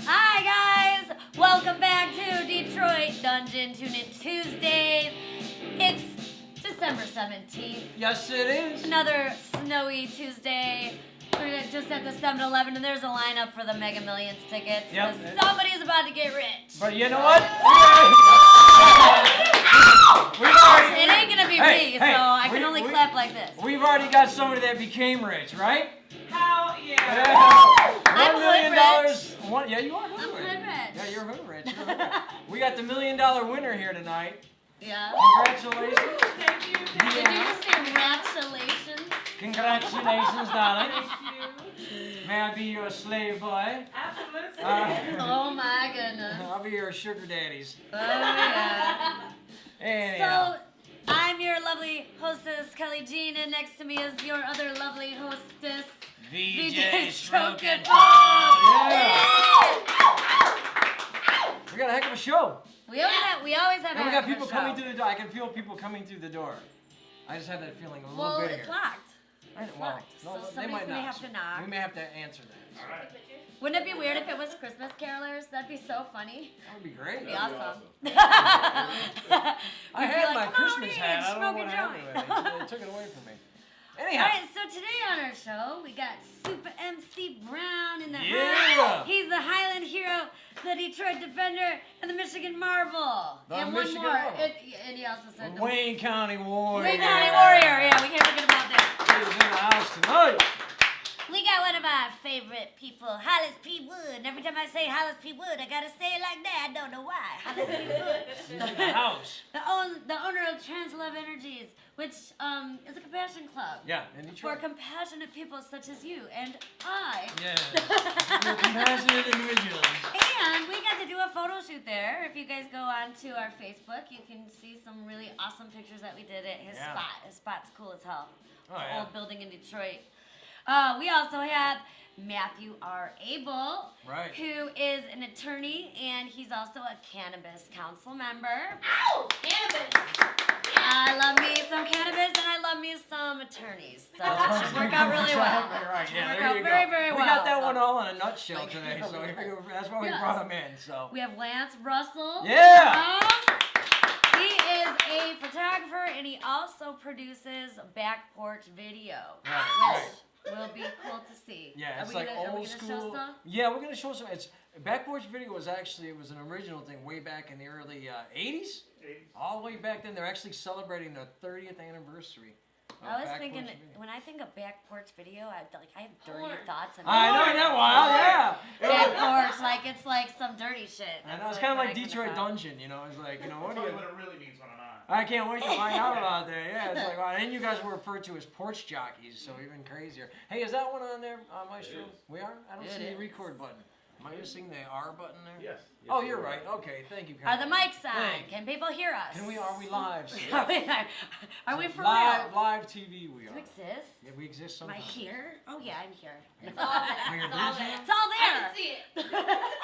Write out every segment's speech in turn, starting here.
Hi guys! Welcome back to Detroit Dungeon Tune In Tuesdays. It's December 17th. Yes, it is. Another snowy Tuesday. We're just at the 7-Eleven and there's a lineup for the Mega Millions tickets. Yep. Somebody's about to get rich. But you know what? It ain't gonna be me, so I can only clap like this. We've already got somebody that became rich, right? Hell yeah. I'm $1 million. hood Yeah, you are I'm hood hood rich. rich. Yeah, you're hood rich. You're hood rich. We got the $1 million winner here tonight. Yeah. Congratulations. Thank you. Did you just say congratulations? Congratulations, darling. Thank you. May I be your slave boy? Absolutely. Oh my goodness. I'll be your sugar daddies. Oh yeah. Anyhow. So, I'm your lovely hostess, Kelly Jean, and next to me is your other lovely hostess, VJ Stroke It We got a heck of a show. We always have And we a got people show. coming through the door. I can feel people coming through the door. I just have that feeling a little Well, bit it's here. locked. Well, locked, no, so they somebody's might gonna not. have to knock. We may have to answer that. All right. Wouldn't it be weird if it was Christmas carolers? That'd be so funny. That would be great. That'd be awesome. I We'd be had like, my "Come on Christmas in, hat. I don't know smoke what a happened joint." with it. They took it away from me. Anyhow. Alright, so today on our show, we got Super MC Brown in the Yeah. house. He's the Highland Hero, the Detroit Defender, and the Michigan Marvel. The and Michigan one more. Marvel. And he also said the Wayne County Warrior. Wayne County Warrior. Yeah, we can't forget about that. He's in the house tonight. We got one of our favorite people, Hollis P. Wood. And every time I say Hollis P. Wood, I gotta say it like that. I don't know why. Hollis P. Wood. He's in the house. The owner of Translove Energies, which is a compassion club. Yeah, in For Detroit. compassionate people such as you and I. Yeah. You're compassionate individuals. And we got to do a photo shoot there. If you guys go on to our Facebook, you can see some really awesome pictures that we did at his Yeah. spot. His spot's cool as hell. Oh, The yeah. old building in Detroit. We also have Matthew R. Abel, Right. who is an attorney, and he's also a cannabis council member. Ow! Cannabis. I love me some cannabis, and I love me some attorneys. So it should work out really well. Right, yeah, Work there out you very, go. very We well. got that one all in a nutshell today, so that's why we Yes. brought him in. So. We have Lance Russell. Yeah. He is a photographer, and he also produces Back Porch Video, Right, which will be cool to see. Yeah, Are it's we like gonna, are we old gonna school. Show some? Yeah, we're gonna show some. It's Backporch Video was actually it was an original thing way back in the early '80s. All the way back then, they're actually celebrating their 30th anniversary. I was Back thinking, Porch Video. when I think of Back Porch Video, I have dirty Porn. thoughts. In I know, my that wild, yeah. Back Porch, like it's like some dirty shit. I know, That's it's kind of what like I think Detroit about. Dungeon, you know. It's like, you know, what Tell do me you? what it really means when I'm on. I can't wait to find out about that. Yeah, it's like, wow. And you guys were referred to as porch jockeys, so even crazier. Hey, is that one on there, Maestro? It is. We are? I don't It see the is. record button. Am I missing the R button there? Yes. Oh, you're right. Okay, thank you. Are the Karen. mics on? Thank you. Can people hear us? Are we live? sir? Are we for live, real? Live TV we Do are. you exist? Yeah, we exist Am I sometimes. here? Oh yeah, I'm here. It's all there. Are you It's all busy? there. It's all I there. can see it.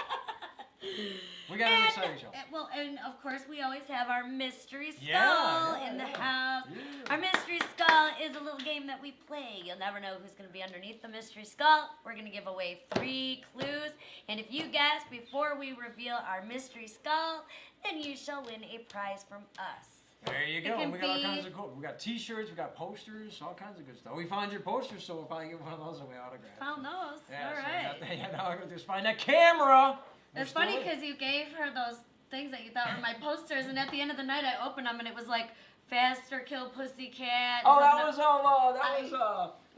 We got an exciting show. And of course we always have our mystery skull Yeah, in the yeah. house. Yeah. Our mystery skull is a little game that we play. You'll never know who's going to be underneath the mystery skull. We're going to give away 3 clues. And if you guess before we reveal our mystery skull, then you shall win a prize from us. There you It go. can And we got all be- kinds of cool. We got T-shirts. We got posters. All kinds of good stuff. We found your posters, so we'll probably give one of those away autographed. Found those. Yeah, All so right. we got that. Yeah, now I got to just find that camera. It's funny because you gave her those things that you thought were my posters, and at the end of the night I opened them and it was like Faster Kill Pussycat. Oh, that something was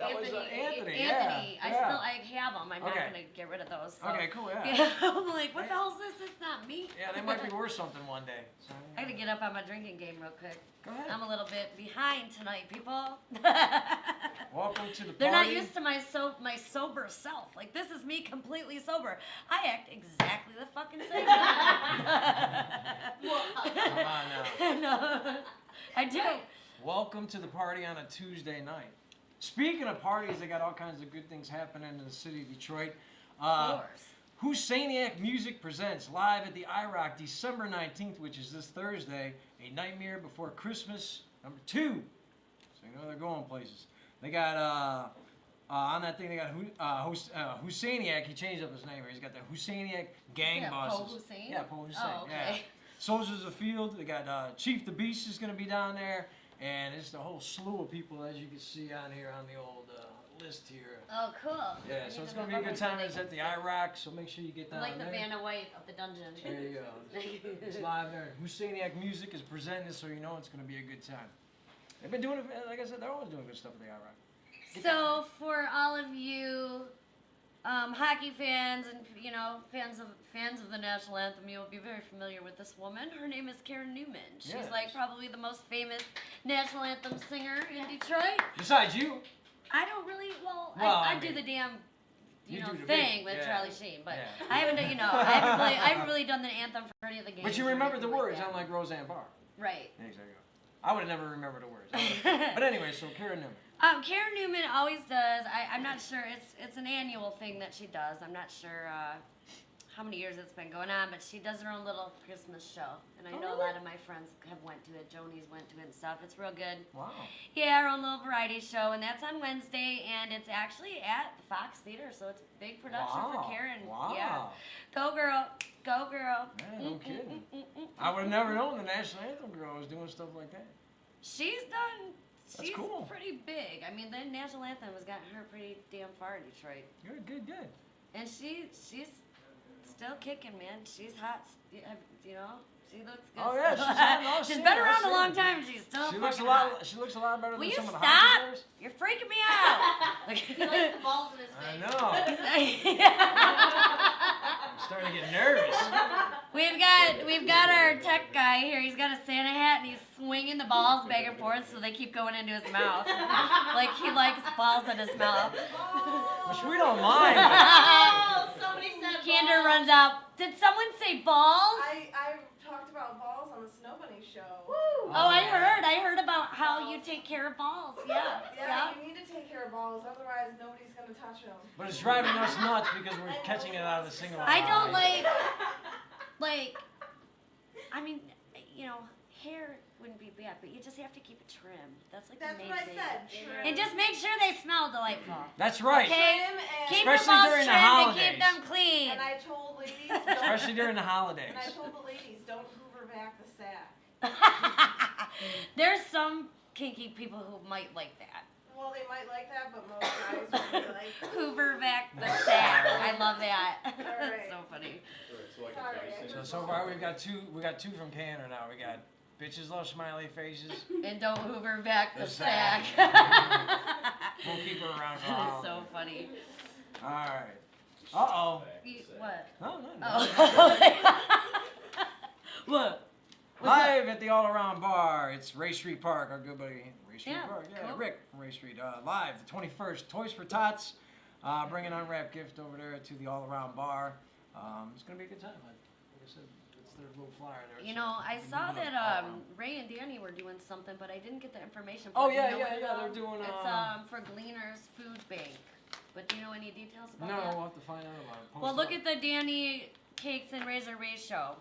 Anthony. Anthony. I Yeah. have them. I'm not Okay. gonna get rid of those. So. Okay, cool. Yeah. Yeah, I'm like, what the hell is this? It's not me. Yeah, they might be worth something one day. So, I gotta get up on my drinking game real quick. Go ahead. I'm a little bit behind tonight, people. Welcome to the party. They're not used to my sober self. Like, this is me completely sober. I act exactly the fucking same. Come on now. No, I do. Welcome to the party on a Tuesday night. Speaking of parties, they got all kinds of good things happening in the city of Detroit. Of course. Husaniac Music presents live at the IROC December 19th, which is this Thursday, A Nightmare Before Christmas #2. So you know they're going places. They got on that thing they got Husseiniak. He changed up his name here. He's got the Husseiniak gang that bosses. Paul Hussein? Yeah, Paul Hussein. Oh, okay. Yeah. Soldiers of the Field. They got Chief the Beast is going to be down there, and it's the whole slew of people as you can see on here on the old list here. Oh, cool. Yeah, I so need it's to going to be a good remember so time. they It's can at the see. IROC, so make sure you get down Like the there. Vanna White of the dungeon. There you go. It's live there. Husseiniak Music is presenting this, so you know it's going to be a good time. They've been doing it, like I said, they're always doing good stuff at the IROC. So for all of you hockey fans and fans of the national anthem, you'll be very familiar with this woman. Her name is Karen Newman. She's Yes. like probably the most famous national anthem singer in Detroit. Besides you, I don't really Well, I I do mean, the damn you do the thing big- with yeah. Charlie Sheen, but Yeah. I haven't I haven't really done the anthem for any of the games. but you or remember the anything like words, that. unlike Roseanne Barr. Right. Exactly. I would have never remembered the words. But anyway, so Karen Newman. Karen Newman always does. I'm not sure. It's an annual thing that she does. I'm not sure how many years it's been going on, but she does her own little Christmas show, and I know a lot of my friends have went to it. Joni's went to it and stuff. It's real good. Wow. Yeah, her own little variety show, and that's on Wednesday, and it's actually at the Fox Theater, so it's big production Wow. for Karen. Wow. Yeah. Go girl. Go girl. Yeah, no kidding. I would have never known the national anthem girl was doing stuff like that. She's done. That's She's cool. pretty big. I mean, the national anthem has gotten her pretty damn far in Detroit. Good. And she's still kicking, man. She's hot. You know, she looks good. Oh, yeah, she's hot. No, I've she's seen been her, I've around a seen long her. time. She's still She looks a fucking lot. hot. She looks a lot better Will than you some of the stop? hockey players. You're freaking me out. He likes the balls in his I face. know. I'm starting to get nervous. We've got our tech guy here. He's got a Santa hat and he's swinging the balls back and forth so they keep going into his mouth. Like he likes balls in his mouth. Which we don't mind. Oh, somebody said Kander balls. runs out. Did someone say balls? I talked about balls on the Snow Bunny show. Oh, I heard about how you take care of balls. Yeah. Yeah, you need to take care of balls, otherwise nobody's gonna touch them. But it's driving us nuts because we're catching it out of the single. I don't like, I mean, hair wouldn't be bad, but you just have to keep it trimmed. That's like That's the main what I thing. said. Trim. And just make sure they smell delightful. That's right. Okay. Trim and, Keep your Especially balls during the trimmed and holidays. keep them clean. and I told ladies, Especially during the holidays. and I told the ladies, don't hoover back the sack. There's some kinky people who might like that. Well, they might like that, but most guys would be like, Hoover back the sack. I love that. Alright. That's so funny. So far we've got two. We got two from Canada now. We got bitches love smiley faces. And don't hoover back the The sack. sack. We'll keep her around for a That's while. so funny. All right. Uh-oh. What? No. Oh. What? Live at the All Around Bar. It's Ray Street Park. Our good buddy Ray Street Yeah, Park. Yeah, cool. Rick from Ray Street. Live the 21st. Toys for Tots. Bring an unwrapped gift over there to the All Around Bar. It's gonna be a good time. Like I said, it's their little flyer there. You so know, I we saw can do it that all around. Ray and Danny were doing something, but I didn't get the information. Oh, for it. Do you yeah, know yeah, what it's yeah, on? they're doing, It's for Gleaners Food Bank. But do you know any details about No, that? we'll have to find out about it. Post Well, it look up. at the Danny Cakes and Razor Ray show.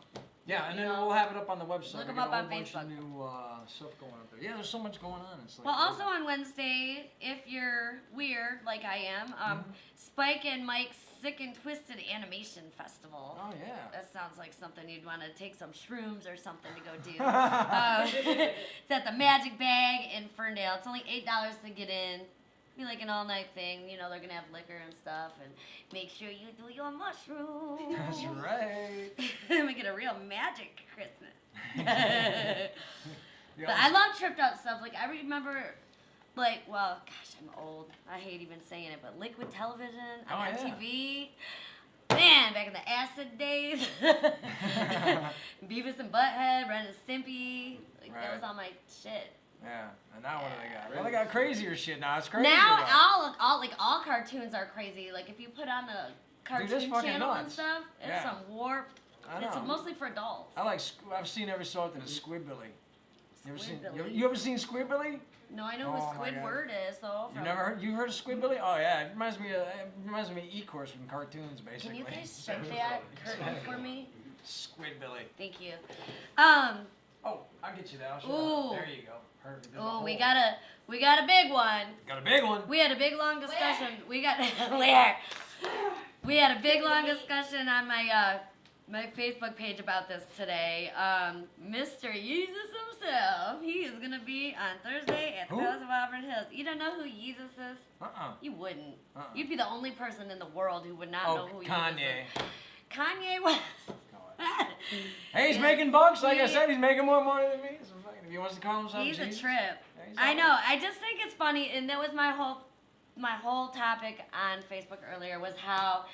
Yeah, and then you know, we'll have it up on the website. look We 'em got up a on whole bunch of Facebook. new stuff going up there. Yeah, there's so much going on. It's like Well, also on Wednesday, if you're weird like I am, Spike and Mike's Sick and Twisted Animation Festival. Oh yeah. That sounds like something you'd want to take some shrooms or something to go do. It's at the Magic Bag in Ferndale. It's only $8 to get in. Be like an all-night thing. You know, they're gonna have liquor and stuff, and make sure you do your mushrooms. That's right. Make it a real magic Christmas. Yeah, But I love tripped out stuff. Like I remember, well, gosh, I'm old. I hate even saying it, but Liquid Television on Oh, yeah. MTV. Man, back in the acid days. Beavis and Butthead, Ren and Stimpy. Like that was Right. all my shit. Yeah, and now what do they got? Well, they got crazier shit now. It's crazy. Now all cartoons are crazy. Like if you put on the Dude, that's cartoon fucking channel and nuts. stuff, it's Yeah. some warped. I It's know. mostly for adults. I've seen every so often of Squidbilly. You ever seen? Squidbilly. You ever seen Squidbilly? No, I know Oh, who my God. Squidward is though. You from- never heard? You heard of Squidbilly? Oh yeah, it reminds me of E-Course from cartoons, Can basically. you please shut that curtain for me? Squidbilly. Thank you. Oh, I'll get you that. I'll show Ooh. you. There you go. Perfect. There's a Oh, hole. we got a big one. Got a big one. We had a big long discussion. We got where? We had a big long discussion on my my Facebook page about this today. Mr. Yeezus himself. He is gonna be on Thursday at the Who? Palace of Auburn Hills. You don't know who Yeezus is? You wouldn't. You'd be the only person in the world who would not know Oh, who Kanye. Yeezus is. Kanye West. Hey, he's Yes. making bucks. Like I He- said, he's making more money than me. So fucking, if he wants to call himself He's a Jesus, trip. yeah, he's I all know. right. I just think it's funny, and that was my whole topic on Facebook earlier was how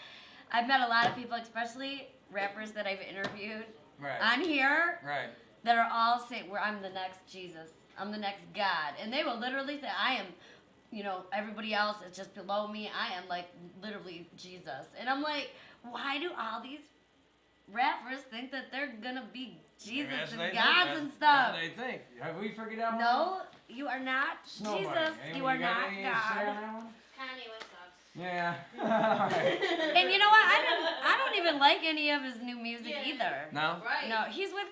I've met a lot of people, especially rappers that I've interviewed Right. on here, Right. that are all saying, "Where I'm the next Jesus, I'm the next God," and they will literally say, "I am." You know, everybody else is just below me. I am like literally Jesus, and I'm like, why do all these rappers think that they're gonna be Jesus That's and what they gods think. and That's stuff? what they think. Have we figured out? No, you are not Snowbody. Jesus. Anyone You are got not anything to say on God. that one? Kanye West sucks. Yeah. All right. And you know what? I don't even like any of his new music Yeah. either. No. Right. No, he's with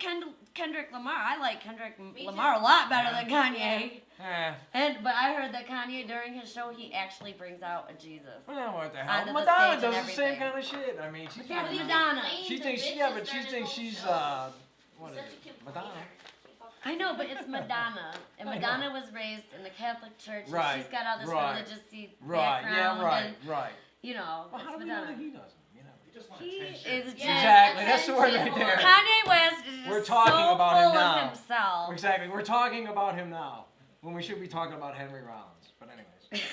Kendrick Lamar. I like Kendrick Me Lamar too. a lot better Yeah. than Kanye. Yeah. But I heard that Kanye during his show he actually brings out a Jesus. Well, what the hell? Onto the Madonna stage and does the same everything. kind of shit. I mean, she's That's not- Madonna. She thinks, Bitches yeah, but during she his thinks whole she's show. what is Such a it? complainer. Madonna. I know, but it's Madonna, and I know. Madonna was raised in the Catholic Church. And Right, she's got all this right, religious Right. background. Yeah. Right. And, Right. you know, Well, how it's do we know Madonna. that he doesn't? You know, he just wants He attention. is just Exactly. That's the word right there. Kanye West is just We're talking so about him full now. of himself. Exactly. We're talking about him now when we should be talking about Henry Rollins. But anyways.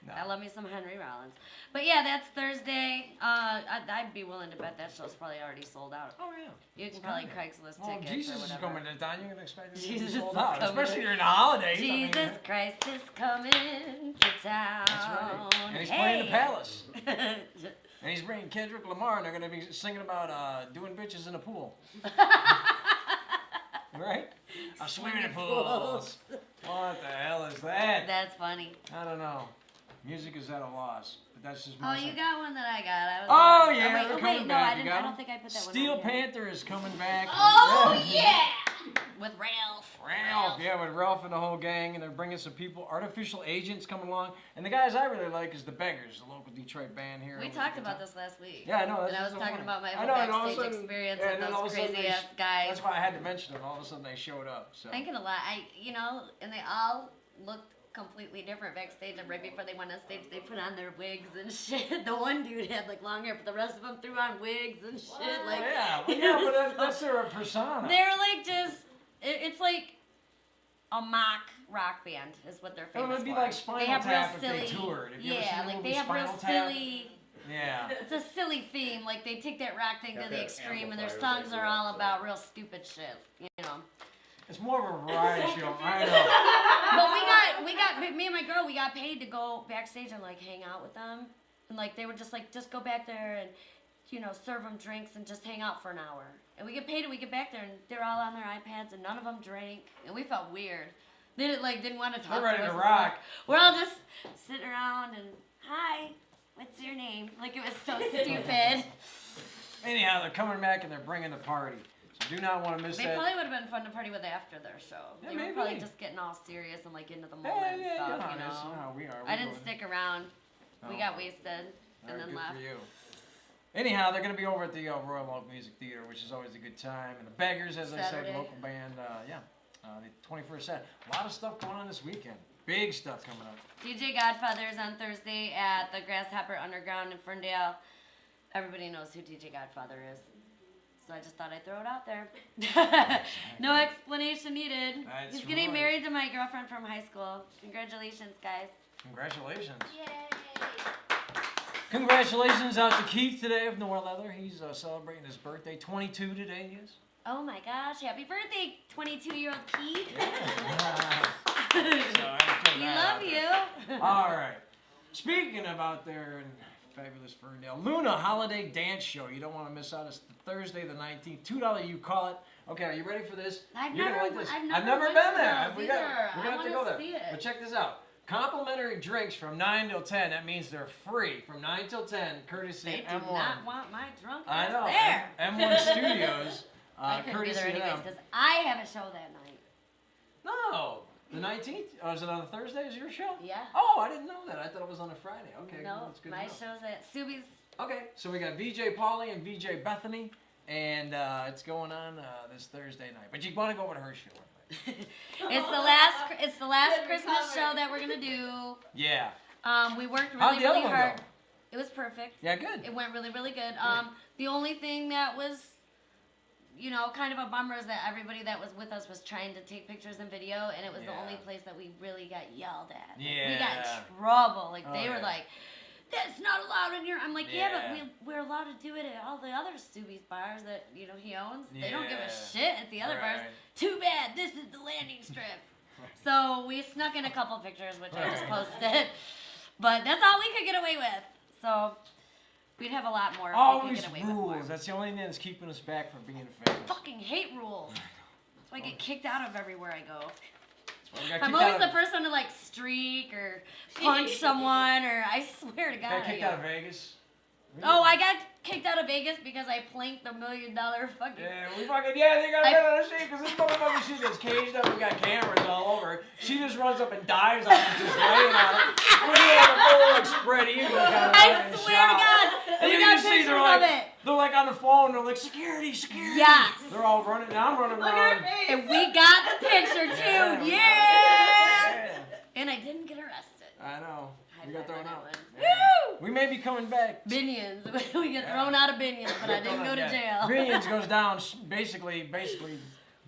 No. I love me some Henry Rollins. But yeah, that's Thursday. I'd be willing to bet that show's probably already sold out. Oh yeah. You can It's probably coming. Craigslist Well, tickets Jesus or is whatever. coming to town. You can expect it to be Jesus sold is out, coming. especially during the holidays. I mean, Jesus Christ is coming to town. That's right. And he's playing the Palace. And he's bringing Kendrick Lamar, and they're going to be singing about doing bitches in a pool. Right? A swimming pool. What the hell is that? That's funny. I don't know. Music is at a loss, but that's just Oh, my you side. got one that I got. I was Oh, like- yeah, wait, they're wait, coming no, back. I You didn't. got I don't 'em? think I put that Steel one on here. Panther is coming back. Oh yeah. With Ralph. Ralph, yeah, with Ralph and the whole gang, and they're bringing some people, artificial agents coming along. And the guys I really like is the Beggars, the local Detroit band here. We talked about this last week. Yeah, I know. That's And I was just talking funny. about my I whole know, and all of a backstage sudden- experience yeah, with and then all those of a sudden crazy they ass guys. That's why I had to mention them. All of a sudden they showed up. So. Thinking a lot. And they all looked completely different backstage. And right before they went on stage, they put on their wigs and shit. The one dude had like long hair, but the rest of them threw on wigs and shit. What? Like, Yeah, well, yeah, but that's their persona. they're like just. It's like a mock rock band is what they're It famous would be for. like Spinal they have Tap real if they silly. toured. Have you ever seen Yeah, the like movie they have real Spinal Tap? silly. Yeah. It's a silly theme. Like they take that rock thing to Got the that extreme, and their amplifier songs thing are going, all so- about real stupid shit. You know. It's more of a variety show. I know. But we got me and my girl. We got paid to go backstage and like hang out with them, and like they were just like just go back there and you know serve them drinks and just hang out for an hour. And we get paid and we get back there and they're all on their iPads and none of them drank and we felt weird. They didn't want to talk. They're ready to to us. rock. We're all just sitting around and hi, what's your name? Like it was so stupid. Anyhow, they're coming back and they're bringing the party. So do not want to miss They that. probably would have been fun to party with after their show. Yeah, They were maybe. probably just getting all serious and like into the moment Yeah, and yeah, stuff, yeah. you That's know. how we are. I We didn't go- stick around. We Oh. got wasted All and right, then good left. for you. Anyhow, they're going to be over at the Royal Oak Music Theater, which is always a good time. And the Beggars, as I said, Saturday. local band, the 21st set. A lot of stuff going on this weekend. Big stuff coming up. DJ Godfather's on Thursday at the Grasshopper Underground in Ferndale. Everybody knows who DJ Godfather is. So I just thought I'd throw it out there. No explanation needed. That's He's getting right. married to my girlfriend from high school. Congratulations, guys. Congratulations. Yay. Congratulations out to Keith today of Noir Leather. He's celebrating his birthday. 22 today, he is. Oh my gosh, happy birthday, 22-year-old Keith. So, I had to throw We that love out there. you. All right. Speaking of out there in fabulous Ferndale, Luna Holiday Dance Show. You don't want to miss out. It's Thursday the 19th. $2 you call it. Okay, are you ready for this? You're gonna like this. I've I've never never went been to there. those We got, either. we're gonna I have to wanna go there. see it. But check this out. Complimentary drinks from 9 till 10. That means they're free from 9 till 10, courtesy They of do M1. not want my drunk I ass know. there. M1 Studios. I couldn't be courtesy there of anyways them. because I have a show that night. No, the 19th. Oh, is it on a Thursday? Is your show? Yeah. Oh, I didn't know that. I thought it was on a Friday. Okay, No, cool. That's good. my to know. show's at Subi's. Okay, so we got VJ Pauly and VJ Bethany, and it's going on this Thursday night. But you want to go over to her show? It's the last Good Christmas recovery. show that we're gonna do. Yeah. We worked How'd really, the other really one hard. go? It was perfect. Yeah, good. It went really, really good. The only thing that was, kind of a bummer is that everybody that was with us was trying to take pictures and video, and it was the Yeah. only place that we really got yelled at. Like, Yeah. we got in trouble. Like, Oh, they were yeah. like, that's not allowed in here. I'm like, yeah, Yeah. but we're allowed to do it at all the other Subi's bars that, he owns. They don't give Yeah. a shit at the other bars. Right. Too bad, this is the landing strip. So we snuck in a couple pictures, which I just Right. posted. But that's all we could get away with. So we'd have a lot more if we could Always get away with more. rules. That's the only thing that's keeping us back from being famous. Fucking hate rules. So I get kicked out of everywhere I go. That's why we got I'm kicked always out the of- first one to like streak or punch someone, or I swear to God. Got I kicked am. out of Vegas. Oh, I got kicked out of Vegas because I planked the $1 million fucking. Yeah, they gotta get on the seat because this motherfucker, she gets caged up and got cameras all over. She just runs up and dives on it, just laying on it. We're doing like a full like spread eagle kind of I swear to God, And we then got you see pictures they're of like, it. they're like on the phone, they're like, security, security. Yes. They're all running, and I'm running Look at around. her face. And we got the picture too. we got Yeah. it. And I didn't get arrested. I know. We High got five thrown on that out. one. Yeah. Woo! We may be coming back. Binions. We get Yeah. thrown out of Binions, but I didn't go to jail. Binions goes down, basically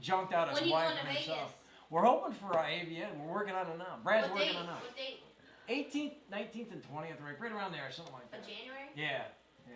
junked out his When are you wife going to and Vegas? himself. We're hoping for AVN. We're working on it now. Brad's What working date? on it now. What date? 18th, 19th, and 20th, right around there, something like Of that. January? Yeah, yeah.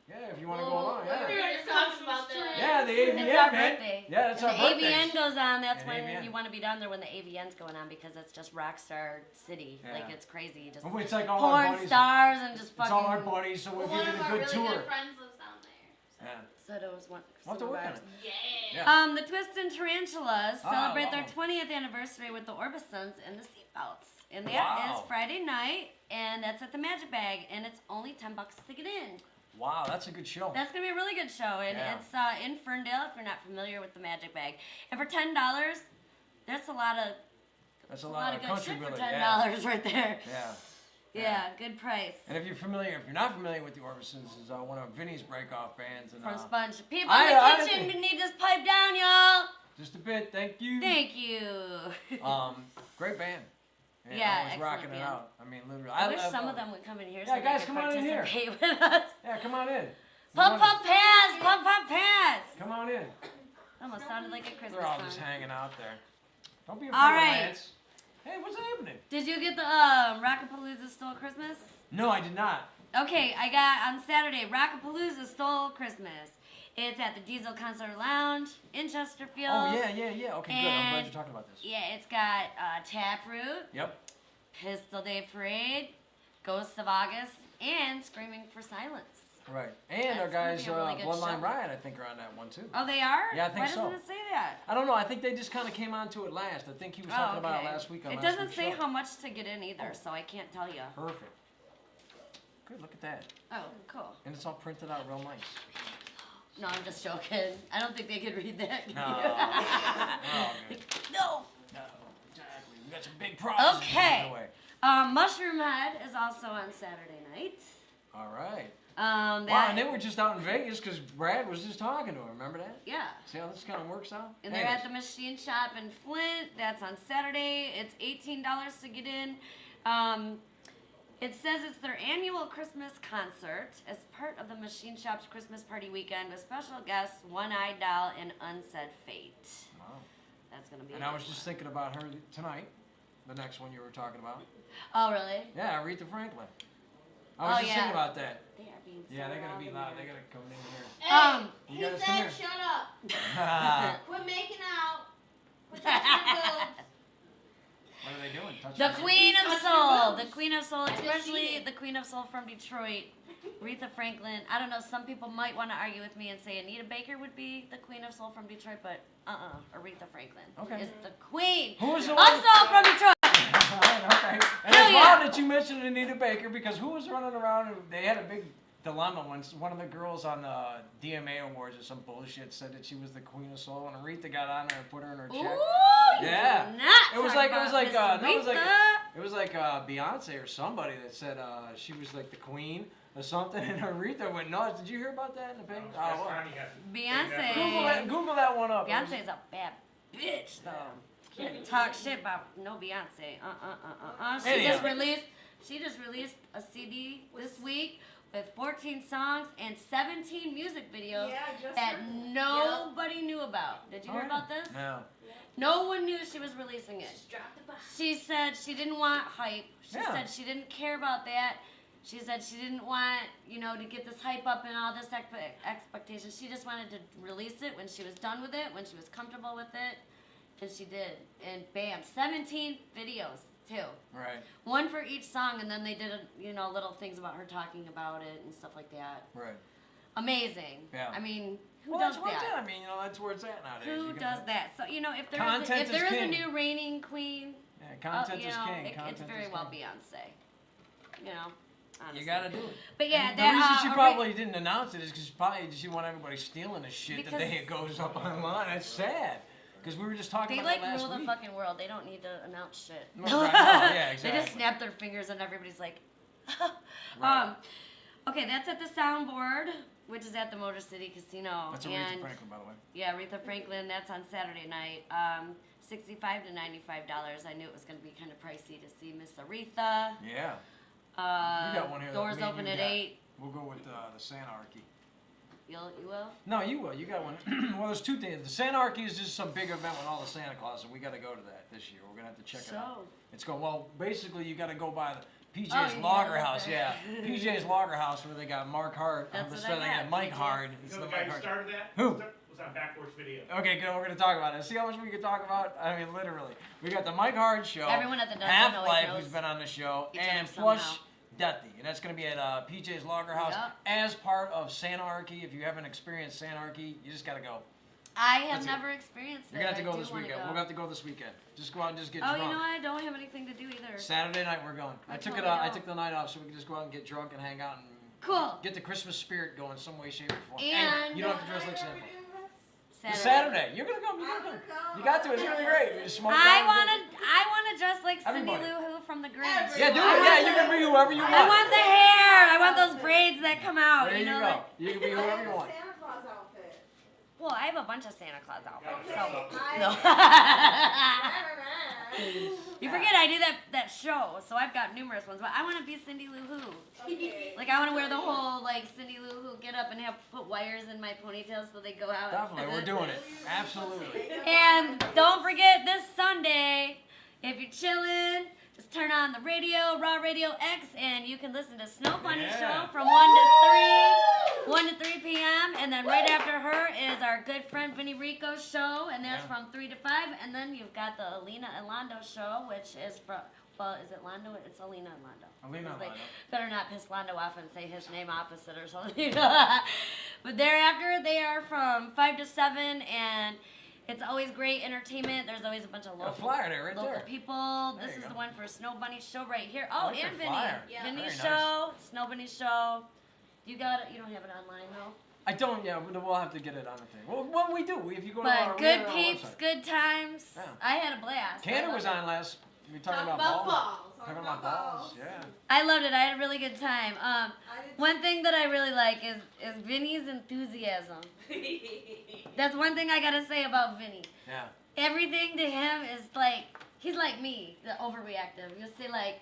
Yeah, if you want to go Well, along, we yeah. already talked about that. Yeah, the AVN, It's our man. birthday. Yeah, that's and our the birthday. AVN goes on. That's And when AVN. you want to be down there when the AVN's going on because it's just Rockstar City. Yeah. Like it's crazy. Just Oh, it's like all our porn buddies. stars and just It's fucking. all our buddies, so we'll Well, one give of you a our good really tour. good friends lives down there. Yeah. So it was one. We'll have to some of work on ours. it. Yeah. Yeah. The Twist and Tarantulas Oh, celebrate their wow. 20th anniversary with the Orbisons and the Seatbelts. And that Wow. is Friday night, and that's at the Magic Bag, and it's only $10 to get in. Wow, that's a good show. That's gonna be a really good show, and Yeah. it's in Ferndale. If you're not familiar with the Magic Bag, and for $10, that's a lot of That's a a lot lot of of good country shit for Billy. $10 right there. Yeah. Yeah, good price. And if you're not familiar with the Orbisons, is one of Vinny's breakoff bands, and From Sponge. People I- in I the kitchen think- need this pipe down, y'all. just a bit. Thank you. Thank you. Great band. And Yeah, always excellent rocking it band. out. I mean, literally. I wish love some all of them would come in here Yeah, so guys, they could come on in here. participate with us. Yeah, come on in. Pump, You pump, wanna- pass! Pump, pump, pass! Come on in. Almost sounded like a Christmas We're all song. just hanging out there. Don't be afraid All of right. Lance. Hey, what's happening? Did you get the Rockapalooza Stole Christmas? No, I did not. Okay, I got on Saturday Rockapalooza Stole Christmas. It's at the Diesel Concert Lounge in Chesterfield. Oh, yeah. Okay, good. I'm glad And- you're talking about this. Yeah, it's got Taproot, Yep. Pistol Day Parade, Ghosts of August, and Screaming for Silence. Right. And That's our gonna guys, be a really good Bloodline show. Riot, I think, are on that one, too. Oh, they are? Yeah, I think Why so. doesn't it say that? I don't know. I think they just kind of came onto it last. I think he was talking about it last week on It last doesn't week's say show. how much to get in either, so I can't tell you. Perfect. Good, look at that. Oh, cool. And it's all printed out real nice. No, I'm just joking. I don't think they could read that. No. Oh, good. No. No, exactly. We got some big prizes to Okay. give away. Mushroom Head is also on Saturday night. All right. That, Wow, and they were just out in Vegas because Brad was just talking to him. Remember that? yeah. See how this kind of works out? And they're Anyways. at the Machine Shop in Flint. That's on Saturday. It's $18 to get in. It says it's their annual Christmas concert as part of the Machine Shop's Christmas party weekend with special guests One-Eyed Doll and Unsaid Fate. Wow. That's gonna be. And I was just thinking about her tonight, the next one you were talking about. Oh really? Yeah, Aretha Franklin. I was Oh, just yeah. thinking about that. They are being. Yeah, so they're gonna loud be in loud. here. They're gonna come in here. Hey, You he guys come said here. shut up. What Quit making out. Quit touching your boobs. are they doing? Touching The the- Queen of Touch Soul, your the boobs. Queen of Soul, just especially seen it. the Queen of Soul from Detroit, Aretha Franklin. I don't know, some people might want to argue with me and say Anita Baker would be the Queen of Soul from Detroit, but Aretha Franklin Okay. is the Queen Who was the of one? Soul from Detroit. Okay. And Hell it's yeah. wild that you mentioned Anita Baker because who was running around and they had a big dilemma when one of the girls on the DMA Awards or some bullshit said that she was the Queen of Soul, and Aretha got on there and put her in her check. Ooh, Yeah. you do not It was talk like about Miss it was like Beyonce or somebody that said she was like the queen or something, and Aretha went nuts. Did you hear about that in the paper? Oh, well. Beyonce. Google that one up. Beyonce's a bad bitch, though. Can't talk shit about no Beyonce. She just released a CD this week with 14 songs and 17 music videos Yeah, just that heard. nobody knew about. Did you hear about this? No. No one knew she was releasing it. Just drop the bomb. She said she didn't want hype. She Yeah. said she didn't care about that. She said she didn't want, to get this hype up and all this expectation. She just wanted to release it when she was done with it, when she was comfortable with it. And she did. And bam, 17 videos, too. Right. One for each song, and then they did, little things about her talking about it and stuff like that. Right. Amazing. Yeah. I mean, who Well, does that's where it's that? at. I mean, that's where it's at nowadays. Who You can- does that? So, if there Content is a king. new reigning queen, Yeah, content is king. it's Content very is well king. Beyonce. Honestly. You gotta do it. But yeah, the reason she Are- probably didn't announce it is because she want everybody stealing the shit the Because- day it goes up online. That's sad. Because we were just talking they about like it last rule the week. fucking world. They don't need to announce shit. Well, right, no, yeah, They exactly. just snap their fingers and everybody's like, Right. okay, that's at the soundboard, which is at the Motor City Casino. That's Aretha Franklin, by the way. Yeah, Aretha Franklin. That's on Saturday night. $65 to $95. I knew it was going to be kind of pricey to see Miss Aretha. Yeah. You got one here that Doors me and open you at got. 8. We'll go with the Sanarchy. You will? No, you will. You got one. Well, there's two things. The Sanarchy is just some big event with all the Santa Claus, and we got to go to that this year. We're gonna have to check it out. It's going well. Basically, you got to go by the PJ's Oh, you Lager gotta House. go Yeah, there. PJ's Lager House where they got Mark Hart. That's what so I they got, got Mike PJ's. Hard. You It's know the the guy Mike who Hard. started that? Who? Was on Backwards Video. Okay, good. We're gonna talk about it. See how much we can talk about? I mean, literally. We got the Mike Hard show. Everyone at the dungeon Half always Life, knows who's been on the show, each other and somehow. Flush Deathy, and that's gonna be at PJ's Lager House Yep. as part of Sanarchy. If you haven't experienced Sanarchy, you just gotta go. I have That's it. never experienced it. You're gonna have to I go do this wanna weekend. go. We're gonna have to go this weekend. Just go out and just get Oh, drunk. you know what? I don't have anything to do either. Saturday night we're going. I I took totally it out. I don't. took the night off so we can just go out and get drunk and hang out and Cool. get the Christmas spirit going some way, shape, or form. And- you don't have to dress like When are Santa. we doing this? It's Saturday. You're gonna come. You're gonna come. You got to. It's gonna be great. You just smoke I down, wanna dress like Cindy Everybody. Lou Who from the Grinch. Yeah, do I it. want Yeah, the- you can be whoever you want. I want the hair. I want those braids that come out. There you know, go. like- You can be I whoever have you a want. Santa Claus outfit. well, I have a bunch of Santa Claus outfits. So. No. You forget I do that show, so I've got numerous ones. But I want to be Cindy Lou Who. Okay. Like I want to wear the whole like Cindy Lou Who get up and put wires in my ponytail so they go out. Definitely, we're doing it. Absolutely. And don't forget this Sunday, if you're chilling, just turn on the radio, Raw Radio X, and you can listen to Snow Bunny Yeah. Show from 1 to 3 p.m. And then right after her is our good friend Vinny Rico's show, and that's Yeah. from 3 to 5. And then you've got the Alina and Londo show, which is from, well, is it Londo? It's Alina and Londo. Alina and Like, Londo. better not piss Londo off and say his name opposite or something. But thereafter, they are from 5 to 7, and it's always great entertainment. There's always a bunch of A local, flyer there, right local there. people. There This you is go. the one for Snow Bunny Show right here. I Oh, like and the Vinny. flyer. Yeah. Vinny Very Show, Snow Bunny Show. You got it. You don't have it online though. I don't. Yeah, we'll have to get it on the thing. Well, when we do, if you go to our But good we have it on our peeps, website. good times. Yeah. I had a blast. Tanner I was loved on last. We were talking Talk about about balls. balls. Talking about balls. Yeah. it. I loved it. I had a really good time. I did One thing that I really like is Vinny's enthusiasm. That's one thing I gotta say about Vinny. Yeah. Everything to him is like, he's like me, the overreactive. You'll say like,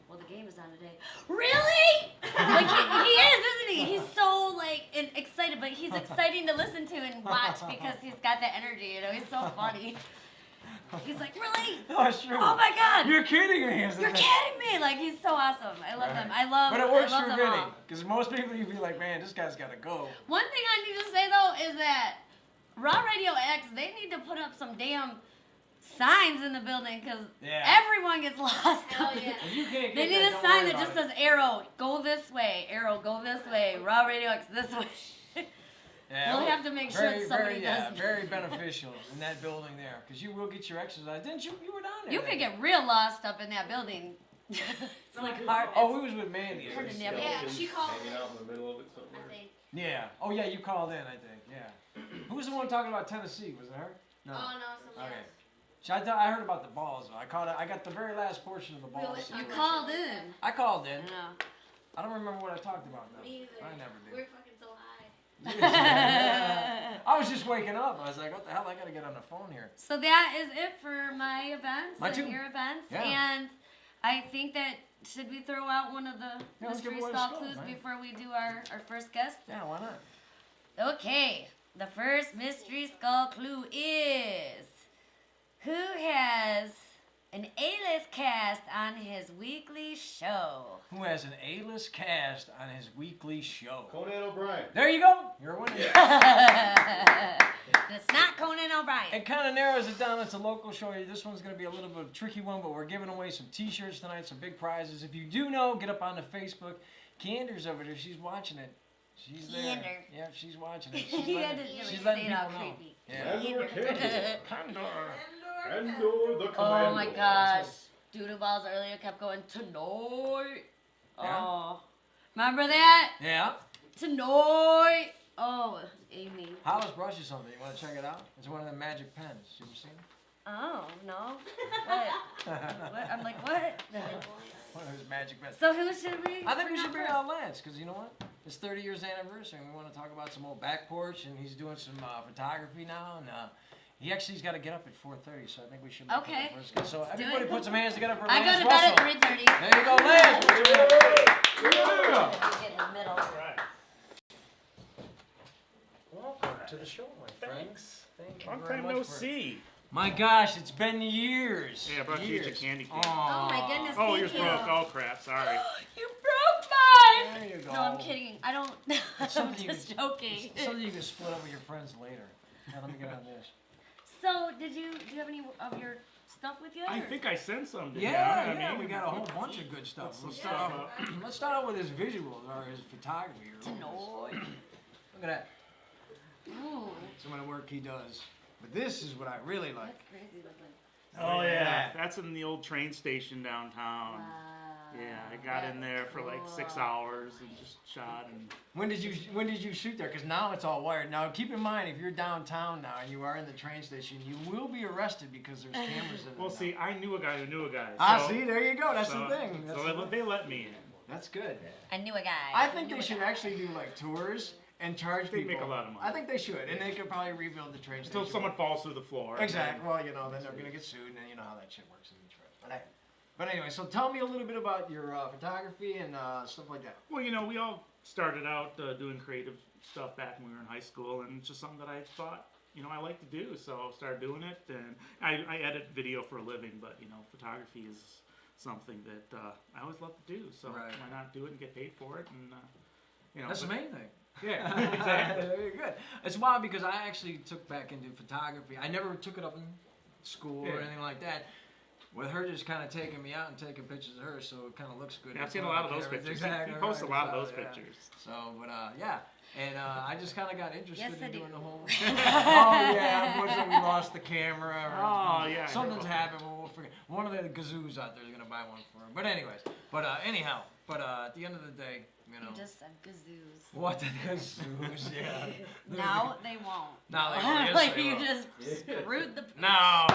well, the game is on today. Really? Like he is, isn't he? He's so like excited, but he's exciting to listen to and watch because he's got that energy. You know, he's so funny. He's like, really? No, it's true. Oh my God! You're kidding me. Is the You're thing. kidding me! Like he's so awesome. I love him. I love. But it works I love for them Vinny. all. Because most people, you'd be like, man, this guy's got to go. One thing I need to say though is that Raw Radio X, they need to put up some damn signs in the building because Yeah. everyone gets lost. Hell up in- yeah. If you can't They get need that, a don't sign worry that just about says arrow, go this way, arrow, go this way, Raw Radio X this way. it. Yeah, We'll have to make sure very, somebody very, yeah, does. very beneficial in that building there. Because you will get your exercise. Didn't you? You were down there. You that could day. get real lost up in that building. It's like hard. Oh, we was with Mandy. Hard to navigate. Yeah, she called Hanging me. out in the middle of it I somewhere. think. Yeah. Oh yeah, you called in, I think. Yeah. Who was the one talking about Tennessee? Was it her? No. Oh no, somebody Okay. else. I heard about the balls though. I caught it. I got the very last portion of the balls. always You talk called in. I called in. No. I don't remember what I talked about though. Me either. I never did. We're fucking so high. I was just waking up. I was like, what the hell? I gotta get on the phone here. So that is it for my events Mine and too. your events. Yeah. And I think that should we throw out one of the Yeah, let's give mystery away the skull skull, clues right? before we do our first guest? Yeah, why not? Okay. The first mystery skull clue is who has an A-list cast on his weekly show? Who has an A-list cast on his weekly show? Conan O'Brien. There you go. You're a winner. It's not Conan O'Brien. It kind of narrows it down. It's a local show. This one's going to be a little bit of a tricky one, but we're giving away some T-shirts tonight, some big prizes. If you do know, get up on the Facebook. Cander's over there. She's watching it. She's there. Cander. Yeah, she's watching it. She's You had letting, to really she's say letting it all people know. creepy. Yeah. Andor Candor. Condor. Andor the Commando. Oh my gosh. Doodle Balls earlier kept going, tonight. Yeah. Oh. Remember that? Yeah. Tonight. Oh, Amy. Hollis brought you something. You want to check it out? It's one of the magic pens. You ever seen it? Oh, no. What? What? I'm like, what? One of his magic pens. So who should we? I think we should bring first? out Lance, because you know what? It's 30 years anniversary, and we want to talk about some old back porch, and he's doing some photography now, and he's got to get up at 4:30, so I think we should make Okay. him the first guy. So do everybody it. put some hands together for I Lance go to bed Russell. at 3:30. There you go, Lance. Put your hands. Get in the middle. Welcome to the show, my friend. Thanks. Thank you Long very time much no for it. see. My gosh, it's been years. Yeah, I brought you years. a candy cane. Oh my goodness. Oh, thank yours you. broke. Oh crap, sorry. You broke mine. There you go. No, I'm kidding. I don't. It's I'm something you just can- joking. It's something you can split up with your friends later. Now, let me get on this. So, do you have any of your stuff with you? I or- think I sent some. To Yeah, you. yeah, we got a whole bunch of good stuff. Some Let's stuff start up. let's start out with his visuals or his photography. Tonight. Look at that. Ooh, Some of the work he does. But this is what I really like. that's crazy looking. Oh yeah, that's in the old train station downtown. Wow. Yeah, I got in there for like 6 cool. hours and just shot and. When did you shoot there? Because now it's all wired. Now keep in mind, if you're downtown now and you are in the train station, you will be arrested because there's cameras in there. Well, now. see, I knew a guy who knew a guy. Ah, so- see, there you go. That's so- the thing. That's, So the thing. they let me in. That's good. I knew a guy. I think knew they a should guy. actually do like tours and charge They people. make a lot of money. I think they should, and they could probably rebuild the train Until station. someone falls through the floor. Exactly. Well, you know, then they're gonna get sued, and then you know how that shit works in Detroit. But anyway, so tell me a little bit about your photography and stuff like that. Well, you know, we all started out doing creative stuff back when we were in high school, and it's just something that I thought, you know, I like to do. So I started doing it, and I edit video for a living, but, you know, photography is something that I always love to do. So Right. why not do it and get paid for it? And, you know, That's the but- main thing. Yeah, exactly. Very good. It's wild because I actually took back into photography. I never took it up in school or Yeah. anything like that. With her just kind of taking me out and taking pictures of her, so it kind of looks good. Yeah, I've in seen a front lot of those the camera. pictures. Exactly. He posts a right, lot of so, those yeah. pictures. So, but yeah, and I just kind of got interested Yes, I in do. doing the whole. Oh yeah, unfortunately we lost the camera. Or, Oh, yeah, I something's know. happened. We'll forget. One of the gazoos out there is gonna buy one for him. But anyways, anyhow, at the end of the day, you know. You just said gazoos. What the gazoos? Yeah. Now they won't. Now they won't. Yes, like they you will. just screwed the No,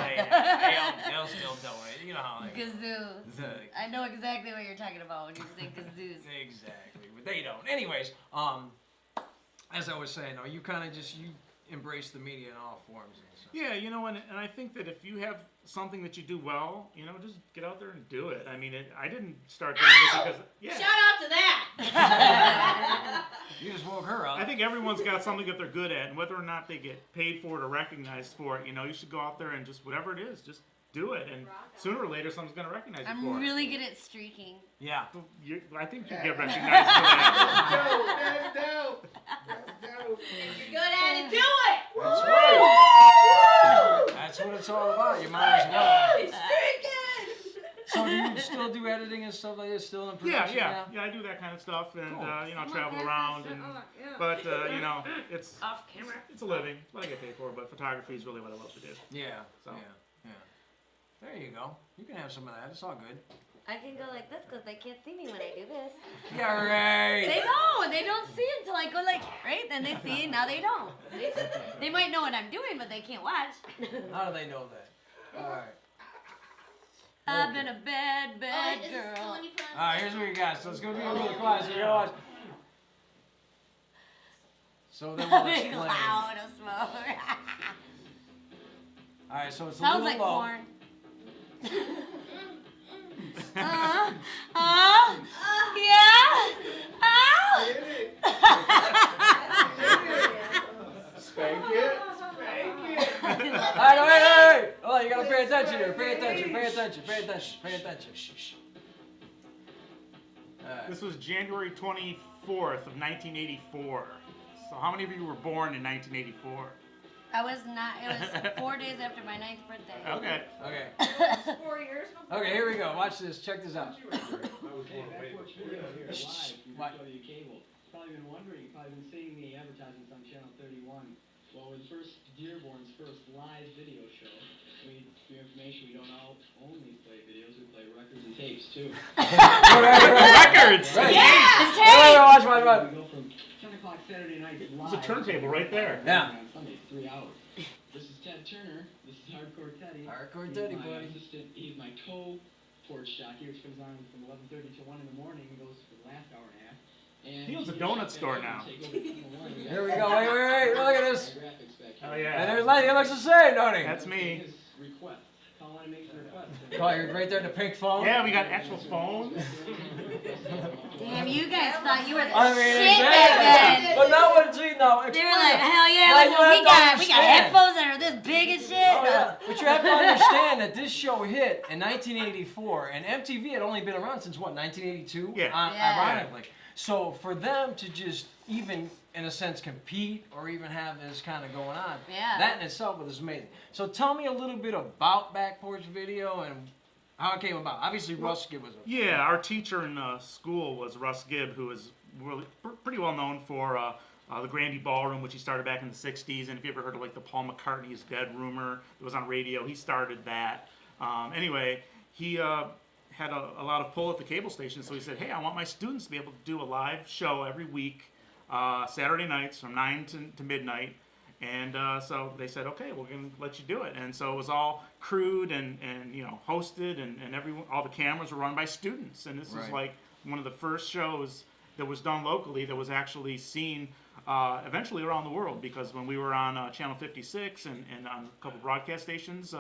they'll still do it. You know how they. gazoos. The- I know exactly what you're talking about when you say gazoos. Exactly, but they don't. Anyways, as I was saying, though, you kind of you embrace the media in all forms. And stuff. Yeah, you know, and I think that if you have something that you do well, you know, just get out there and do it. I mean, I didn't start doing it because, yeah. Shout out to that. You just woke her up. I think everyone's got something that they're good at, and whether or not they get paid for it or recognized for it, you know, you should go out there and just whatever it is, just do it, and sooner or later someone's going to recognize you for I'm it. really good at streaking. Yeah. I think you get recognized for that. Dope, that's dope. That's dope. If you're good at it, do it. That's right. That's what it's all about. You might as well. Streaking. So do you still do editing and stuff like this? Still in Yeah, production yeah, now? yeah. I do that kind of stuff, and Cool. you know, travel around, and but you know, it's Off camera. it's a living. What I get paid for, but photography is really what I love to do. Yeah. So. Yeah. Yeah. There you go. You can have some of that. It's all good. I can go like this because they can't see me when I do this. Yeah, right. They don't. They don't see until I go like, right? Then they see. Now they don't. They might know what I'm doing, but they can't watch. How do they know that? All right. I've been a bad, bad Is this the girl. one you put on All right, here's what we got. So it's going to be really quiet. So you're going to watch. So then we'll Big explain. loud of smoke. All right, so it's a Sounds little like low. porn. Yeah. Spank it. Spank it. All right, wait. Hold on, you got to pay attention here. Pay attention. Pay attention. Shh. All right. This was January 24th of 1984. So how many of you were born in 1984? I was not. It was 4 days after my 9th birthday. Okay. Okay. 4 years before. Okay, here we go. Watch this. Check this out. Hey, back watch video here live. You What? can show you cable. You've probably been wondering, you've probably been seeing the advertisements on Channel 31. Well, we're the first Dearborn's first live video show. For your information, we don't only play videos, we play records and tapes too. Records! Right. Yeah. Watch. We go from 10 o'clock Saturday night live. There's a turntable right there. Yeah. On Sunday, 3 hours. This is Ted Turner. This is Hardcore Teddy. Hardcore He's Teddy, my buddy. assistant. He's my co-porch jockey, which comes on from 11:30 to 1 in the morning and goes for the last hour and a half. And He owns a donut store now. Here we go. Wait. Look at this. Oh And yeah. there's Lenny. He looks the same, don't he? That's me. His request. Call in and make some requests. Call you right there in the pink phone. Yeah, we got actual phones. Damn, you guys thought you were the I mean, shit exactly. back then. But now what? See, now They explain were like, it. hell yeah, Now look you what have we to got. We got understand. headphones that are this big and shit. Oh, yeah. But you have to understand that this show hit in 1984, and MTV had only been around since what, 1982? Yeah. Yeah. Ironically. So for them to just even, in a sense, compete or even have this kind of going on, Yeah. that in itself was amazing. So tell me a little bit about Back Porch Video and how it came about. Obviously, Russ Gibb was a... Yeah, our teacher in school was Russ Gibb, who was really pretty well known for the Grandy Ballroom, which he started back in the 60s. And if you ever heard of like the Paul McCartney is Dead rumor that was on radio, he started that. Anyway, he had a lot of pull at the cable station, so he said, hey, I want my students to be able to do a live show every week, Saturday nights from 9 to midnight. And so they said, okay, we're going to let you do it. And so it was all crewed and you know, hosted, and all the cameras were run by students. And this was Right. like one of the first shows that was done locally that was actually seen eventually around the world, because when we were on Channel 56 and on a couple broadcast stations,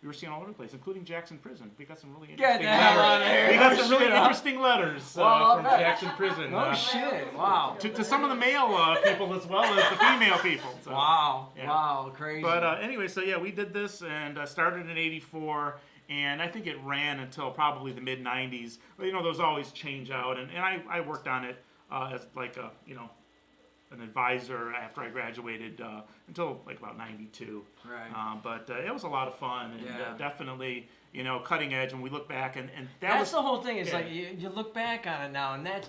we were seen all over the place, including Jackson Prison. We got some really Get interesting the hell out letters. of here. We got No some really shit, huh? interesting letters Well, from okay. Jackson Prison. No shit. Wow. To some of the male people as well as the female people. So. Wow. Yeah. Wow. Crazy. But anyway, so yeah, we did this and started in '84, and I think it ran until probably the mid '90s. But you know, there was always change out, and I worked on it as like a an advisor after I graduated until like about '92. Right. But it was a lot of fun, and Yeah. definitely cutting edge. When we look back, and that That's was the whole thing. It's yeah. like you look back on it now, and that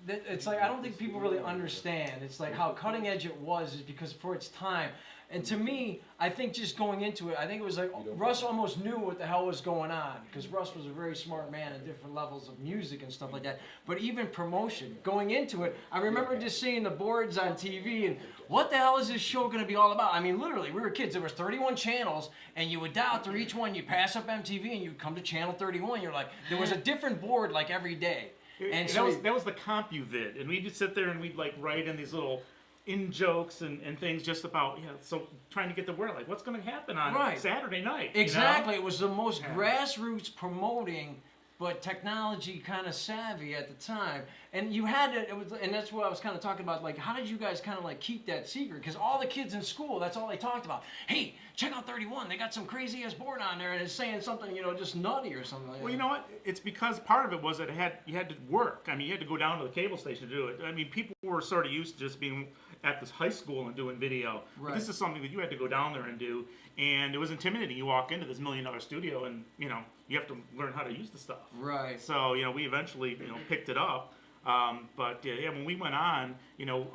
it's like I don't think people really understand. It's like how cutting edge it was is because for its time. And to me, I think just going into it, I think it was like Russ almost knew what the hell was going on, because Russ was a very smart man in different levels of music and stuff like that. But even promotion, going into it, I remember just seeing the boards on TV and what the hell is this show going to be all about? I mean, literally, we were kids. There was 31 channels, and you would dial through each one. You pass up MTV, and you'd come to channel 31. You're like, there was a different board like every day. And so that was the comp you did, and we'd just sit there and we'd like write in these little in-jokes and things just about so trying to get the word, like what's going to happen on Right. Saturday night. Exactly. It was the most Yeah. grassroots promoting, but technology kind of savvy at the time. And you had it was, and that's what I was kind of talking about. Like, how did you guys kind of like keep that secret? Because all the kids in school, that's all they talked about. Hey, check out 31. They got some crazy ass board on there, and it's saying something, just nutty or something like that. Well, you know what? It's because part of it was that you had to work. I mean, you had to go down to the cable station to do it. I mean, people were sort of used to just being at this high school and doing video. Right. But this is something that you had to go down there and do, and it was intimidating. You walk into this $1 million studio, and you have to learn how to use the stuff. Right. So we eventually picked it up. But yeah, when we went on,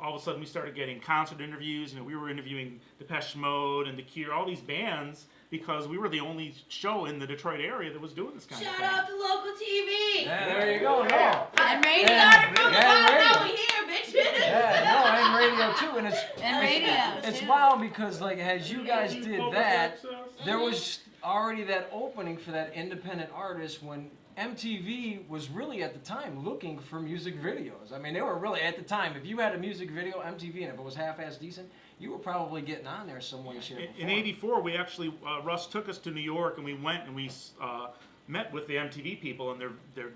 all of a sudden we started getting concert interviews. We were interviewing Depeche Mode and The Cure, all these bands, because we were the only show in the Detroit area that was doing this kind of Shout thing. out to local TV. Yeah, there you go. No. And radio. Started from the Yeah, bottom, now radio. we here, bitches. Yeah, no, and radio too, and And radio, It's too. wild because like as you guys Public did that, access. there was already that opening for that independent artist when MTV was really at the time looking for music videos. I mean, they were really at the time. If you had a music video, MTV, and if it was half-ass decent, you were probably getting on there some way, shape, or In form. '84, we actually Russ took us to New York, and we went and we met with the MTV people and their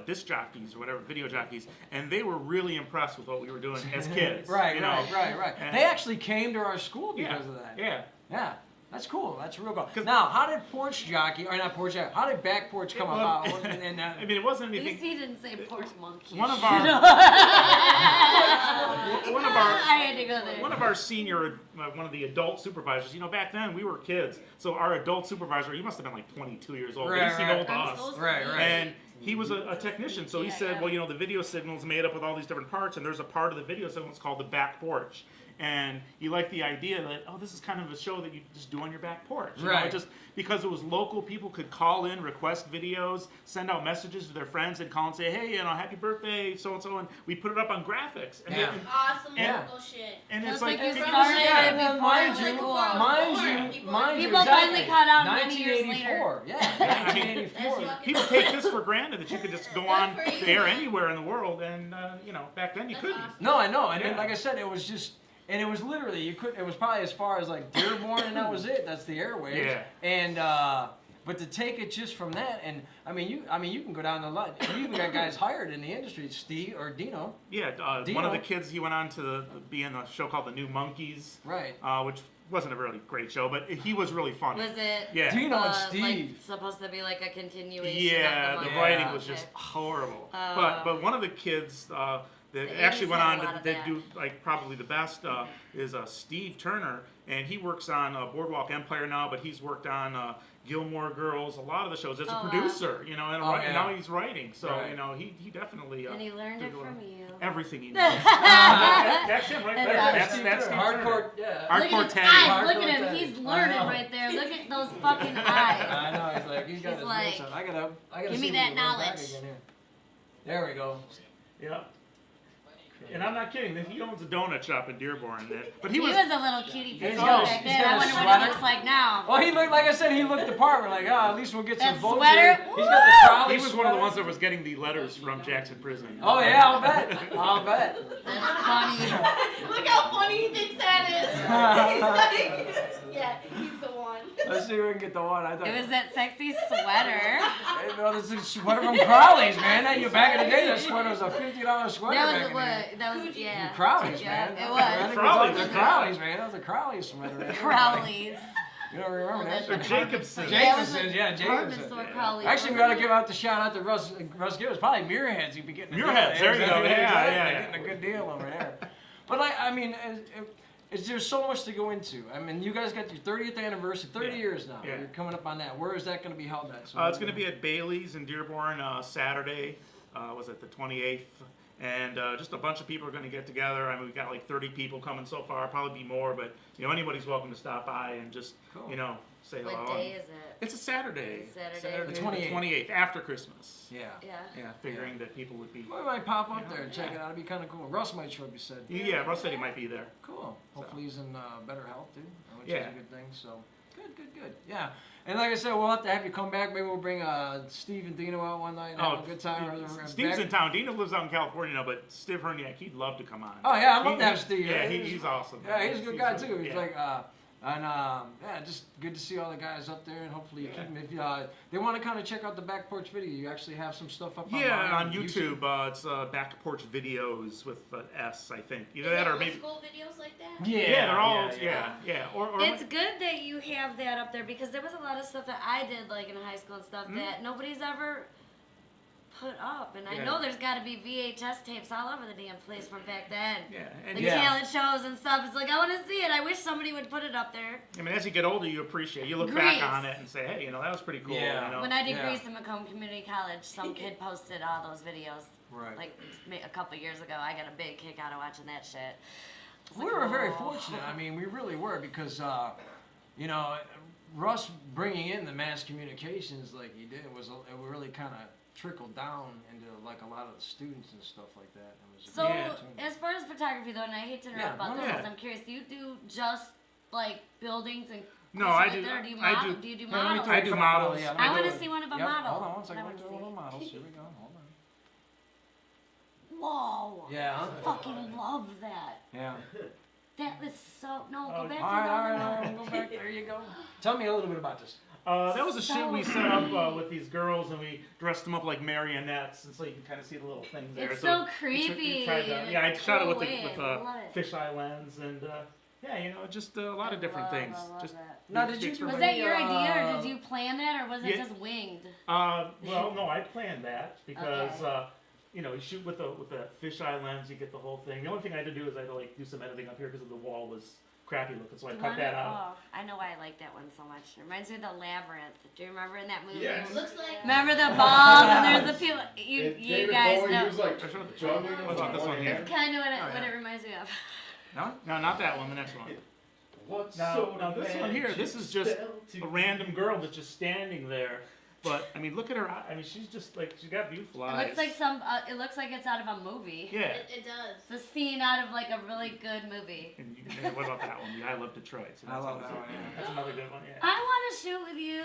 disc jockeys or whatever, video jockeys, and they were really impressed with what we were doing as kids. Right. And- They actually came to our school Yeah, because of that. yeah. Yeah. That's cool. That's real cool. 'Cause- Now, how did Porch Jockey, or not Porch Jockey, how did Back Porch come Well, about? And, I mean, it wasn't At least anything. he didn't say porch monkey. One of our I had to go there. one of our senior, one of the adult supervisors. Back then we were kids, so our adult supervisor, he must have been like 22 years old. but Right, he seemed right. old to I'm us. so Right. And he was a technician, so he Yeah, said, yeah. well, the video signal's made up with all these different parts, and there's a part of the video signal that's called the back porch. And he liked the idea that, this is kind of a show that you just do on your back porch. Right. Just because it was local, people could call in, request videos, send out messages to their friends, and call and say, hey, happy birthday, so-and-so, and we put it up on graphics. And Yeah. Awesome Yeah. local shit. And Just it's like you people- started Yeah, it before mind it was you, cool. mind you, People exactly. finally caught on many years 1984. Yeah, I mean, 1984. That's People take this for granted that you could just go on Good for the you. air anywhere in the world, and back then you That's couldn't. awesome. No, I know, and then, Yeah. like I said, it was just, and it was literally you could. It was probably as far as like Dearborn, and that was it. That's the airwaves. Yeah. And but to take it just from that, and I mean, you can go down the line. You even got guys hired in the industry, Steve or Dino. Yeah, Dino. one of the kids, he went on to be in a show called The New Monkeys, Right. which wasn't a really great show, but he was really funny. Was it Yeah. Dino and like Steve. supposed to be like a continuation? Yeah, of the the writing manga? was just horrible. Oh. But one of the kids that The actually 80s went had on a lot to of that that. do like probably the best is Steve Turner, and he works on Boardwalk Empire now, but he's worked on Gilmore Girls, a lot of the shows as a Oh, wow. producer, and, Oh, and yeah. now he's writing. So Right. he definitely And he learned did it a lot from of- you. everything he knows. That's him right That's there. awesome. That's Steve Steve Turner. Turner. Hardcore. Yeah. Hard- Look Hardcore at his Teddy. eyes. Look at Hardcore him. Teddy. He's I learning know. right there. Look at those fucking eyes. I know. He's like he's got He's his like, notes on. I gotta give see me if that we can run back knowledge. again here. There we go. Yeah. And I'm not kidding. He owns a donut shop in Dearborn. But He he was. was a little cutie He's patootie got a- back he's then. got I a wonder what sweater. he looks like now. Well, he looked like I said. He looked the part. We're like, at least we'll get some That votes sweater? here. He's got the Crowley He was one of the sweater. ones that was getting the letters from Jackson Prison. Oh yeah, I'll bet. I'll bet. That's funny. Look how funny he thinks that is. He's like, yeah, he's the one. Let's see if we can get the one. I thought. It was that sexy sweater. Hey, no, this is a sweater from Crowley's, man. That you back in the day, that sweater was a $50 sweater That back was in what? the day. That was yeah. Crowley's, Yeah, man. it I was. think Crowley's, the Crowley's, man. That was a Crowley's sweater. Man. Crowley's. You don't remember that? Or Jacobson. Jacobson's, yeah, Department Jacobson. store Yeah. Crowley's. Actually, we got to give out the shout out to Russ Gibbs. Probably Muirheads. You'd be getting a Muirheads, deal. there you go. Exactly, Yeah, exactly. yeah. Getting a good deal over there. But I mean, there's so much to go into. I mean, you guys got your 30th anniversary, 30 Yeah. years now. Yeah. You're coming up on that. Where is that going to be held at? So It's going to be at Bailey's in Dearborn Saturday. Was it the 28th? And just a bunch of people are going to get together. I mean, we've got like 30 people coming so far. Probably be more, but anybody's welcome to stop by and just Cool. say hello. What day is it? It's a Saturday. Saturday. The 28th. 28th after Christmas. Yeah. Yeah. Yeah, figuring that people would be. We might pop up there and check it out. It'd be kind of cool. Russ might show up, you said. Yeah, Russ said he might be there. Cool. Hopefully he's in better health too, which is Yeah. a good thing. So good. Yeah. And like I said, we'll have to have you come back. Maybe we'll bring Steve and Dino out one night and have a good time. Steve's in town. Dino lives out in California now, but Steve Herniak, he'd love to come on. Oh yeah, I'd love to have He- Steve. Yeah, he's awesome. Yeah, he's a good guy too. He's yeah. like, yeah, just good to see all the guys up there, and hopefully you keep them. If they want to kind of check out the back porch video, you actually have some stuff up. Yeah, online on YouTube, it's Back Porch Videos with an S, I think. Either Is that it or old maybe. school videos like that? Yeah, they're all yeah. yeah. Or It's good that you have that up there because there was a lot of stuff that I did like in high school and stuff that nobody's ever put up. And I Yeah. know there's got to be VHS tapes all over the damn place from back then. yeah, and The Yeah. talent shows and stuff. It's like, I want to see it. I wish somebody would put it up there. I mean, as you get older, you appreciate. You look Grease. back on it and say, hey, that was pretty cool. Yeah. You know? When I did Yeah. Grease at Macomb Community College, some kid posted all those videos. Right. Like a couple years ago, I got a big kick out of watching that shit. I was We like, were very "Whoa." fortunate. I mean, we really were because, you know, Russ bringing in the mass communications like he did it really kind of trickled down into like a lot of the students and stuff like that. It was a So, good Yeah. opportunity. as far as photography though, and I hate to interrupt Yeah, about no, this, no. because I'm curious, do you do just like buildings and No, stuff I like do. that, or do you I model? do. Do you do Well, let me models? tell you I do from- models. yeah, let I me want do to it. see one of a Yep, model. hold on one second. I Let me wanna do a little see. models. Here we go. Hold on. Whoa! Yeah. I fucking love that. Yeah. That is so. No, Oh, go back All to right, the all right, other all one. right. Go back. There you go. Tell me a little bit about this. That was a shoot we set up with these girls, and we dressed them up like marionettes, and so you can kind of see the little things there. It's so we creepy. tried to- yeah, I shot it Cool with way. with I love it. fisheye lens, and yeah, you know, just a lot of different things. I love Just that. Now, did you Was do Was any, that your idea, or uh, did you plan that, or was it yeah. just winged? well, no, I planned that because Okay. you know, you shoot with the fisheye lens, you get the whole thing. The only thing I had to do is I had to like do some editing up here because the wall was crappy looking, so I You cut wanna- that out. Oh, I know why I like that one so much. It reminds me of the Labyrinth. Do you remember in that movie? Yes. Looks like. Remember the balls and there's the people. You And you David guys Bowie, know. he was like I showed the- juggling What about this one here? It's kind of what Oh, what yeah. it reminds me of. No, not that one. The next one. What's Now this one here, this is just a random girl that's just standing there. But I mean, look at her. I mean, she's just like she's got beautiful It eyes. looks like some. It looks like it's out of a movie. Yeah. It does. It's a scene out of like a really good movie. And what about that one? Yeah, I love Detroit. So I that's love always that a- one, yeah. That's another good one. Yeah. I want to shoot with you.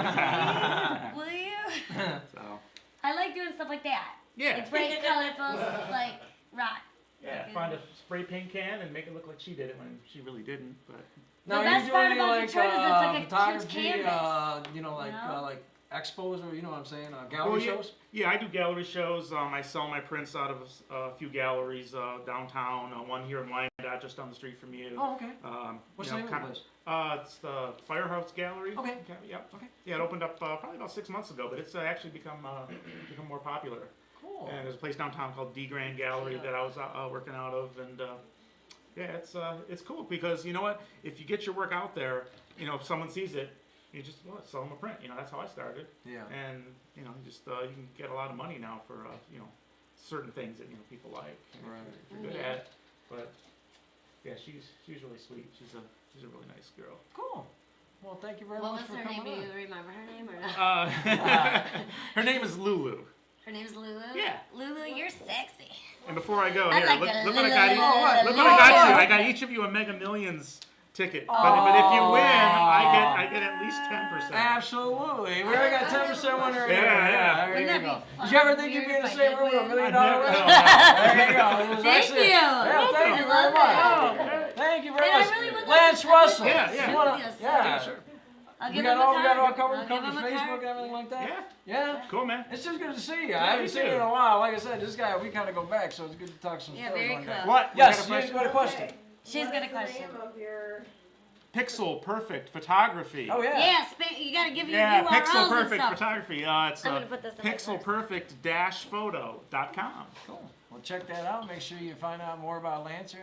Yeah. Will you? So I like doing stuff like that. yeah, Like bright, colorful, like rock. yeah. Find a spray paint can and make it look like she did it when she really didn't. But The Now, best you do part any about like Detroit is it's like a huge photography, canvas, you know, like you know? like expos or you know what I'm saying, gallery Oh, yeah. shows. yeah, I do gallery shows. I sell my prints out of a few galleries downtown. One here in Wyandotte, just down the street from you. Oh, okay. What's You the know, name of the kinda- place? It's the Firehouse Gallery. Okay. Yep. Okay. Yeah, it opened up probably about 6 months ago, but it's actually become more popular. Cool. And there's a place downtown called D Grand Gallery that I was working out of, and yeah, it's cool because you know what? If you get your work out there, you know, if someone sees it, you just sell them a print. You know, that's how I started, Yeah. and you know, just you can get a lot of money now for you know certain things that you know people like, and Right. if you're good at. But yeah, she's really sweet. She's a really nice girl. Cool. Well, thank you very What much was for her name? coming Do on. you remember her name or not? Her name is Lulu. Her name's Lulu. Yeah. Lulu, you're sexy. And before I go, I here, like look, a look what I got. little- Look what I got you. I got each of you a Mega Millions ticket. But if you win, I get at least 10%. Absolutely. We already got 10% winner. Yeah. There Wouldn't you that go. be Did you ever think weird you'd be in the if I same did room with a win? $1 million I winner? never- There you go. It was Thank nice. you. Yeah, thank you I very love much. that. Thank you very And I much. really would like Lance to- Russell. Yeah, yeah. You wanna, Yes, yeah. Sure. I'll We give got him a all, we got card. all covered, I'll give covered him a Facebook card. and everything like that. Yeah. Yeah. Cool, man. It's just good to see you. Yeah, I haven't you seen you too. in a while. Like I said, this guy, we kind of go back, so it's good to talk some Yeah, stories very one day. cool. What? Yes, You got a you got a question. She's got a question. What is the name of your... Pixel Perfect Photography. Oh, yeah. Yeah, you gotta give your Yeah, URLs Pixel and Perfect stuff. Photography. It's I'm gonna put this in my purse. pixelperfect-photo.com. Cool. Well, check that out. Make sure you find out more about Lancer.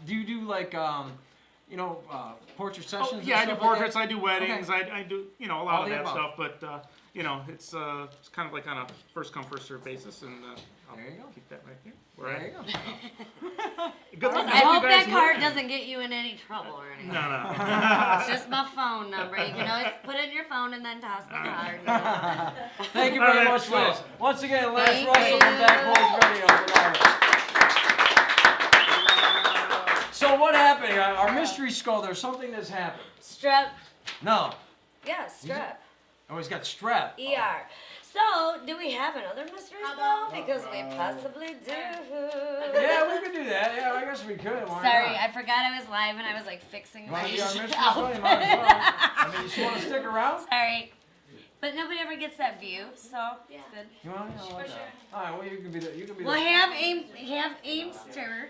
Do you do like, you know, portrait sessions? Oh, and yeah, I do stuff like portraits, that? I do weddings, I do, you know, a All lot of the that above. stuff, but, you know, it's kind of like on a first come, first served basis, and I'll There you go. keep that right there. There you go. Good luck. I hope hope you guys that card win. doesn't get you in any trouble or anything. No, no. It's just my phone number. You can always put it in your phone and then toss the card. Thank you All very right, much, cool. Lance. Once again, Lance Thank Russell you. from Backboards Radio. So what happened here? Our mystery skull, there's something that's happened. Strep. No. Yeah, strep. Oh, he's got strep. ER. So, do we have another mystery How spell? about- Because we possibly do. Yeah, we could do that. Yeah, I guess we could. Why Sorry, not? I forgot I was live and I was like fixing You my want to be our mystery skull? You might as well. I mean, you want to stick around? Sorry. But nobody ever gets that view, so Yeah. it's good. You want to? For sure. All right, well, you can be the. You can be We'll the. have Aimster,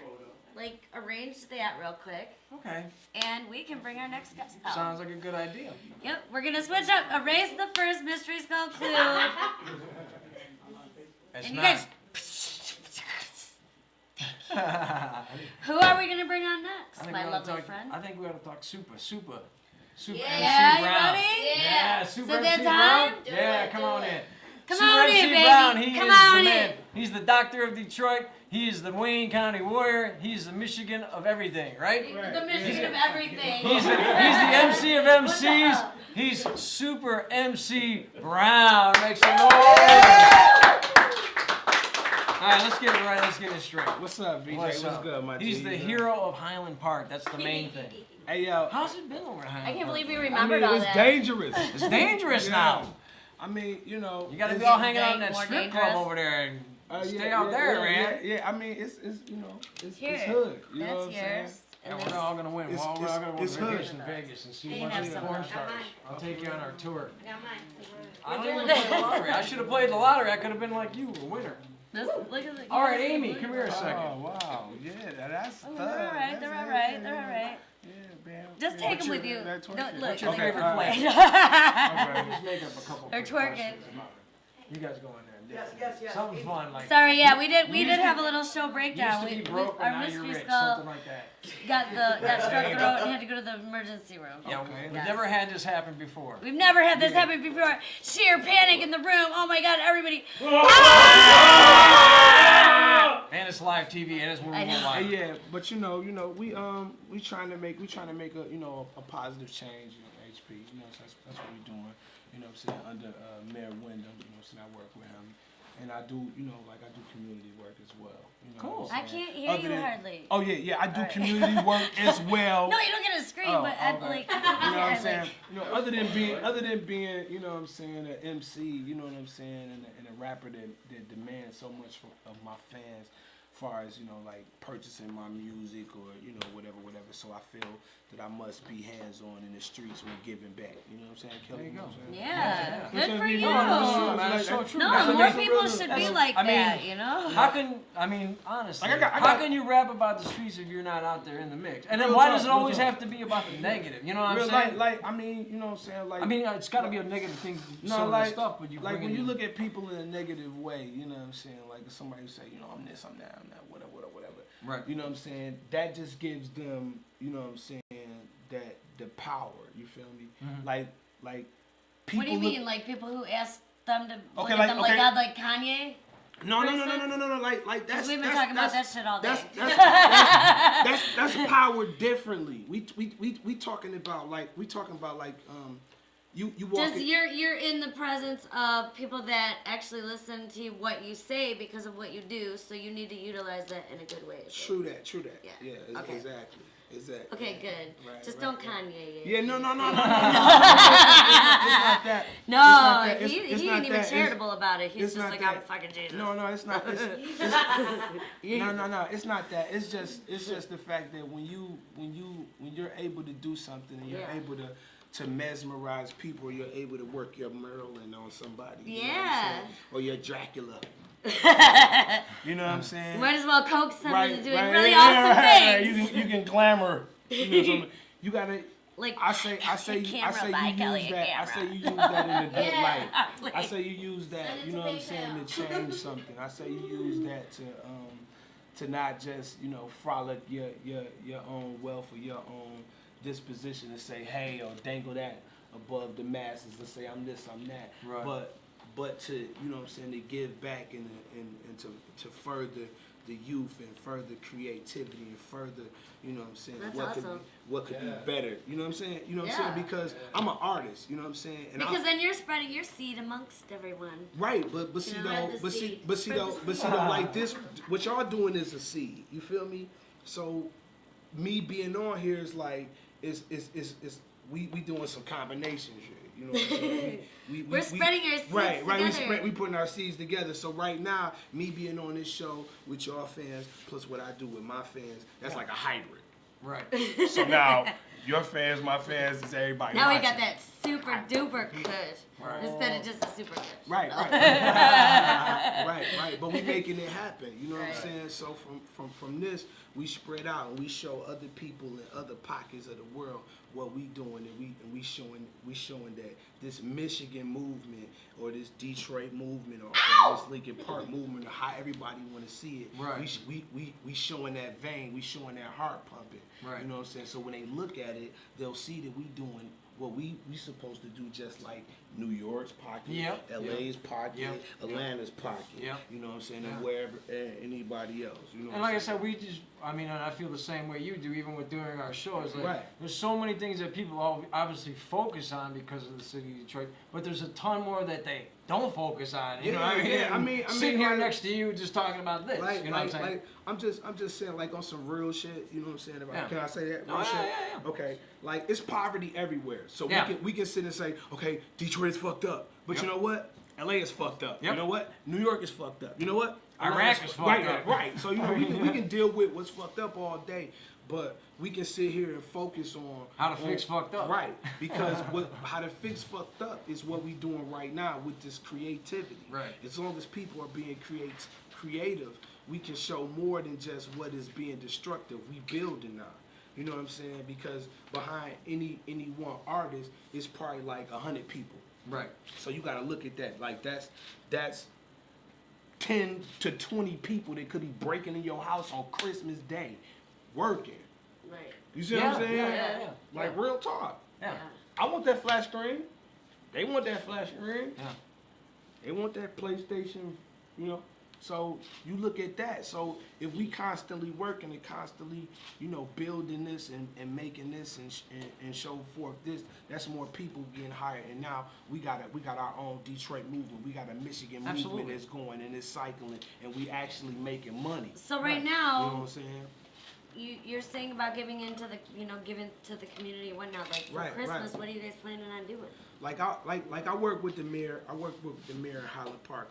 like, arrange that real quick, Okay. and we can bring our next guest out. Sounds like a good idea. Yep, we're gonna switch up. Erase the first mystery skull clue. It's And you not. guys. Who are we gonna bring on next, my we oughta lovely talk, friend? I think we ought to talk super Yeah. MC Yeah, you Brown. ready? Yeah, super So MC that Brown. time? Do Yeah, it, come do on it. in. Come Super on MC in, baby. Brown, he Come is on the man. in. He's the doctor of Detroit. He is the Wayne County Warrior. He's the Michigan of everything, right? The Michigan of everything. He's the MC of MCs. He's Super MC Brown. Make some noise. All right, let's get it right. Let's get it straight. What's up, VJ? What's What's up? good, my He's G? the hero of Highland Park. That's the main thing. Hey, yo. How's it been over at Highland I can't Park? believe you I remembered mean, all it's that. dangerous. It's dangerous Yeah. now. I mean, you know. You got to be it's- all hanging out in that More strip dangerous. club over there and stay out there, man. Yeah, I mean, it's you know, it's Here, hood. You know That's what I'm saying? yours. Yeah, And we're this- not all gonna win. It's- We're all it's- gonna it's win hood. vacation in Vegas and see You a can bunch have of some porn more. stars. Got mine. I'll take you on our tour. I got mine. I don't even play the lottery. I should have played the lottery. I could have been like you, a winner. This, look at the, All right, Amy, come here a second. Oh wow, yeah, that's. Oh, they're all right. They're all right. They're all right. Yeah, man. Just Yeah. take them with you. that Don't twerking? look. What's your Okay, favorite all flavor? Okay. Just make up a couple. They're quick twerking. questions. You guys go in there and dance. Yes. Something fun like. Sorry, yeah, we did You used to- have a little show You breakdown. used to We, be broke, but our now you're mystery rich. skull Something like that. got struck the road and had to go to the emergency room. Yeah, Okay. we've Yes. never had this happen before. We've never had this happen before. Sheer panic in the room. Oh my God, everybody. And it's live TV, and it's I know. live. Yeah, but you know, we trying to make a a positive change in HP. You know, so that's what we're doing. You know, what I'm saying under Mayor Wyndham. You know, so I work with him, and I do I do community work as well. You know Cool. what I'm I saying? can't hear Other you than- hardly. Oh yeah, I do Alright. community work as well. No, you don't get a screen, Oh, but I'm okay. like, You know what I'm like- saying? You know, other than being, you know what I'm saying, an MC, you know what I'm saying, and a rapper that demands so much of my fans, as far as, you know, like purchasing my music or, you know, whatever. So I feel that I must be hands-on in the streets when giving back. You know what I'm saying, Kelly? There you go. know what I'm saying? Yeah, That's good what for we you. do. No, man, it's so true. No, That's what more makes it people really- should be that's- like I mean, that, you know? How can, I mean, honestly, Like, I how got- can you rap about the streets if you're not out there in the mix? And then Real why talk, does it real always talk. have to be about the negative? You know what I'm Real, saying? I mean, you know what I'm saying? Like, I mean, it's got to be a negative thing, No, some of like- the stuff, but you like bring when it you in. look at people in a negative way, you know what I'm saying? Like if somebody who say, you know, I'm this, I'm that, whatever. Right. You know what I'm saying? That just gives them, you know what I'm saying, that the power. You feel me? Mhm. Like people. What do you look- mean, like people who ask them to look Okay, at like- them like okay. God, like Kanye? No. person? Like Because that's. we've been that's, talking about that's, that shit all day. That's power differently. We talking about like you walk. Just you're in the presence of people that actually listen to what you say because of what you do, so you need to utilize that in a good way. True that. Yeah. Yeah. Okay. Exactly. Okay, good. Right, Just right, don't right. Kanye it. Yeah, no. It's not that. No, not that. he It's ain't not even that. It's- charitable about it. He's it's just not like, that. I'm fucking Jesus. No, it's not. No. It's not that. It's just the fact that when you're able to do something and you're Yeah. able to mesmerize people, you're able to work your Merlin on somebody. You know what I'm Yeah. saying? Or your Dracula. You know what I'm saying? You might as well coax someone to doing really yeah, awesome right. things. You can glamour. You know something. You gotta. Like, I say camera you by Kelly, use that. I camera. say you use that in a good Yeah. light. I say you use that, Send it you to know what I'm saying, PayPal. to change something. I say you use that to not just, you know, frolic your own wealth or your own disposition to say, hey, or dangle that above the masses and say I'm this, I'm that. Right. But to, you know what I'm saying, to give back and to further the youth and further creativity and further, you know what I'm saying, That's what could be better. You know what I'm saying? You know what I'm Yeah. saying? Because I'm an artist, you know what I'm saying? And because then you're spreading your seed amongst everyone. right, but see You though, know, but see spread though, the like this, what y'all doing is a seed. You feel me? So me being on here is like is we doing some combination shit. You know what I'm saying? We're spreading our seeds right. together. We putting our seeds together. So right now, me being on this show with y'all fans, plus what I do with my fans, that's like a hybrid. Right. So now, your fans, my fans, is everybody. Now we watching. got that super duper kush Right. instead of just a super kush. Right. Right. But we making it happen. You know what I'm Right. saying? So from this, we spread out and we show other people in other pockets of the world what we doing, and we showing that this Michigan movement or this Detroit movement or this Lincoln Park movement or how everybody want to see it. Right. We showing that vein. We showing that heart pumping. Right. You know what I'm saying? So when they look at it, they'll see that we doing what we supposed to do, just like New New York's pocket, Yep. LA's pocket, Yep. Atlanta's pocket. Yep. You know what I'm saying? Yeah. And wherever anybody else. You know. And what like I I'm said, saying? we just, I mean, and I feel the same way you do, even with doing our shows. Like, Right. there's so many things that people obviously focus on because of the city of Detroit, but there's a ton more that they don't focus on. You know what I mean? Yeah, I mean, sitting here like, next to you just talking about this. Like, you know what I'm saying? like, I'm just saying, like, on some real shit. You know what I'm saying? About, Yeah. Can I say that? No, Real yeah, shit? yeah, yeah. Okay. Like, it's poverty everywhere. So Yeah. we can sit and say, okay, Detroit is fucked up, but Yep. you know what? LA is fucked up. Yep. You know what? New York is fucked up. You know what? Iraq is fucked right, up. Right. So you know we can deal with what's fucked up all day, but we can sit here and focus on How to fix fucked up. Right. Because how to fix fucked up is what we doing right now with this creativity. Right. As long as people are being creative, we can show more than just what is being destructive. We building now. You know what I'm saying? Because behind any one artist is probably like 100 people. Right. So you got to look at that. Like that's 10 to 20 people that could be breaking in your house on Christmas Day, working. Right. You see what I'm saying? Yeah. Like real talk. Yeah. I want that flash screen. They want that flash screen. Yeah. They want that PlayStation, you know. So you look at that. So if we constantly working and constantly, you know, building this and making this and show forth this, that's more people getting hired. And now we got our own Detroit movement. We got a Michigan Absolutely. movement that's going and it's cycling, and we actually making money. So right You know now, what I'm saying? you're saying about giving into the, giving to the community and whatnot. Like for Right, Christmas, right. what are you guys planning on doing? Like I work with the mayor. I work with the mayor in Highland Park.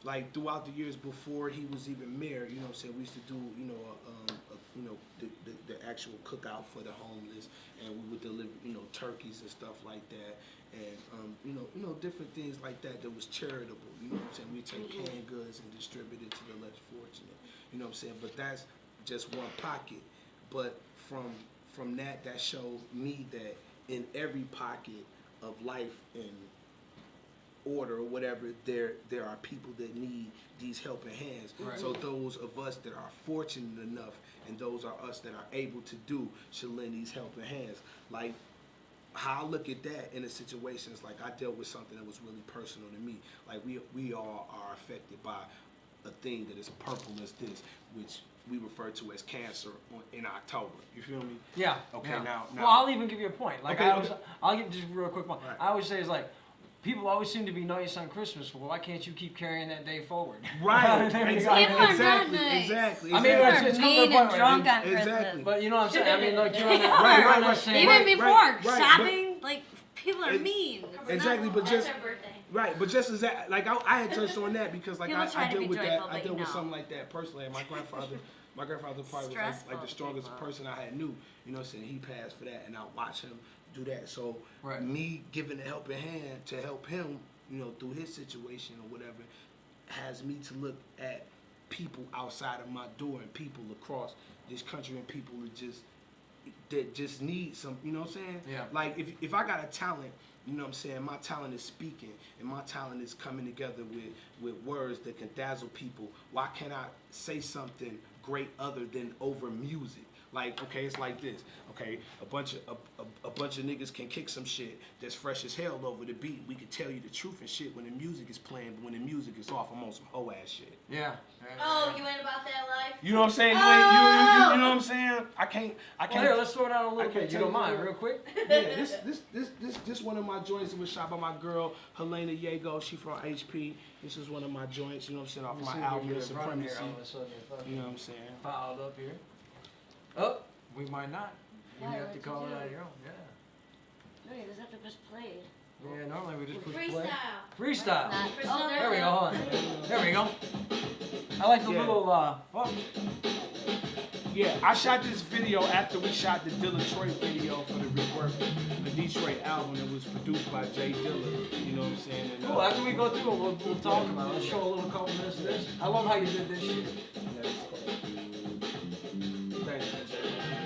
Like throughout the years before he was even mayor, you know what I'm saying, we used to do, the actual cookout for the homeless, and we would deliver, turkeys and stuff like that, and different things like that was charitable, you know what I'm saying. We take canned goods and distribute it to the less fortunate, you know what I'm saying. But that's just one pocket. But from that showed me that in every pocket of life and order or whatever, there are people that need these helping hands. Right. So those of us that are fortunate enough and those are us that are able to do should lend these helping hands. Like how I look at that in a situation is like I dealt with something that was really personal to me. Like we all are affected by a thing that is purple as this, which we refer to as cancer in October. You feel me? Yeah. Okay, yeah. now- Well, I'll even give you a point. Like Okay, I'll give just a real quick one. Right. I always say is like, people always seem to be nice on Christmas. Well, why can't you keep carrying that day forward? Right. There you go. Exactly. People are not Exactly. nice. Exactly. I mean, People it's are come to the mean point and where drunk on Exactly. Christmas. But you know what I'm saying? I mean, like you're on that, Right, you're on right, that same. Even Right, before right, right, shopping, like people are It- mean. Exactly, but That's just her birthday. right, but just as that, like I had touched on that because like People try I to deal be with joyful, that. I but deal with no. something like that personally. And my grandfather probably was like Stressful the strongest people. person I had knew. You know, what I'm saying, he passed for that, and I watched him do that. So Right. me giving a helping hand to help him, through his situation or whatever, has me to look at people outside of my door and people across this country and people that just need some, you know what I'm saying? Yeah. Like if I got a talent, you know what I'm saying, my talent is speaking and my talent is coming together with words that can dazzle people. Why can't I say something great other than over music? Like, okay, it's like this. Okay, a bunch of niggas can kick some shit that's fresh as hell over the beat. We can tell you the truth and shit when the music is playing, but when the music is off, I'm on some hoe ass shit. Yeah. Oh, you ain't about that life? You know what I'm saying? You know what I'm saying? I can't. Well, here, let's throw it out a little I can't bit. You tell don't mind, you- real quick? Yeah, this one of my joints. It was shot by my girl Helena Yago. She from HP. This is one of my joints. You know what I'm saying? Off Let me my see if we album can get it running Supremacy. here all of a sudden. You know what I'm saying? Filed up here. Oh, we might not. You Why, have to what'd call you it do? out your own. Yeah. No, you just have to push play. Yeah, normally we just push play. Freestyle. Freestyle. Not- Oh, There we go. Hold on. There we go. I like the Yeah. little. Oh, Yeah, I shot this video after we shot the Dilla Detroit video for the Rebirth, the Detroit album that was produced by Jay Dilla. You know what I'm saying? And, cool. After we go through it, we'll talk about it. Let's show a little couple minutes of this. I love how you did this shit. Thank you.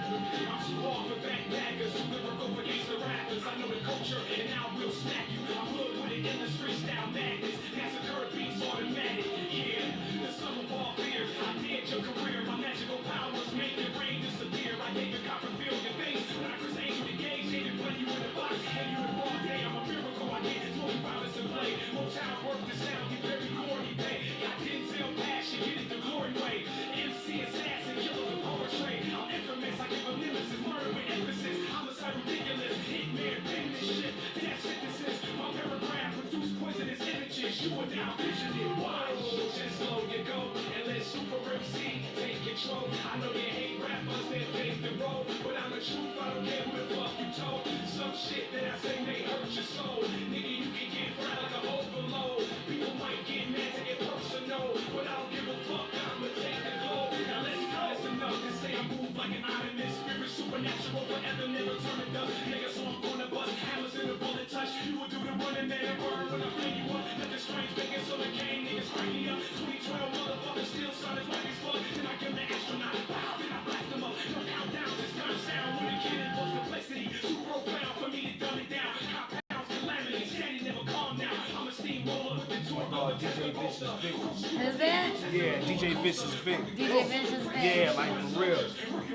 DJ Vicious Vic. Who's it? Yeah, DJ Vicious Vic. DJ Vicious Vic. Yeah, like for real.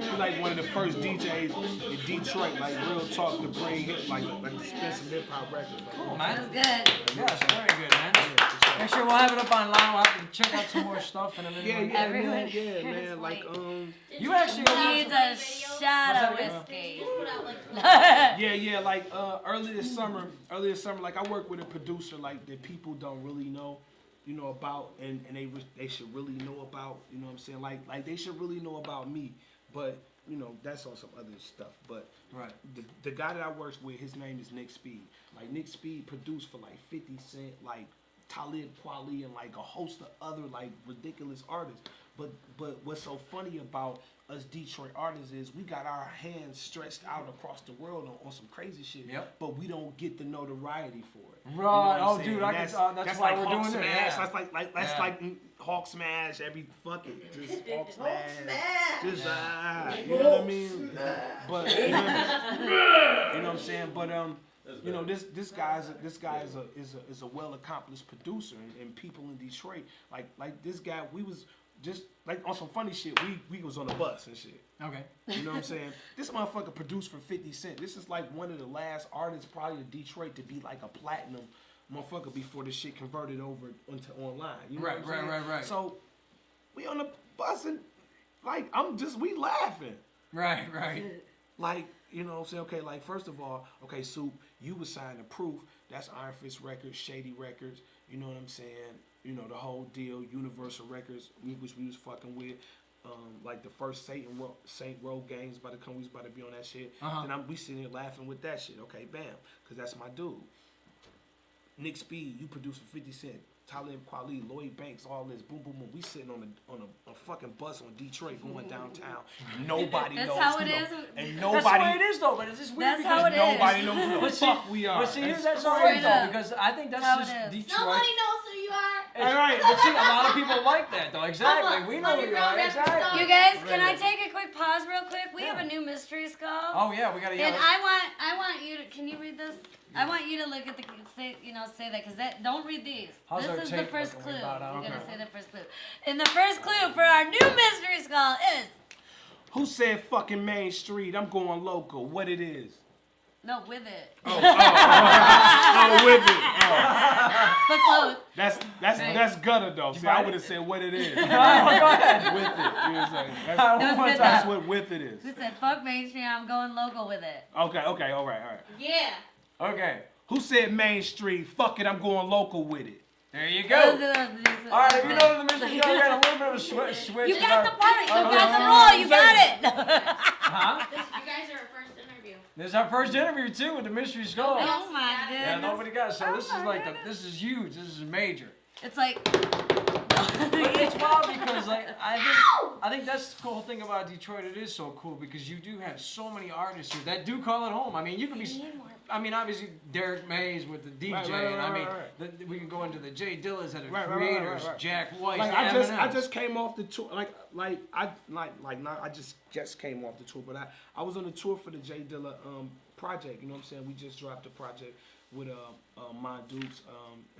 He like one of the first DJs in Detroit, like real talk to bring hit, like expensive hip hop records. Like, Cool, That's man. good. Yes, very good, man. yeah, for sure. Make sure we'll have it up online. We'll have to check out some more stuff and everything. Yeah, like yeah, that. man, Everyone yeah, man. Like, You actually Needs a shot of What's that whiskey. Just put out like yeah, like earlier this summer, like I work with a producer like that people don't really know, you know, about, and they should really know about, you know what I'm saying? Like they should really know about me, but you know, that's on some other stuff. But Right. the guy that I work with, his name is Nick Speed. Like Nick Speed produced for like 50 Cent, like Talib Kweli, and like a host of other like ridiculous artists. But what's so funny about us Detroit artists is we got our hands stretched out across the world on some crazy shit. Yep. But we don't get the notoriety for it. You know Right. what I'm Oh, saying? dude, And that's that's why like we're Hawk doing it. Smash. Yeah. That's Yeah. like Hawk Smash. Every fuck it, just Hawk Smash. Smash. Just you know what I mean? But you know what I'm saying? But you know, this guy is a well accomplished producer, and people in Detroit like this guy. We was just like on some funny shit. We was on a bus and shit. Okay. You know what I'm saying? This motherfucker produced for 50 Cent. This is like one of the last artists probably in Detroit to be like a platinum motherfucker before this shit converted over into online. You know Right, what I'm saying? right. So we on the bus and like we laughing. Right. Like, you know what I'm saying? Okay, like first of all, okay, Soup, you was signed to Proof. That's Iron Fist Records, Shady Records, you know what I'm saying? You know, the whole deal, Universal Records, which we was fucking with. Like the first Saint Row games about to come, we was about to be on that shit. Uh-huh. And we sitting here laughing with that shit. Okay, bam, because that's my dude. Nick Speed, you produced for 50 Cent. Talib Kweli, Lloyd Banks, all this, boom, boom, boom. We sitting on a fucking bus on Detroit going downtown. Nobody That's knows. how who it the- is. And That's nobody. the way it is, though. But it's just weird That's how because it is. Nobody knows who the But see- fuck we are. But see, here's that's That's all right straight though, up. because I think that's How just it is. Detroit. nobody knows who you are. All right, but see, a lot of people like that though. Exactly, I'm a we know who you are. underground Exactly. rapper You guys, can I Right. take a quick pause real quick? We have Yeah. a new mystery skull. Oh yeah, we gotta yell. And it. I want you to, can you read this? I want you to look at the, say that, because don't read these. How's our This is the tape first looking? clue. We bow down? You gotta Okay. say the first clue. And the first clue for our new mystery skull is, Who said fucking Main Street? I'm going local. What it is? no, with it. Oh, with it. Oh. But close. That's gutter though. So I got would it? have said what it is. Go ahead. With it. You know what I'm saying? That was good That's though. what with it is. Who said, fuck Main Street, I'm going local with it. Okay, all right. Yeah. Okay, Who said Main Street? Fuck it, I'm going local with it. there you Those go. are those- All right, if you know the mystery, you got a little bit of a switch. You got the part. You Oh, got the yeah. role. You got it. Huh? You guys are our first interview. This is our first interview too with the mystery skull. Oh my goodness. Yeah, nobody got it. So this is Oh my like goodness. this is huge. This is major. It's like. But it's wild because like I think that's the cool thing about Detroit. It is so cool because you do have so many artists here that do call it home. I mean, you can be. I mean, obviously Derek Mays with the DJ, Right, and I mean, right. we can go into the Jay Dillas that are Right, creators, right. Jack White, Like the I Eminems. just came off the tour. I just came off the tour, but I was on the tour for the Jay Dilla project. You know what I'm saying? We just dropped a project with my Dukes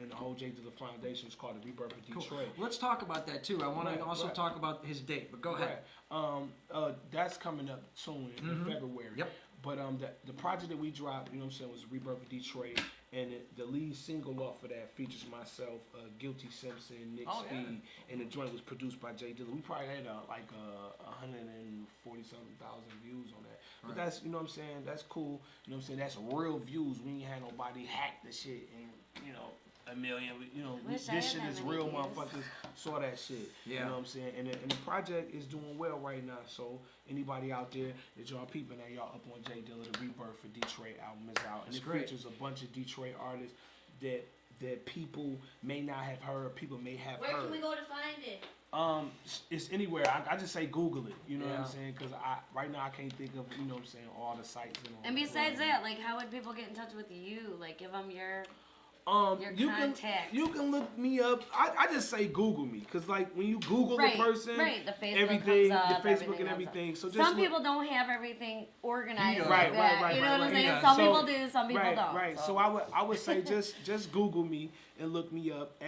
and the whole Jay Dilla Foundation. It's called the Rebirth of Cool. Detroit. Let's talk about that too. I want Right, to also right. talk about his date, but go ahead. Right. That's coming up soon in February. Yep. But the project that we dropped, you know what I'm saying, was Rebirth of Detroit, and the lead single off of that features myself, Guilty Simpson, Nick Oh, yeah. Speed, and the joint was produced by Jay Dilla. We probably had like 140-something thousand views on that. But Right. that's, you know what I'm saying, that's cool. You know what I'm saying, that's real views. We ain't had nobody hack the shit and, you know, a million. You know, Wish I this had shit that is many real. views. Motherfuckers saw that shit. You Yeah. know what I'm saying? And the project is doing well right now. So anybody out there that y'all peeping at, y'all up on Jay Dilla, the Rebirth for Detroit album is out, and That's it great. features a bunch of Detroit artists that people may not have heard, people may have Where heard. can we go to find it? It's anywhere. I just say Google it. You know what I'm Yeah. saying? Because right now I can't think of, you know what I'm saying, all the sites and all. And that. besides that, like, how would people get in touch with you? Like, give them your your you contacts. you can look me up. I just say Google me, because like when you Google right, the person, right. The Facebook everything, comes up, the Facebook and comes up. everything. So just Some look- people don't have everything organized does. like Right, that. right, you know right, what I'm right, saying? yeah. Some So- people do, some people right, don't. Right. So I would say just Google me and look me up.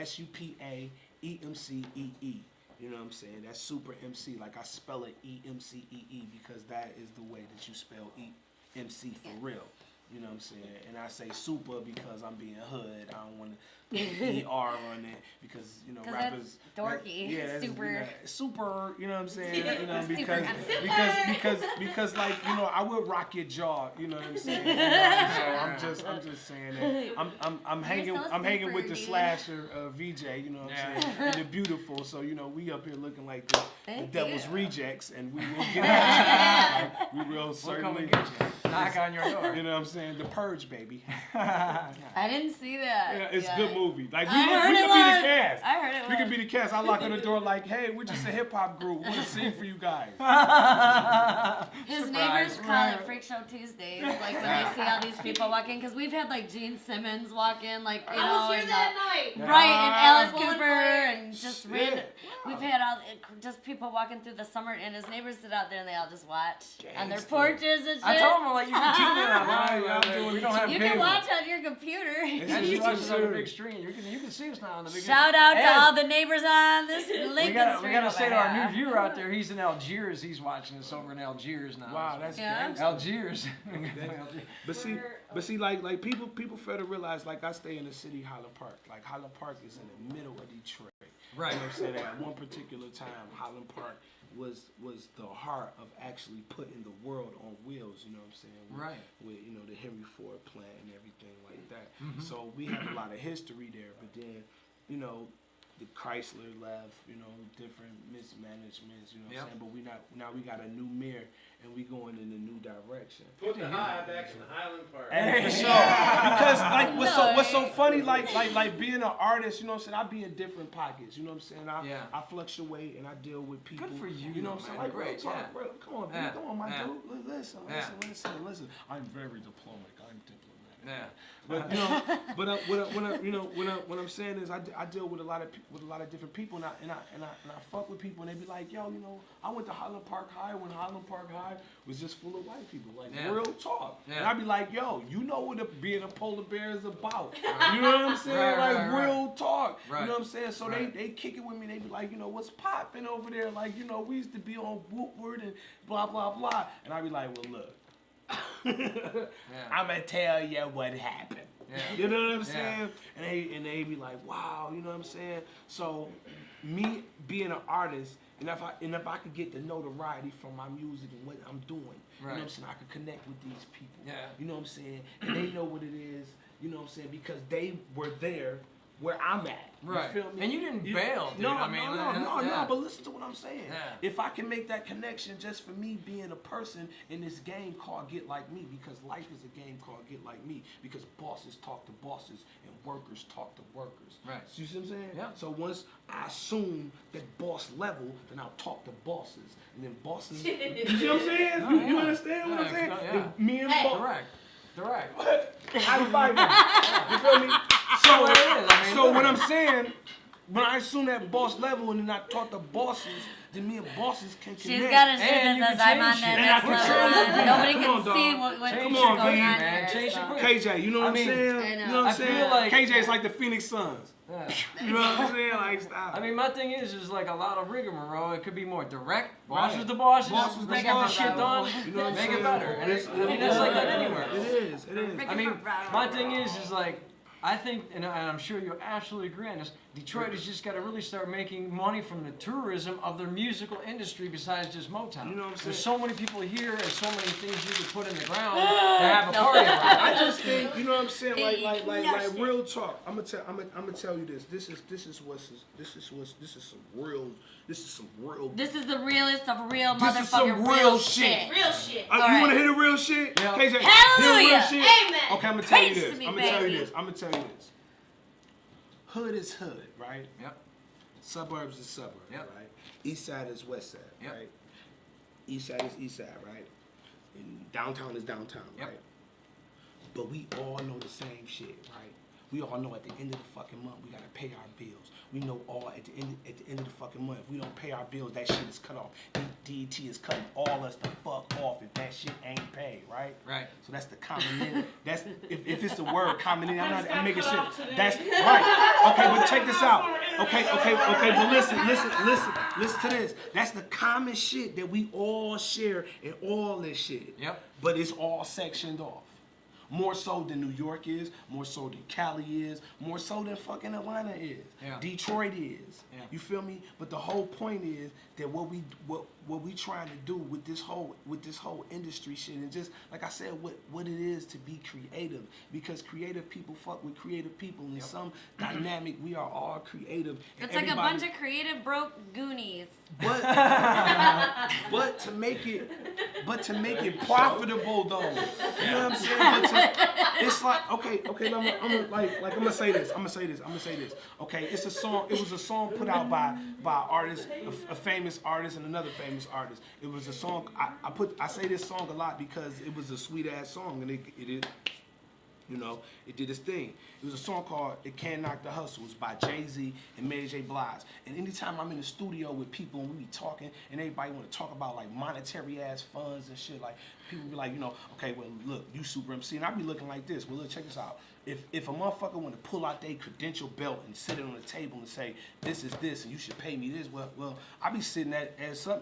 SUPAEMCEEE. You know what I'm saying? That's Super MC. Like I spell it EMCEE because that is the way that you spell MC for real. You know what I'm saying? And I say super because I'm being hood. I don't want to ER on it because, you know, 'Cause rappers. that's dorky. That's, Super. You know, super, you know what I'm saying? You know, Super. because like, you know, I will rock your jaw, you know what I'm saying? You know, so I'm just saying that I'm hanging so hanging super, with the dude. slasher VJ, you know what I'm saying? And the beautiful, so you know, we up here looking like the Thank devil's you. rejects, and we will get at you. Like, we will We'll come certainly and get you. Knock on your door. you know what I'm saying? The Purge, baby. I didn't see that. Yeah, it's a good movie. Like I heard we it could be was. the cast. I heard it We could was. be the cast. I lock on the door like, hey, we're just a hip hop group. We want to sing for you guys. His Surprise. neighbors call it Freak Show Tuesdays, like when they see all these people walk in, because we've had like Gene Simmons walk in, like you I know, was here and, that night. right, and Alice Going Cooper, for it. and just Shit. random. We've had all just people walking through the summer, and his neighbors sit out there and they all just watch on their Gangster. porches and shit. I told him, I'm like, you can tune in Right, online. I'm doing We don't have you cable. can watch on your computer. It's And just you watch us on the absurd. big screen. You can see us now on the big Shout out to And all the neighbors on this Lincoln we Street. gotta over say to our here. new viewer out there, he's in Algiers. He's watching us over in Algiers now. Wow, that's Yeah. gangster. Algiers. But see, like people fail to realize, like I stay in the city, Highland Park. Like Highland Park is in the middle of Detroit. Right. You know what I'm saying? At one particular time, Highland Park was the heart of actually putting the world on wheels. You know what I'm saying? Right. With you know the Henry Ford plant and everything like that. Mhm. So we have a lot of history there. But then, you know, the Chrysler left. You know, different mismanagements. You know what I'm Yep. saying? But now we got a new mayor and we going in a new direction. Put the high back in Highland Park. And for sure, because like what's so funny, like being an artist, you know what I'm saying? I be in different pockets, you know what I'm saying? Yeah. I fluctuate and I deal with people. Good for you, You know what I'm saying? man. Like real Great, talk, yeah. bro. Come on, Yeah. dude. Come on, my Yeah. dude. Listen. I'm very diplomatic. I'm diplomatic. Yeah. But you know, what I'm saying is I deal with a lot of different people, and I fuck with people, and they be like, yo, you know, I went to Highland Park High when Highland Park High was just full of white people, like Yeah. real talk. Yeah. And I be like, yo, you know what being a polar bear is about. You know what I'm saying? Right, real talk. Right. You know what I'm saying? So Right. they kick it with me. They be like, you know, what's popping over there? Like, you know, we used to be on Woodward and blah blah blah. And I be like, well, look. I'm gonna tell you what happened. Yeah. You know what I'm Yeah. saying? And they be like, wow, you know what I'm saying? So me being an artist, and if I could get the notoriety from my music and what I'm doing, you know what I'm Right. saying? I could connect with these people. Yeah. You know what I'm saying? And they know what it is, you know what I'm saying? Because they were there where I'm at. You Right. feel me? And you didn't bail, dude. No, I mean, no, yeah. but listen to what I'm saying. Yeah. If I can make that connection just for me being a person in this game called Get Like Me, because life is a game called Get Like Me, because bosses talk to bosses and workers talk to workers. Right. You see what I'm saying? Yeah. So once I assume that boss level, then I'll talk to bosses. And then bosses, you see what I'm saying? Oh, You yeah. understand what I'm Yeah, saying? yeah. And me and Hey. boss. Direct. High five me. You feel me? So, what it is. I mean, so look. what I'm saying, when I assume that boss level and then I talk to bosses, then me and bosses can connect. She's got a shit And that you says can I'm on change that shit. next And I can level. change it. Nobody Come can on, dog. see what's Change going it quick, on man. here. Change it so. quick. KJ, you know what I I'm mean, saying? I know. You know what I I'm feel saying? like- KJ's like the Phoenix Suns. Yeah. You know what I'm saying? Like, stop. I mean, my thing is like a lot of rigmarole. It could be more direct. Right. Bosses to bosses. Bosses to Make the bosses. shit done. You know what I'm Make saying? it better. And It's- I mean, that's like that anywhere. It is. I mean, my thing is like, I think, and I'm sure you'll absolutely agree on this, Detroit has just got to really start making money from the tourism of their musical industry besides just Motown. You know what I'm saying? There's so many people here and so many things you can put in the ground to have a party around. I just think, you know what I'm saying, like real talk. I'm gonna tell you this. This is some real. This is the realest of real This is motherfucking some real shit. Real shit. You Alright. want to hear the real shit? Yeah. KJ, Hallelujah. hear the real shit? Amen. Okay, I'm gonna tell you Preach this. to me, I'm gonna tell baby. you this. I'm gonna tell you this. Hood is hood, right? Yep. Suburbs is suburbs, Yep. right? East side is west side, Yep. right? East side is east side, right? And downtown is downtown, Yep. right? But we all know the same shit, right? We all know at the end of the fucking month we gotta pay our bills. We know all at the end of the fucking month, if we don't pay our bills, that shit is cut off. DET is cutting all us the fuck off if that shit ain't paid, right? Right. So that's the common. That's if it's the word common. I'm making cut shit. off today. That's right. Okay, but check this out. Okay. But listen to this. That's the common shit that we all share in all this shit. Yep. But it's all sectioned off. More so than New York is, more so than Cali is, more so than fucking Atlanta is, Yeah. Detroit is. Yeah. You feel me? But the whole point is that what we trying to do with this whole industry shit, and just like I said, what it is to be creative, because creative people fuck with creative people, and in some dynamic we are all creative. And It's like a everybody- bunch of creative broke Goonies. But to make it profitable though, you know what I'm saying? It's like okay, I'm gonna say this. Okay, it's a song. It was a song put out by artists, a famous artist and another famous artist. It was a song. I say this song a lot because it was a sweet ass song, and it you know, it did its thing. It was a song called "It Can't Knock the Hustle." It's by Jay-Z and Mary J. Blige. And anytime I'm in the studio with people and we be talking, and everybody want to talk about like monetary ass funds and shit, like people be like, you know, okay, well look, you super MC, and I be looking like this. Well, look, check this out. If a motherfucker want to pull out their credential belt and sit it on the table and say this is this and you should pay me this, well, I be sitting at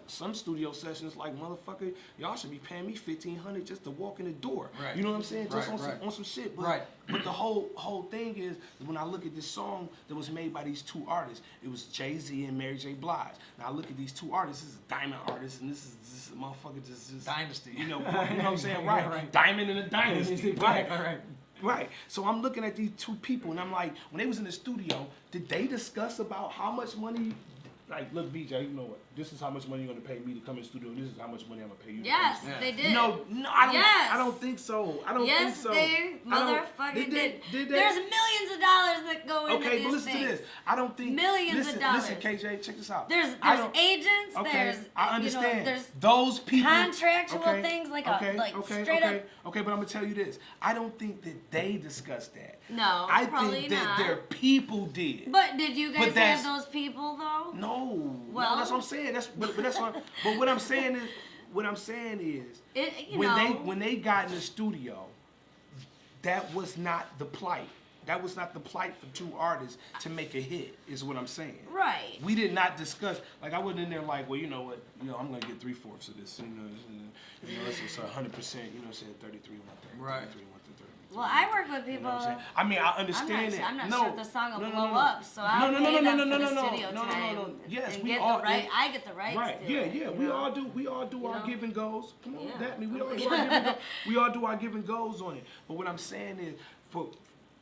some studio sessions like, motherfucker, y'all should be paying me $1,500 just to walk in the door. Right. You know what I'm saying? Just Right, on some shit. But, Right. But the whole thing is, when I look at this song that was made by these two artists, it was Jay-Z and Mary J. Blige. Now I look at these two artists. This is a diamond artist, and this is a motherfucker just Dynasty. You know what I'm saying? Right. Yeah, right. Diamond in a dynasty. Right. Right. Right. So I'm looking at these two people, and I'm like, when they was in the studio, did they discuss about how much money? Like, look, BJ, you know what? This is how much money you're gonna pay me to come in the studio. This is how much money I'm gonna pay you. Yes, Yeah. they did. No, I don't. Yes. I don't think so. I don't Yes, think so. they I don't- motherfucking did. Did they? There's millions of dollars that go into Okay, these but listen things. to this. I don't think Millions of listen, dollars. Listen, KJ, check this out. There's I don't- agents. Okay, There's I understand. You know, there's those people contractual okay, things like straight up. Okay, but I'm gonna tell you this. I don't think that they discussed that. No, I probably think that not. their people did. But did you guys that's- have those people though? No, Well- no, that's what I'm saying. But that's what. But what I'm saying is, You when know, when they got in the studio, that was not the plight. That was not the plight for two artists to make a hit, is what I'm saying. right. We did not discuss, like I wasn't in there like, well, you know what, I'm gonna get 3/4 of this, it's 100%, you know, saying 33 1 30, Right. 33 1 30. Well, I work with You people. know what I'm saying? I mean, I understand that. I'm not no, sure if the song will no, blow no, no. up, so I'll pay them for the studio no. time. Yes, and we get all the right. I get the rights. Right, to it, yeah. you We know? all do our know? give and goes. Come on, Yeah. that me. We all do our give and goes. We all do our give and goes on it. But what I'm saying is, for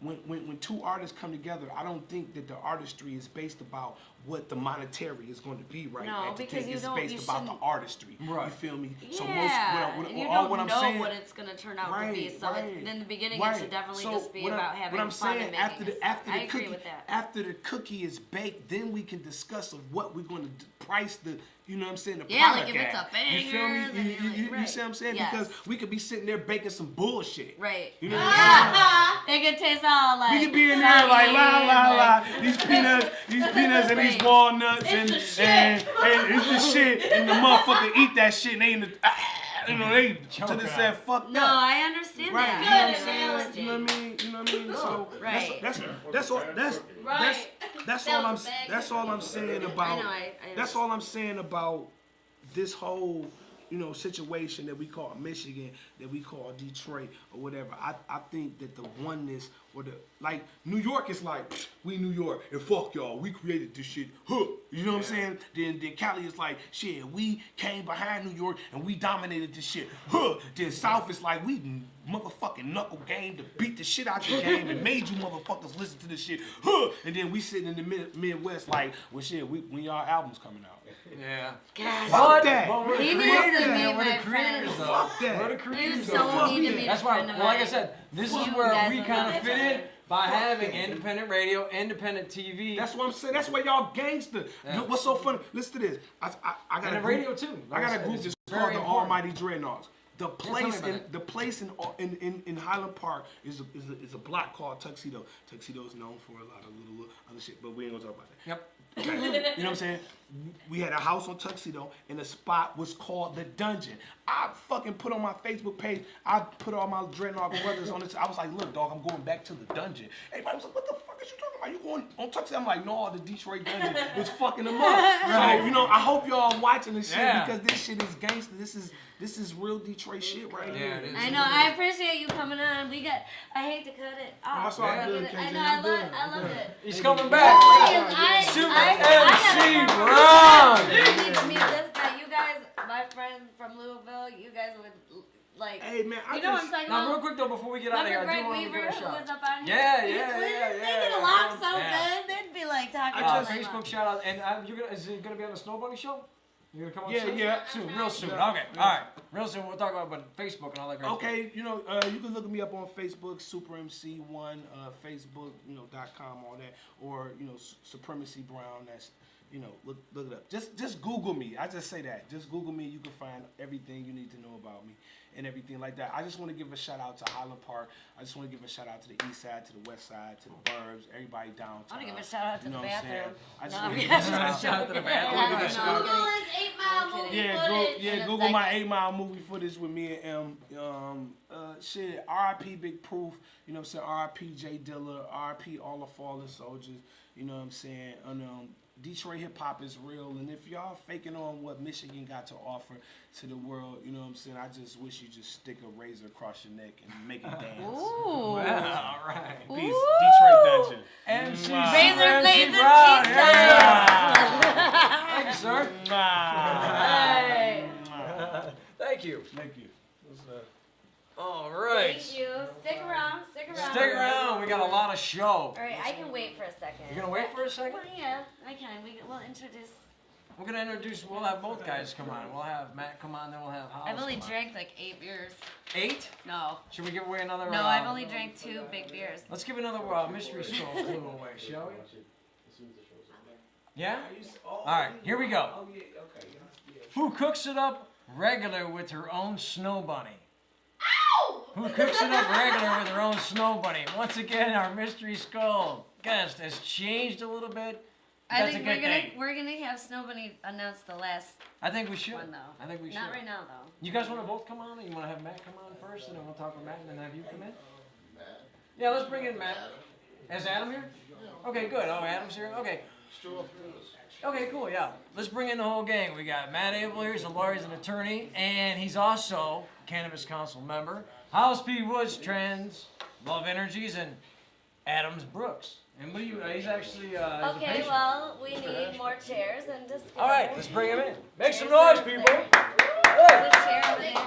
when two artists come together, I don't think that the artistry is based about what the monetary is going to be right No, at the because thing. you It's don't- based you about the shouldn't- artistry. Right. You feel me? Yeah, So and you all don't I'm know saying, what it's gonna turn out right, to be. So right, in the beginning, right. it should definitely So just be what about I'm having fun saying, and after making the it. I agree cookie, with that. after the cookie is baked, then we can discuss of what we're going to price the. You know what I'm saying? The Yeah, like product if it's at. a banger, You feel me? then you're like, You right. see what I'm saying? Yes. Because we could be sitting there baking some bullshit. Right. You know what I'm saying? It could taste all like. We could be in there like la la la, these peanuts and these Right. walnuts and It's the and shit. it's the shit, and the motherfucker eat that shit and they in the they Choke to the it said out. fuck No, up. I understand Right, that. you know what I'm Good saying? analogy. You know what I mean? You know what I mean? So Right. that's all Right. that's That all was a bad that's all I'm saying about I know, I that's all I'm saying about this whole situation that we call Michigan, that we call Detroit or whatever. I think that the oneness or the like New York is like we New York and fuck y'all, we created this shit. Huh. You know what I'm saying? Then Cali is like shit, we came behind New York and we dominated this shit. Huh. Then South is like we motherfucking knuckle game to beat the shit out your game and made you motherfuckers listen to this shit. Huh. And then we sitting in the Midwest like, well shit, when y'all albums coming out? Yeah. God. Fuck that. But we're the He needs creators, to be man. We're my the creators, friend. though. Fuck that. We're the creators. You though. so need to be That's a why, friend of well, like I mine. said, this is You where guys we will kind love of fit each in other. by having independent radio, independent TV, That's what I'm saying. That's why y'all gangster. Yeah. What's so funny? Listen to this. I got and a the group, radio too. I got a said, group it's that's very called the important. Almighty Dreadnoughts. The tell me place about in it. the place in Highland Park is a block called Tuxedo. Tuxedo is known for a lot of little other shit, but we ain't gonna talk about that. Yep. Okay. You know what I'm saying? We had a house on Tuxedo, and the spot was called the Dungeon. I fucking put on my Facebook page. I put all my Dreadnought brothers on this. I was like, look, dog, I'm going back to the Dungeon. Everybody was like, what the fuck is you talking about? You going on Tuxedo? I'm like, no, the Detroit Dungeon was fucking them up. So, you know, I hope y'all watching this shit Yeah. because this shit is gangster. This is real Detroit shit right Yeah, here. it is. I know. I appreciate you coming on. I hate to cut it off. That's all Yeah. good, I KJ. know. I love it. He's coming The back. thing is, Super I MC gotta Ron. You need to meet this guy. You guys, my friend from Louisville, you guys would like. Hey, man, I You know what I'm just... talking Now, real about? quick though, before we get out of here, Remember I do Greg want to Weaver, give a who shout. was up on here? Yeah, They get along so Yeah. good. They'd be like talking Uh, to Facebook shout out, and you're gonna is it gonna be on the Snow Bunny show? You're gonna come on Yeah, soon? yeah. Soon, real soon. Yeah. Okay, all right, real soon. We'll talk about Facebook and all that great stuff. Okay, you know, you can look me up on Facebook, Super MC1, Facebook, you know, .com, all that, or you know, Supremacy Brown. That's, you know, look it up. Just Google me. I just say that. Just Google me. You can find everything you need to know about me and everything like that. I just want to give a shout out to Highland Park. I just want to give a shout out to the East Side, to the West Side, to the Burbs, everybody downtown. I want to give a shout out to You know the what I'm saying? bathroom. I just No, want to I'm give a kidding. Shout out to the bathroom. Yeah, Good. no. Google his 8 Mile movie Yeah, footage. in a Google my second. 8 Mile movie footage with me and shit, R.I.P. Big Proof, you know what I'm saying, R.I.P. J Dilla, R.I.P. all the fallen soldiers, you know what I'm saying, and Detroit hip hop is real, and if y'all faking on what Michigan got to offer to the world, you know what I'm saying, I just wish you just stick a razor across your neck and make it dance. Ooh. Wow, all right. Peace, Ooh. Detroit Dungeon. MC Mwah. Razor blades and Brown, teeth yeah. Thank you, sir. Hey. Thank you. Thank you. All right. Thank you. Stick around. Stick around. Stick around. We got a lot of show. All right, I can wait for a second. You're gonna wait for a second? Well, yeah, I can. We'll introduce. We're gonna introduce. We'll have both guys come on. We'll have Matt come on, then we'll have Hollis. I've only come on. drank like 8 beers. 8? No. Should we give away another? No, I've only drank 2 big beers. Let's give another mystery skull clue away, shall we? Yeah. All right. Here we go. Who cooks it up regular with her own snow bunny? Who cooks it up regular with her own snow bunny? Once again, our mystery skull guest has changed a little bit. I That's think a good thing. we're gonna have Snow Bunny announce the last I think we should. one though. I think we should. Not right now though. You guys want to both come on? Or you want to have Matt come on first, and then we'll talk with Matt, and then have you come in? Yeah, let's bring in Matt. Is Adam here? Okay, good. Oh, Adam's here? Okay. Okay, cool, yeah. Let's bring in the whole gang. We got Matt Abel here. He's a lawyer, he's an attorney, and he's also a Cannabis Council member. Hollis P. Woods, Trends, Love Energies, and Adams Brooks. And what do you, he's actually, he's a Okay, patient. well, we need more chairs and just. All right, let's bring him in. Make some Chairs noise, over people. there. Hey. There's a chair over there.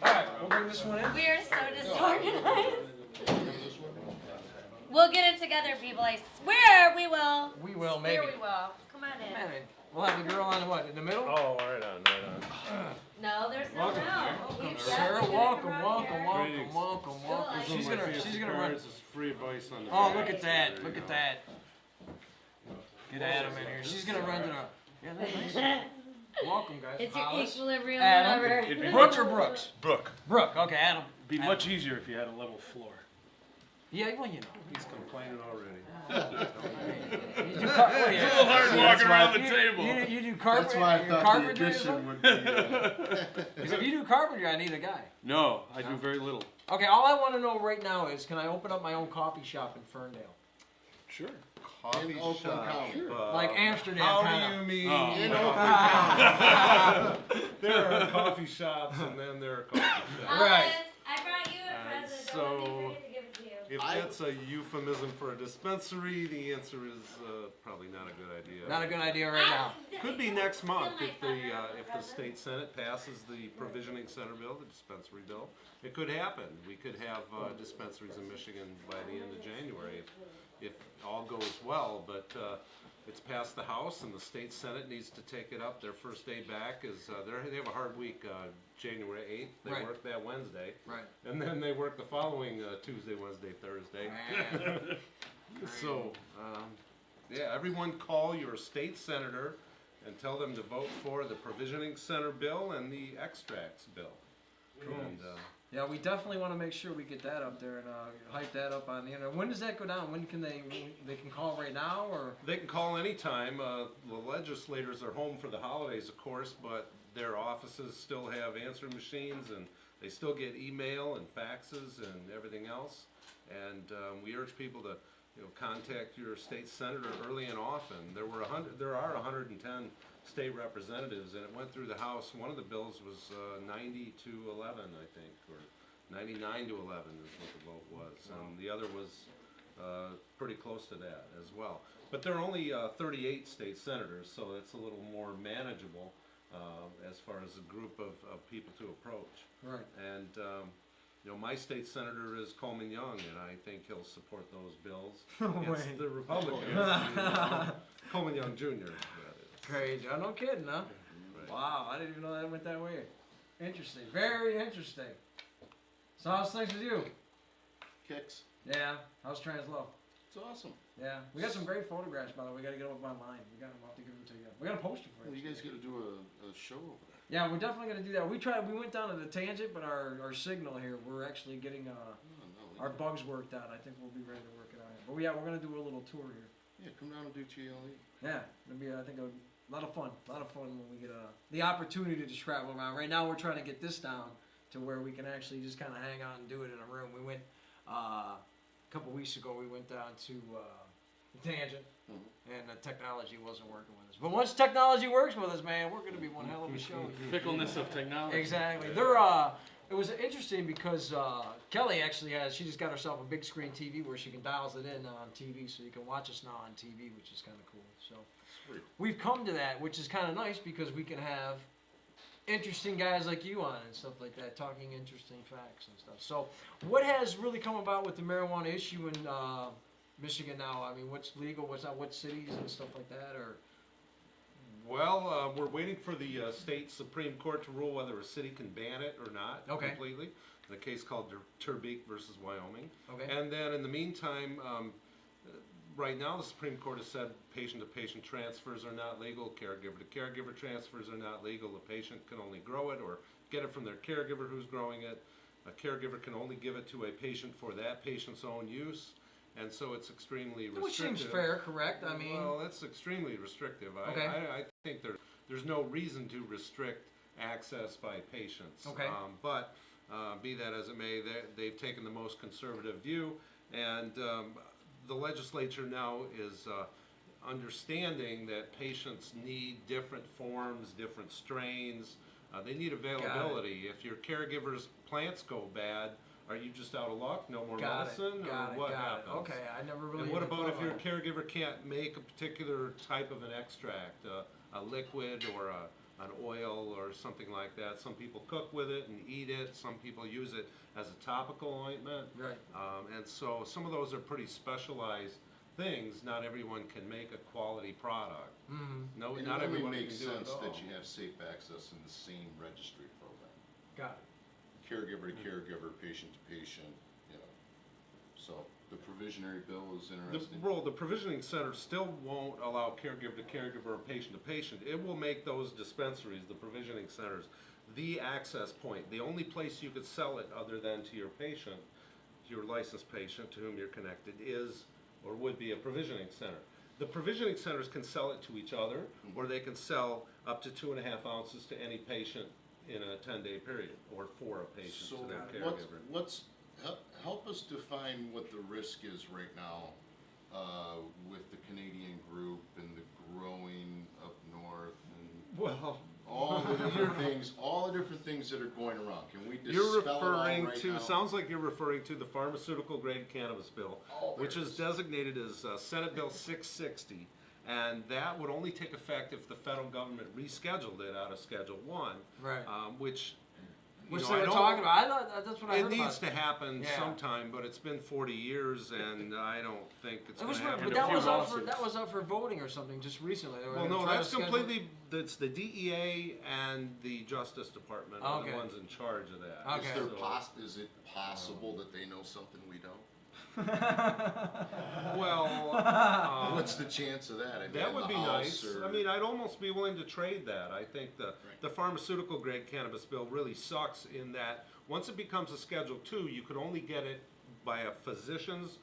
All right, we'll bring this one in. We are so disorganized. We'll get it together, people. I swear we will. We will, Swear maybe. we will. Come on in. Man, we'll have the girl on what, in the middle? Oh, right on. No, there's no Welcome. no. We've Sir, got to welcome, get welcome, here. welcome, Greetings. welcome, welcome. Good. She's gonna run. This is free advice on the Oh, back. look at that, look at that. Get Adam in here. She's gonna run to the. Yeah, that's nice. Welcome, guys. It's your Hollis. equilibrium Adam. lever. It'd be Brooke or Brooks? Brooke. Brooke. Okay, Adam. It'd be much easier if you had a level floor. Yeah, well, you know. He's complaining already. You do what do you- It's a little hard walking around the table. You do carpentry. That's why I you're thought the carpentry or addition something? would be. 'Cause if you do carpentry, I need a guy. No, I do very little. Okay, all I want to know right now is, can I open up my own coffee shop in Ferndale? Sure. coffee In Oakland shop. County. Like Amsterdam, How kinda. do you mean? Oh. In Oakland County. There are coffee shops, and then there are coffee shops. Right. I brought you a present. Don't let me forget to give it to you. If that's a euphemism for a dispensary, the answer is probably not a good idea. Not a good idea right now. Could be next month if the Present. state senate passes the provisioning center bill, the dispensary bill. It could happen. We could have dispensaries in Michigan by the end of January if all goes well. But it's passed the House, and the state senate needs to take it up. Their first day back is they have a hard week, January 8th. They Right. work that Wednesday, Right. and then they work the following Tuesday, Wednesday, Thursday. So, yeah, everyone call your state senator and tell them to vote for the provisioning center bill and the extracts bill. And, Yeah, we definitely want to make sure we get that up there and hype that up on the internet. When does that go down? When can they can call right now, or? they can call anytime. The legislators are home for the holidays, of course, but their offices still have answering machines, and they still get email and faxes and everything else. And we urge people to, contact your state senator early and often. There are 110 state representatives, and it went through the House. One of the bills was 90 to 11, I think, or 99 to 11 is what the vote was, and the other was pretty close to that as well. But there are only 38 state senators, so it's a little more manageable as far as a group of people to approach. Right. And my state senator is Coleman Young, and I think he'll support those bills. It's way. the Republicans. Coleman Young Jr. that is. Crazy. Oh, no kidding, huh? Right. Wow, I didn't even know that went that way. Interesting. Very interesting. So how's things with you? Kicks. Yeah. How's Translow? It's awesome. Yeah. We got some great photographs, by the way. We got to get them up online. We'll have to give them to you. We got a poster for Well, you. you guys got to do a show over there. Yeah, we're definitely going to do that. We went down to the tangent, but our signal here, we're actually getting our bugs worked out. I think we'll be ready to work it out. But yeah, we're going to do a little tour here. Yeah, come down and do GLE. Yeah, it'll be, I think, a lot of fun. A lot of fun when we get the opportunity to travel around. Right now, we're trying to get this down to where we can actually just kind of hang out and do it in a room. We went, a couple weeks ago, we went down to the tangent, and the technology wasn't working with us. But once technology works with us, man, we're going to be one hell of a show. Fickleness of technology. Exactly. It was interesting because Kelly actually she just got herself a big screen TV where she can dials it in on TV, so you can watch us now on TV, which is kind of cool. So we've come to that, which is kind of nice because we can have interesting guys like you on and stuff like that, talking interesting facts and stuff. So what has really come about with the marijuana issue in Michigan now? I mean, what's legal, what's not, what cities and stuff like that, or? Well, we're waiting for the state Supreme Court to rule whether a city can ban it or not completely. In a case called Turbeek versus Wyoming. Okay. And then in the meantime, right now the Supreme Court has said patient-to-patient transfers are not legal, caregiver-to-caregiver transfers are not legal. The patient can only grow it or get it from their caregiver who's growing it. A caregiver can only give it to a patient for that patient's own use. And so it's extremely restrictive. Which seems fair, correct? I mean, well, that's extremely restrictive. Okay. I think there's no reason to restrict access by patients. Okay. But be that as it may, they've taken the most conservative view, and the legislature now is understanding that patients need different forms, different strains. They need availability. If your caregiver's plants go bad, are you just out of luck? No more medicine? Or what happens? Okay, I never really. And what even about thought if your about it. caregiver can't make a particular type of an extract, a liquid or an oil or something like that? Some people cook with it and eat it. Some people use it as a topical ointment. Right. And so some of those are pretty specialized things. Not everyone can make a quality product. Mm-hmm. No, It not only everyone makes can do it sense at all. that you have safe access in the same registry program. Got it. Caregiver to caregiver, patient to patient, So the provisionary bill is interesting. The provisioning center still won't allow caregiver to caregiver or patient to patient. It will make those dispensaries, the provisioning centers, the access point. The only place you could sell it other than to your patient, to your licensed patient to whom you're connected, is or would be a provisioning center. The provisioning centers can sell it to each other, or they can sell up to 2.5 ounces to any patient in a 10-day period, or for a patient So to their what's, caregiver. what's help us define what the risk is right now with the Canadian group and the growing up north and Well, all the different things that are going around. Can we you're dispel it all referring right to, now? sounds like you're referring to the pharmaceutical grade cannabis bill, Oh, which there is it is. designated as Senate Bill 660. And that would only take effect if the federal government rescheduled it out of Schedule 1. Right. Which, you Which know, they I were don't- talking about. I thought that's what I It heard needs about. to happen Yeah. sometime, but it's been 40 years, and I don't think it's It going was, to happen. but a that few was up for lawsuits. voting or something just recently. They were Well, no, trying to that's schedule- completely, that's the DEA and the Justice Department are Okay. the ones in charge of that. Okay. Is it possible that they know something we don't? Well, What's the chance of that? I mean, that in would the be House nice. or- I mean, I'd almost be willing to trade that. I think the pharmaceutical grade cannabis bill really sucks in that once it becomes a Schedule 2, you could only get it by a physician's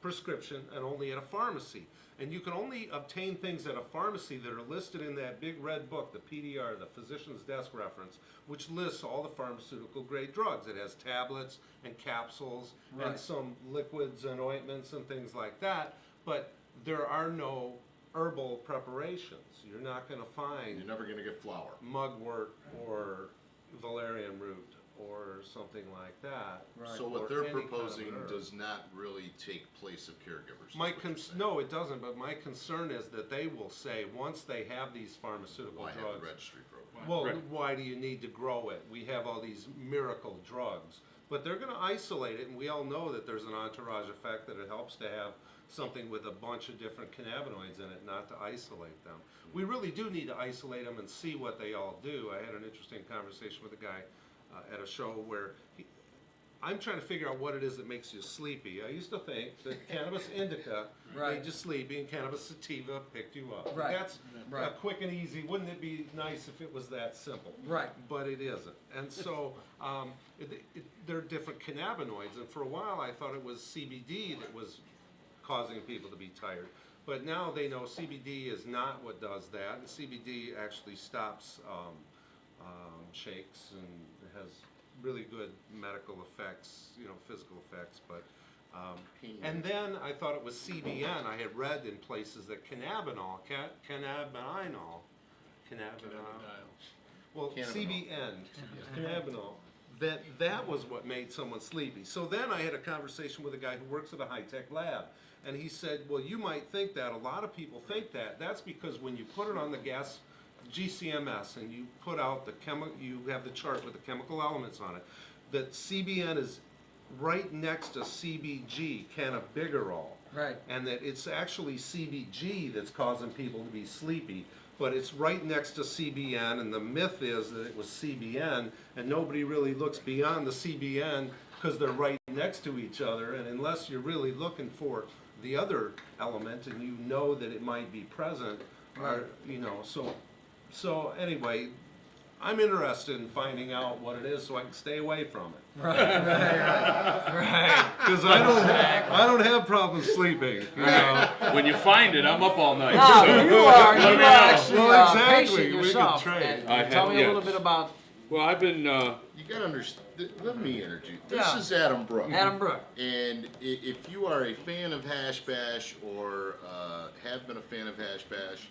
prescription and only at a pharmacy. And you can only obtain things at a pharmacy that are listed in that big red book, the PDR, the Physician's Desk Reference, which lists all the pharmaceutical grade drugs. It has tablets and capsules and Right. some liquids and ointments and things like that. But there are no herbal preparations. You're not going to find You're never gonna get flour. mugwort or valerian root or something like that. So Or what they're any kind of proposing herb. does not really take place of caregivers. is My what you're saying. no, it doesn't. But my concern is that they will say once they have these pharmaceutical Why have drugs, a registry program? well, Right. why do you need to grow it? We have all these miracle drugs, but they're going to isolate it, and we all know that there's an entourage effect that it helps to have something with a bunch of different cannabinoids in it, not to isolate them. We really do need to isolate them and see what they all do. I had an interesting conversation with a guy at a show where I'm trying to figure out what it is that makes you sleepy. I used to think that cannabis indica Right. made you sleepy and cannabis sativa picked you up. Right. That's Right. quick and easy. Wouldn't it be nice if it was that simple? Right. But it isn't. And so there are different cannabinoids. And for a while I thought it was CBD that was causing people to be tired. But now they know CBD is not what does that. And CBD actually stops shakes and has really good medical effects, you know, physical effects. But and then I thought it was CBN. I had read in places that cannabinol, well, Cannabinol. CBN, cannabinol, that was what made someone sleepy. So then I had a conversation with a guy who works at a high-tech lab, and he said, well, you might think that. A lot of people think that. That's because when you put it on the gas GCMS and you put out you have the chart with the chemical elements on it, that CBN is right next to CBG, cannabigerol. Right. And that it's actually CBG that's causing people to be sleepy, but it's right next to CBN, and the myth is that it was CBN, and nobody really looks beyond the CBN because they're right next to each other, and unless you're really looking for the other element and you know that it might be present, or, you know, so anyway, I'm interested in finding out what it is so I can stay away from it. Right. Because I don't have problems sleeping. You know? When you find it, I'm up all night. Now, so you are let me know. actually Well, exactly. patient We could yourself. trade. And I tell have- me a little yes. bit about Well, I've been. You gotta understand. Let me introduce. This Yeah. is Adam Brook. Adam Brook. And if you are a fan of Hash Bash or have been a fan of Hash Bash,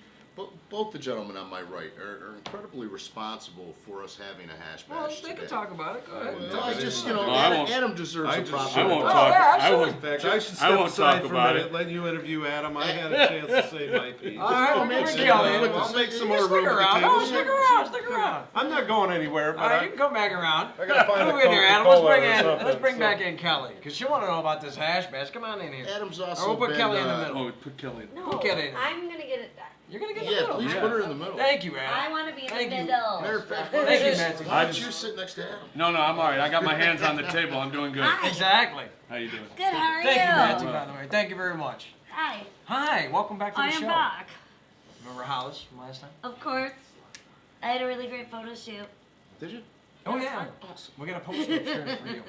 both the gentlemen on my right are incredibly responsible for us having a Hash Well, Bash they today. can talk about it. Go ahead. Well, I just, you know, No, I won't. Adam deserves I a just- proper. I won't Oh, talk. yeah, I absolutely. won't. In fact, I should I step won't aside talk for a about minute, it. let you interview Adam. I had a chance to say my piece. All right, we'll makes bring sense. Kelly in. I'll make some You more stick room at the around. table. No, stick around. Stick around. I'm not going anywhere, but All right, I, you can come back around. I gotta find Move a in here, Adam. Let's Coca-Cola bring or in. something, Let's bring so- back in Kelly because she want to know about this hash bash. Come on in here. Adam's Or also we'll put been, Kelly in the middle. Oh, put Kelly. No, Who get in? I'm gonna get it. You're gonna get in the Yeah, middle. please put her in the middle. Thank you, I Adam. want to be in Thank the you. middle. Matter of fact, Thank you, Nancy. why don't you sit next to Adam? No, I'm all right. I got my hands on the table. I'm doing good. Hi. Exactly. How you doing? Good. How are Thank you, Nancy, you? by the way. Thank you very much. Hi. Hi, welcome back to the I show. am back. Remember Hollis from last time? Of course. I had a really great photo shoot. Did you? Oh yeah. Awesome. We're gonna post it upstairs for you.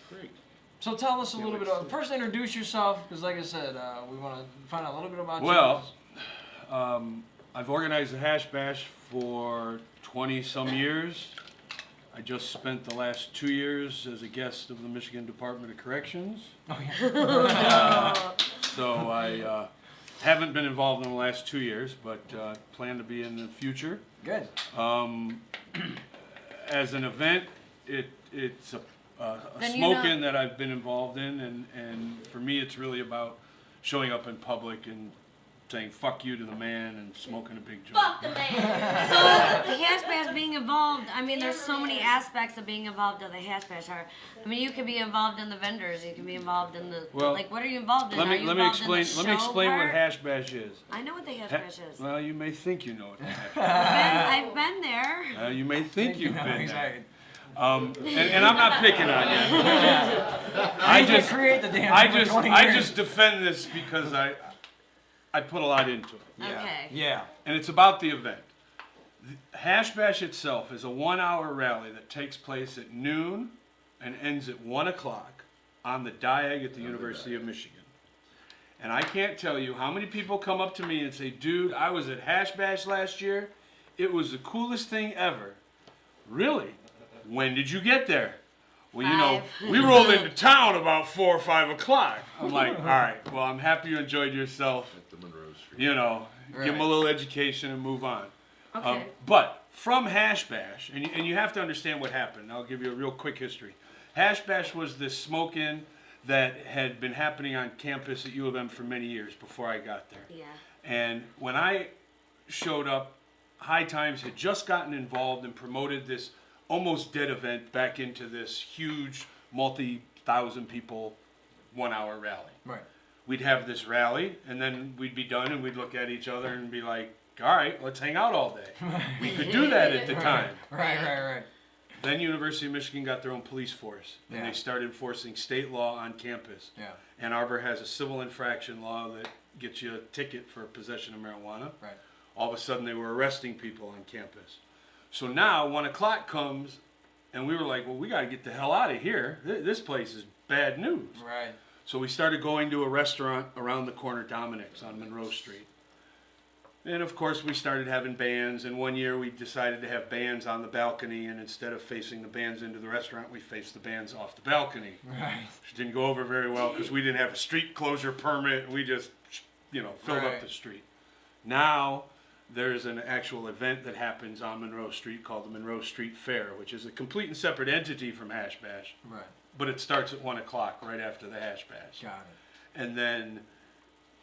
Great. So tell us a little bit. First, introduce yourself, because like I said, we want to find out a little bit about Well, you. I've organized the Hash Bash for 20-some years. I just spent the last 2 years as a guest of the Michigan Department of Corrections. Oh yeah. so I haven't been involved in the last 2 years, but plan to be in the future. Good. As an event, it's a Then you know- smoke-in that I've been involved in, and for me, it's really about showing up in public and saying "fuck you" to the man and smoking a big joint. Fuck the man. So the hash bash being involved, I mean, there's so many aspects of being involved in the hash bash. I mean, you can be involved in the vendors, you can be involved in the Well, like. What are you involved in? Let Are me you let me involved in the explain. Let me show explain what part? hash bash is. I know what the hash bash is. Well, you may think you know what the hash bash I've been there. is. You may think you've You know, been there. exactly. And I'm not picking on you. I You just create the damn I thing for just 20 I years. just defend this because I put a lot into it. Okay. Yeah. And it's about the event. The Hash Bash itself is a 1-hour rally that takes place at noon and ends at 1 o'clock on the Diag at the University of Michigan. And I can't tell you how many people come up to me and say, dude, I was at Hash Bash last year. It was the coolest thing ever. Really? When did you get there? Well, you know, we rolled into town about 4 or 5 o'clock. I'm like, all right, well, I'm happy you enjoyed yourself. At the Monroe Street. You know, give them a Right. little education and move on. Okay. But from Hash Bash, and you have to understand what happened. I'll give you a real quick history. Hash Bash was this smoke-in that had been happening on campus at U of M for many years before I got there. Yeah. And when I showed up, High Times had just gotten involved and promoted this almost dead event back into this huge multi-thousand people 1-hour rally. Right. We'd have this rally, and then we'd be done, and we'd look at each other and be like, all right, let's hang out all day. We could do that at the time. Right. Then University of Michigan got their own police force, and Yeah. they started enforcing state law on campus. Yeah. Ann Arbor has a civil infraction law that gets you a ticket for possession of marijuana. Right. All of a sudden, they were arresting people on campus. So now 1 o'clock comes, and we were like, well, we got to get the hell out of here. This place is bad news. Right. So we started going to a restaurant around the corner, Dominic's on Monroe Street. And of course, we started having bands, and one year we decided to have bands on the balcony, and instead of facing the bands into the restaurant, we faced the bands off the balcony. Right. Which didn't go over very well because we didn't have a street closure permit, and we just, filled up Right. the street. Now, there's an actual event that happens on Monroe Street called the Monroe Street Fair, which is a complete and separate entity from Hash Bash. Right. But it starts at 1 o'clock right after the Hash Bash. Got it. And then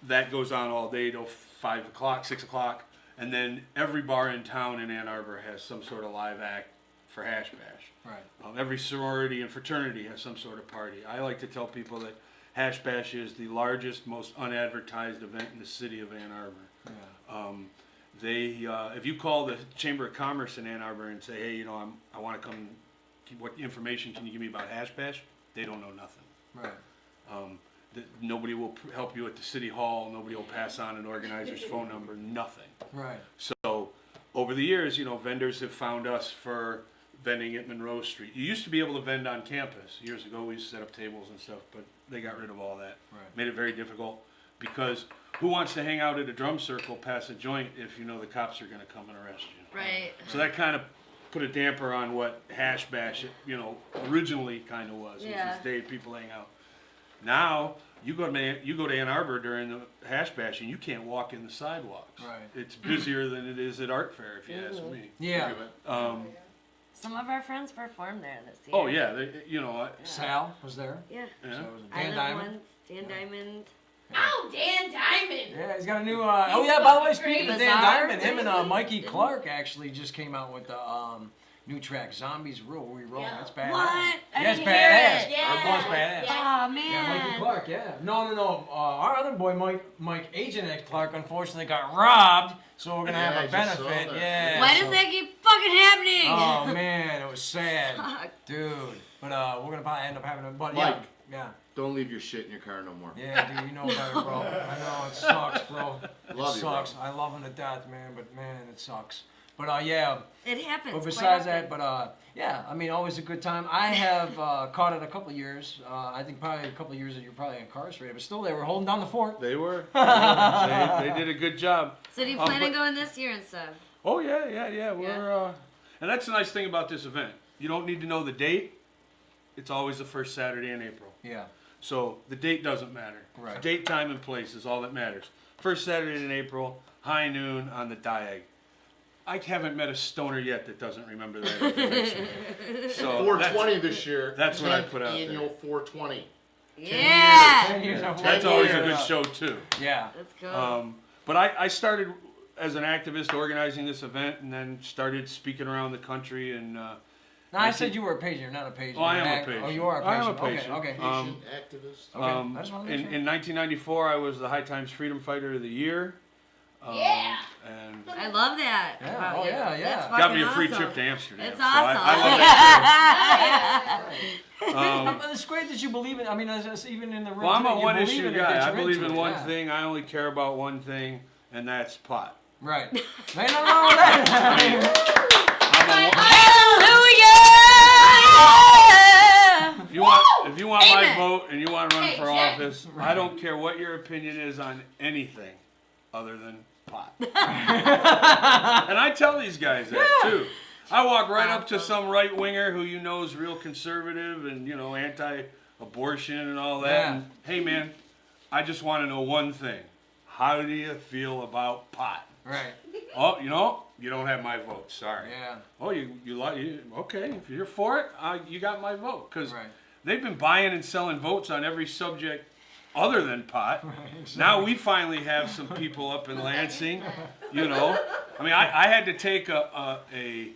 that goes on all day till 5 o'clock, 6 o'clock. And then every bar in town in Ann Arbor has some sort of live act for Hash Bash. Right. Every sorority and fraternity has some sort of party. I like to tell people that Hash Bash is the largest, most unadvertised event in the city of Ann Arbor. Yeah. If you call the Chamber of Commerce in Ann Arbor and say, hey, I want to come, what information can you give me about Hash Bash? They don't know nothing. Right. Nobody will help you at the city hall. Nobody will pass on an organizer's phone number. Nothing. Right. So over the years, vendors have found us for vending at Monroe Street. You used to be able to vend on campus. Years ago, we used to set up tables and stuff, but they got rid of all that. Right. Made it very difficult because who wants to hang out at a drum circle, pass a joint if you know the cops are going to come and arrest you? Right. So that kind of put a damper on what Hash Bash, originally kind of was. Yeah. It was this day people hang out. Now you go to Ann Arbor during the Hash Bash and you can't walk in the sidewalks. Right. It's busier than it is at Art Fair, if you ask me. Yeah. Some of our friends performed there this year. Oh yeah, Sal was there. Yeah. Yeah. So it was I Dan lived Diamond. once. Dan Diamond. Oh, Dan Diamond. Yeah, he's got a new. Oh yeah, by the way, speaking of Dan Bizarre, Diamond, him and maybe? Mikey Clark actually just came out with the new track "Zombies Rule." We roll. Yeah. That's badass. What? I Yeah, it's didn't hear badass. it. Yeah. That was badass. Yeah. Oh man. Yeah, Mikey Clark. Yeah. No. Our other boy, Mike Agent X Clark, unfortunately got robbed. So we're gonna Yeah, have a I just saw benefit. that. Yeah. Why so- does that keep fucking happening? Oh man, it was sad, Fuck. dude. But we're gonna probably end up having a. But Mike. yeah. Don't leave your shit in your car no more. Yeah, dude, you know better, bro. I know it sucks, bro. It Love you, bro. sucks. I love him to death, man. But man, it sucks. But yeah. It happens. But quite besides often. that, yeah, I mean, always a good time. I have caught it a couple of years. I think probably a couple of years that you're probably incarcerated, but still, they were holding down the fort. They were. they did a good job. So do you plan on but- going this year and stuff? Oh yeah. We're and that's the nice thing about this event. You don't need to know the date. It's always the first Saturday in April. Yeah. So the date doesn't matter. Right. Date, time, and place is all that matters. First Saturday in April, high noon on the Diag. I haven't met a stoner yet that doesn't remember that information. So 420 this year. that's what I 10th put out there. Annual 420. Yeah. 10 years. That's always a good show too. Yeah. Let's go. But I started as an activist organizing this event, and then started speaking around the country. And No, I said you were a patient. You're not a patient. Oh, I am You're a an patient. Oh, you are a I am patient. a patient. Okay. Patient activist. Okay. I just wanted to make in sure. 1994, I was the High Times Freedom Fighter of the Year. Yeah. And I love that. Yeah, about oh, you. yeah, yeah. That's got me a fucking free awesome. trip to Amsterdam. It's so awesome. I love that. It's great that you believe in. I mean, it's even in the room. Well, I'm today, a you one-issue believe in it, guy. that I you're believe into in it, one yeah. thing. I only care about one thing, and that's pot. Right. Ain't nothing wrong with that. Hallelujah! If you want my Amen. vote and you want to run Hey, for Jack. office, I don't care what your opinion is on anything other than pot. And I tell these guys that too. I walk right up to some right winger who you know is real conservative and anti-abortion and all that. Yeah. And, hey man, I just want to know one thing: how do you feel about pot? Right. Oh, you don't have my vote. Sorry. Yeah. Oh, you okay? If you're for it, you got my vote because Right. they've been buying and selling votes on every subject other than pot. Now we finally have some people up in Lansing. I mean, I had to take a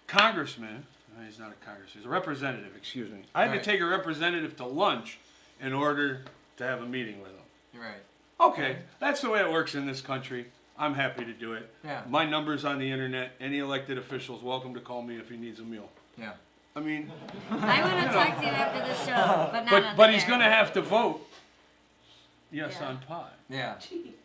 congressman. No, he's not a congressman. He's a representative. Excuse me. I had Right. to take a representative to lunch in order to have a meeting with him. Right. Okay, that's the way it works in this country. I'm happy to do it. Yeah. My number's on the internet. Any elected official's welcome to call me if he needs a meal. Yeah. I mean, I want to talk to you after the show, but not on but the he's air. going to have to vote yes Yeah. on pot. Yeah.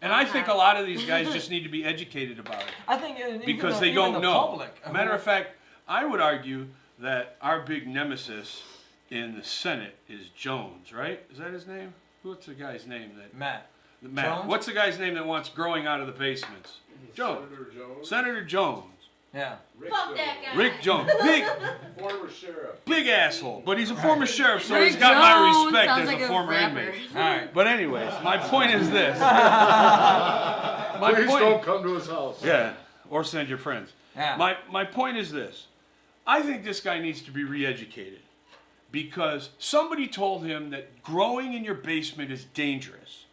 And I think a lot of these guys just need to be educated about it I think even because the, they even don't the know. Public, I Matter mean, of fact, I would argue that our big nemesis in the Senate is Jones, right? Is that his name? What's the guy's name that? Matt. Matt. What's the guy's name that wants growing out of the basements? Jones. Senator Jones. Senator Jones. Yeah. Fuck that guy. Rick Jones. Big, Former sheriff. big asshole. But he's a former sheriff, so Rick he's got my Jones respect sounds as like a former rapper. inmate. All right. But anyways, my point is this. Please don't come to his house. Yeah, or send your friends. Yeah. My point is this. I think this guy needs to be re-educated because somebody told him that growing in your basement is dangerous.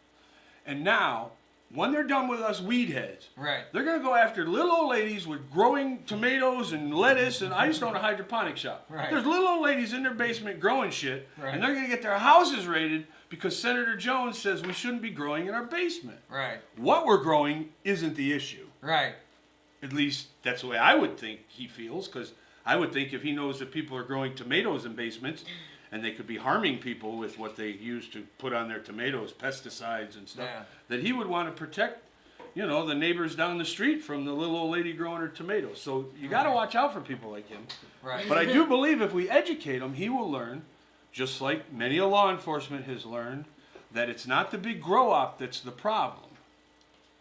And now, when they're done with us weed heads, Right. they're going to go after little old ladies with growing tomatoes and lettuce. And I used to own a hydroponic shop. Right. There's little old ladies in their basement growing shit. Right. And they're going to get their houses raided because Senator Jones says we shouldn't be growing in our basement. Right. What we're growing isn't the issue. Right. At least that's the way I would think he feels, because I would think if he knows that people are growing tomatoes in basements and they could be harming people with what they use to put on their tomatoes, pesticides and stuff, Yeah. that he would want to protect, the neighbors down the street from the little old lady growing her tomatoes. So you got to watch out for people like him. Right. But I do believe if we educate him, he will learn, just like many a law enforcement has learned, that it's not the big grow op that's the problem.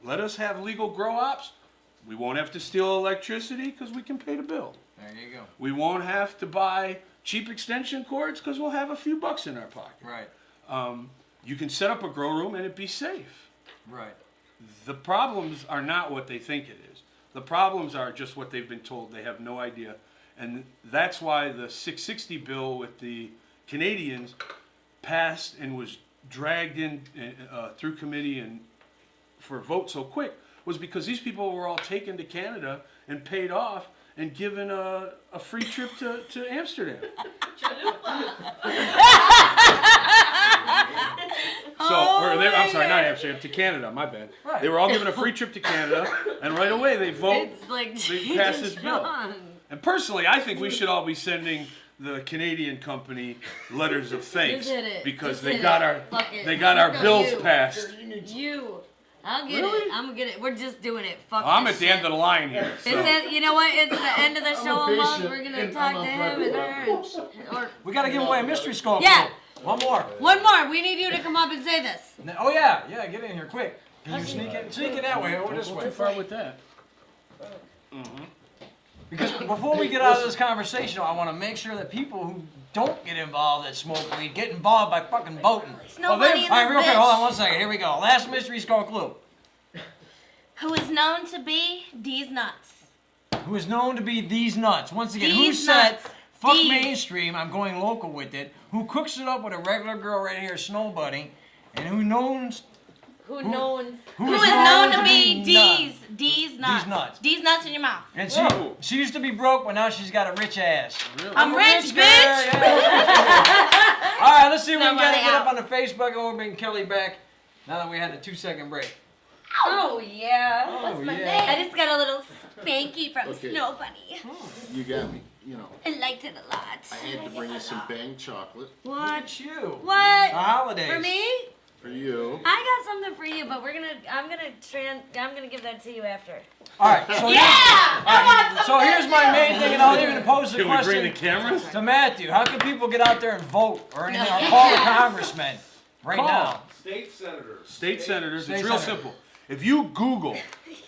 Let us have legal grow ops. We won't have to steal electricity because we can pay the bill. There you go. We won't have to buy cheap extension cords because we'll have a few bucks in our pocket. Right. You can set up a grow room and it be safe. Right. The problems are not what they think it is. The problems are just what they've been told. They have no idea. And that's why the 660 bill with the Canadians passed and was dragged in through committee and for a vote so quick, was because these people were all taken to Canada and paid off and given a free trip to Amsterdam. I'm sorry, not Amsterdam, to Canada, my bad. Right. They were all given a free trip to Canada, and right away they vote, It's like they pass this bill. John. And personally, I think we should all be sending the Canadian company letters of thanks Just hit it. because Just they hit got it. our Fuck it. they got our No, bills you. passed. You. I'll get Really? it. I'm gonna get it. We're just doing it. Fuck I'm this at the shit. end of the line here. Is So. that, you know what? It's the end of the show I'm a almost. patient We're gonna and talk I'm to a him and private her. Or We got to give away a mystery skull. Yeah. One more. one more. We need you to come up and say this. Oh yeah. Yeah. Get in here quick. Can you sneak in? Sneak in that way or this way. Too far with that. Because before we get out of this conversation, I want to make sure that people who don't get involved that smoke weed get involved by fucking voting. There's no money in All right, this real quick, bitch. hold on 1 second. Here we go. Last mystery skull clue. Who is known to be D's nuts. Who is known to be these nuts? Once again, who These said nuts. fuck These. mainstream? I'm going local with it. Who cooks it up with a regular girl right here, Snow Bunny, and who knows? Who is known to be D's nuts. These nuts. D's nuts in your mouth. And she used to be broke, but now she's got a rich ass. I'm rich, girl, bitch. yeah. All right, let's see if we can Somebody get up out. on the Facebook and we'll bring Kelly back. Now that we had the 2-second break. Oh yeah. Oh, my yeah. name? I just got a little spanky from Okay. Snow Bunny. You got me. You know, I liked it a lot. I had to bring you some Bang chocolate Look at you. What? The holidays. For me? for you. I got something for you, but I'm gonna give that to you after. All right. So so here's my main thing, and I'll even pose the Can we bring the question cameras? to Matthew. How can people get out there and vote or anything, or call the congressman right Call. now? State senators. State senators. State It's real senator. simple. If you Google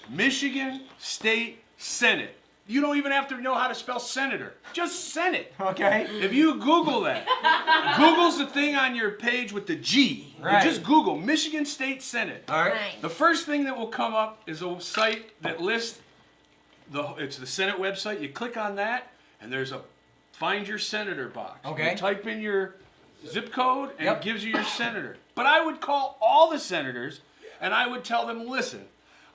Michigan State Senate, you don't even have to know how to spell senator. Just Senate. Okay. If you Google that, Google's the thing on your page with the G. Right. You just Google Michigan State Senate. All right. Right. The first thing that will come up is a site that lists it's the Senate website. You click on that, and there's a find your senator box. Okay. You type in your zip code, and Yep. it gives you your senator. But I would call all the senators, and I would tell them, listen,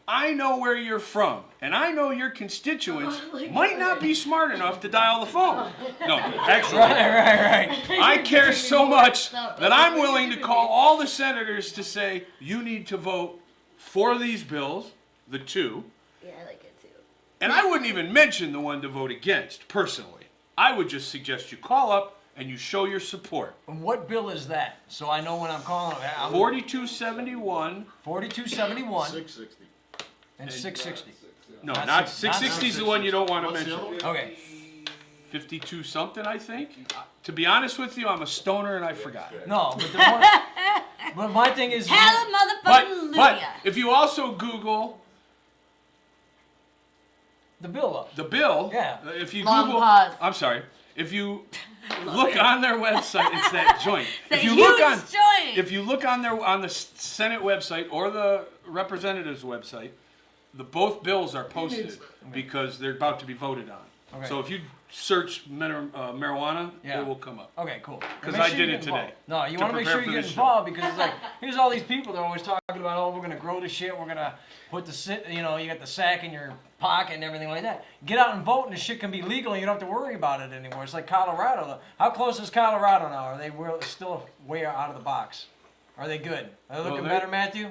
I know where you're from, and I know your constituents might not be smart enough to dial the phone. No, actually, Right. I care so much that I'm willing to call all the senators to say, you need to vote for these bills, the two, Yeah, I like it too. and I wouldn't even mention the one to vote against, personally. I would just suggest you call up and you show your support. And what bill is that? So I know when I'm calling. 4271, 4271 660. and 660. no, Not not six- 660 is the one you don't want to What's the mention. other one? Okay. 52 something, I think. To be honest with you, I'm a stoner and I forgot. No, but but my thing is. But Hallelujah. if you also Google The bill up. the bill, Yeah. if you Long Google, pause. I'm sorry, if you look on their website, it's that joint. It's If a you look huge on, joint. if you look on the Senate website or the representatives website, both bills are posted because they're about to be voted on. Okay. So if you search marijuana, Yeah. it will come up. Okay, cool. 'Cause Make I sure did you it get involved. today No, you to want to make prepare sure you for get this show. involved because it's like here's all these people that are always talking about, oh, we're gonna grow the shit, we're gonna put you got the sack in your pocket and everything like that. Get out and vote, and the shit can be legal, and you don't have to worry about it anymore. It's like Colorado. How close is Colorado now? Are they still way out of the box? Are they good? Are they Well, looking they're- better, Matthew?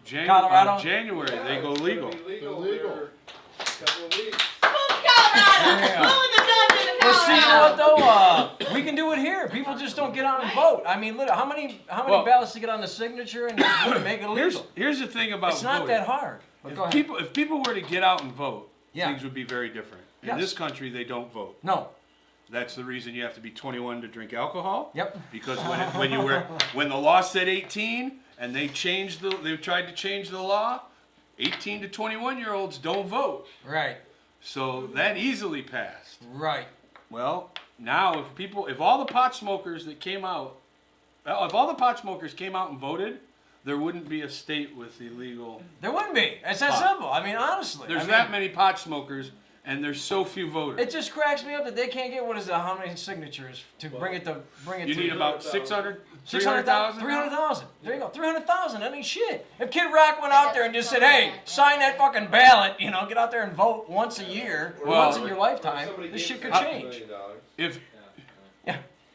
Colorado? Colorado? January, they go legal. Illegal. Couple of weeks. There you go. Blue in the dungeon in Well, see Colorado. what though? We can do it here. People just don't get out and vote. I mean, how many Well- ballots to get on the signature and make it legal? Here's the thing about It's not voting. that hard. But go ahead. If people were to get out and vote, Yeah. things would be very different. In Yes. this country, they don't vote. No. That's the reason you have to be 21 to drink alcohol. Yep. Because when the law said 18 and they tried to change the law, 18 to 21-year-olds don't vote. Right. So that easily passed. Right. Well, now if all the pot smokers came out and voted, there wouldn't be a state with illegal. There wouldn't be. It's that Pot. simple. I mean, honestly. There's I mean, that many pot smokers, and there's so few voters. It just cracks me up that they can't get how many signatures to bring it You to need about 600, 600,000. 300,000. 300,000. There you go. 300,000. That ain't shit. If Kid Rock went out there and just said, "Hey, sign that fucking ballot," get out there and vote once a year, or Well, once in your lifetime, this shit could change. If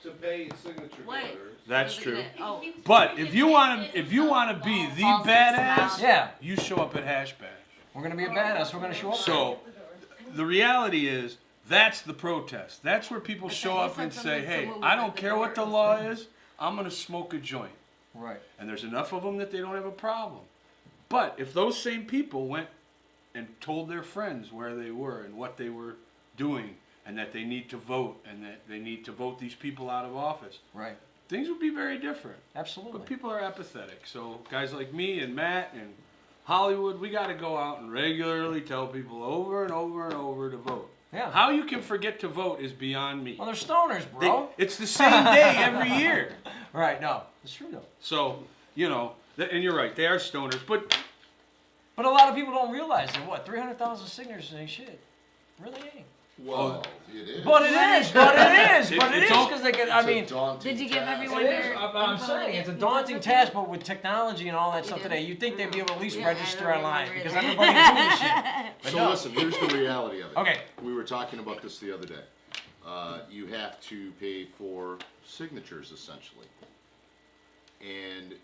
To pay signature Wait. voters. that's true. Oh. But if you want to be the False badass, Yeah, you show up at Hash Bash. we're gonna be a badass. We're gonna show up. So the reality is that's the protest. That's where people show you up said and say, something "Hey, someone I was don't at the care what the door. law is. I'm gonna smoke a joint." Right. And there's enough of them that they don't have a problem. But if those same people went and told their friends where they were and what they were doing and that they need to vote and that they need to vote these people out of office, Right. things would be very different. Absolutely. But people are apathetic. So guys like me and Matt and Hollywood, we got to go out and regularly tell people over and over and over to vote. Yeah. How you can forget to vote is beyond me. Well, they're stoners, bro. It's the same day every year. Right, no. It's true, though. So, you know, and you're right, they are stoners, but But a lot of people don't realize that, what, 300,000 signatures ain't shit. Really ain't. Well, it is. But it is, but it is, but it It's is, all- because they get, It's I a mean, daunting Did you give task. everyone it is. your I'm info saying, to it's a get daunting in touch task, but with technology and all that You stuff did? today, you'd think they'd be able to at least Yeah, I register don't online, remember because that. everybody's doing this shit. But So no. listen, here's the reality of it. Okay. We were talking about this the other day. You have to pay for signatures essentially, and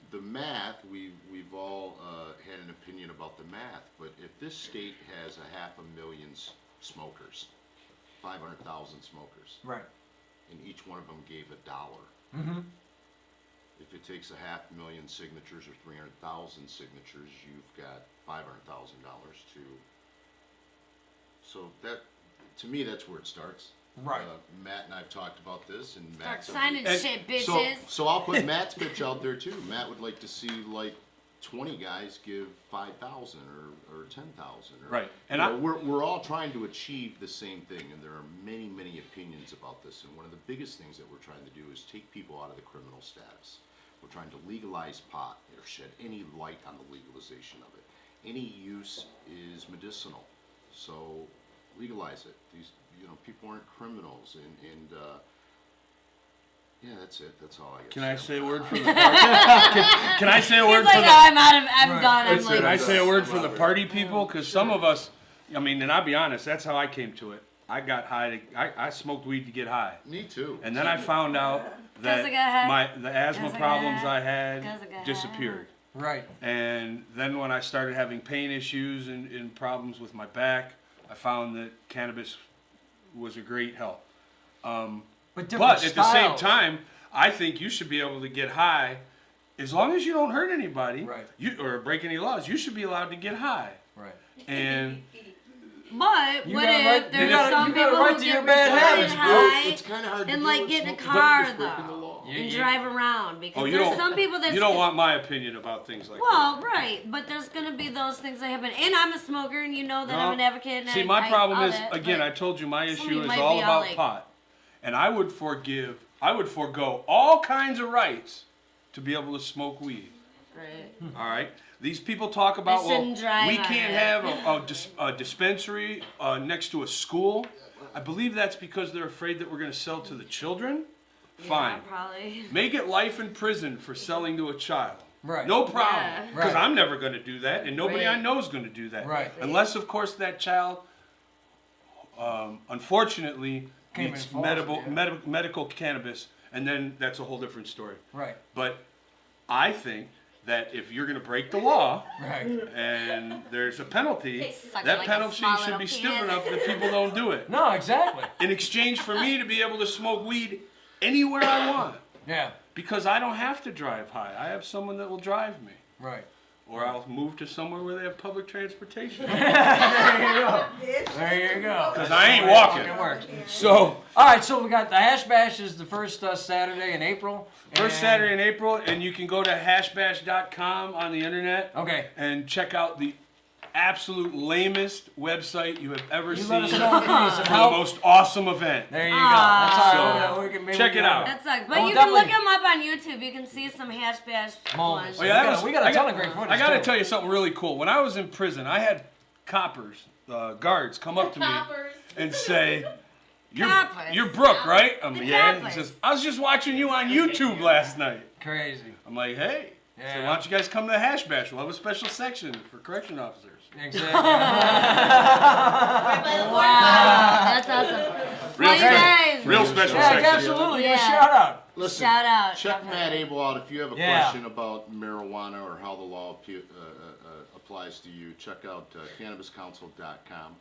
the math we've all had an opinion about the math. But if this state has 500,000 smokers, 500,000 smokers, Right. and each one of them gave $1. Mm-hmm. If it takes 500,000 signatures or 300,000 signatures, you've got $500,000 to. So that, to me, that's where it starts. Right. Matt and I've talked about this, and Start Matt's signing And shit, so, bitches. so I'll put Matt's pitch out there too. Matt would like to see like 20 guys give 5,000 or 10,000. Right. And And we're all trying to achieve the same thing, and there are many opinions about this. And one of the biggest things that we're trying to do is take people out of the criminal status. We're trying to legalize pot or shed any light on the legalization of it. Any use is medicinal, so legalize it. These, people aren't criminals, and yeah, that's it. That's all I got. can I say a word for the party? Can I say a word He's for like, the? oh, I'm Right. done. I'm That's it. Can I like, say a word for the Love it. party people? Because some of us, I mean, and I'll be honest, that's how I came to it. I got high. I smoked weed to get high, Me too. and then I found out that I got high. the asthma 'Cause I got problems high. I had 'Cause I got disappeared. Right. And then when I started having pain issues and problems with my back, I found that cannabis was a great help. But But at the same styles. time, I think you should be able to get high, as long as you don't hurt anybody, Right. or break any laws. You should be allowed to get high. Right. And but You what got a right- if there's you got a- some you got a people right who to get your bad retarded habits, bro. high It's kind of hard to and do like it. get in a Smoking car is breaking the though law. and drive around because oh, you there's don't. some people that You don't want my opinion about things like well, that. right, but there's gonna be those things that happen, and I'm a smoker, and you know that I'm No. an advocate. And See, I my problem all is that, again. but I told you my some issue people is might all be all about like- pot, and I would forego all kinds of rights to be able to smoke weed. right. All right. These people talk about, well, shouldn't drive we on can't it. have a dispensary next to a school. I believe that's because they're afraid that we're going to sell to the children. Fine. Yeah, probably. Make it life in prison for selling to a child. Right. No problem. Yeah. Because Right. I'm never going to do that, and nobody I Right. know is going to do that. Right. Unless, of course, that child, unfortunately, Came needs in falls, yeah. medical cannabis, and then that's a whole different story. Right. But I think that if you're going to break the law, Right. and there's a penalty, They suck it that like a penalty small should little be stiff penis. enough that people don't do it. No, exactly. In exchange for me to be able to smoke weed anywhere I want. Yeah. Because I don't have to drive high. I have someone that will drive me. Right. Or I'll move to somewhere where they have public transportation. There you go. There you go. Because I ain't walking. Fucking works. So, All right, so we got the Hash Bash is the first Saturday in April. first and- Saturday in April, and you can go to hashbash.com on the internet Okay. and check out the absolute lamest website you have ever You seen let us for know if you need some the help. most awesome event. There you go. That's all right. So, we can, maybe check we it can- out. That sucks. But Oh, you can look definitely. them up on YouTube. You can see some hash bash Moments. ones. Oh, yeah, that we got a I ton of great footage. I got to too. tell you something really cool. When I was in prison, I had coppers, guards, come up to me Coppers. and say, Coppers. You're Brooke, right? I'm The like, yeah. He coppers. says, I was just watching you on YouTube last night. Crazy. I'm like, hey. So Yeah. why don't you guys come to the Hash Bash? We'll have a special section for correction officers. Exactly. Right by the Wow, that's awesome. Real Well, you guys, Real special yeah, section. absolutely. Give a Yeah. shout out. Listen, shout out. check Matt definitely. Abel out if you have a Yeah. question about marijuana or how the law applies to you. Check out cannabiscouncil.com.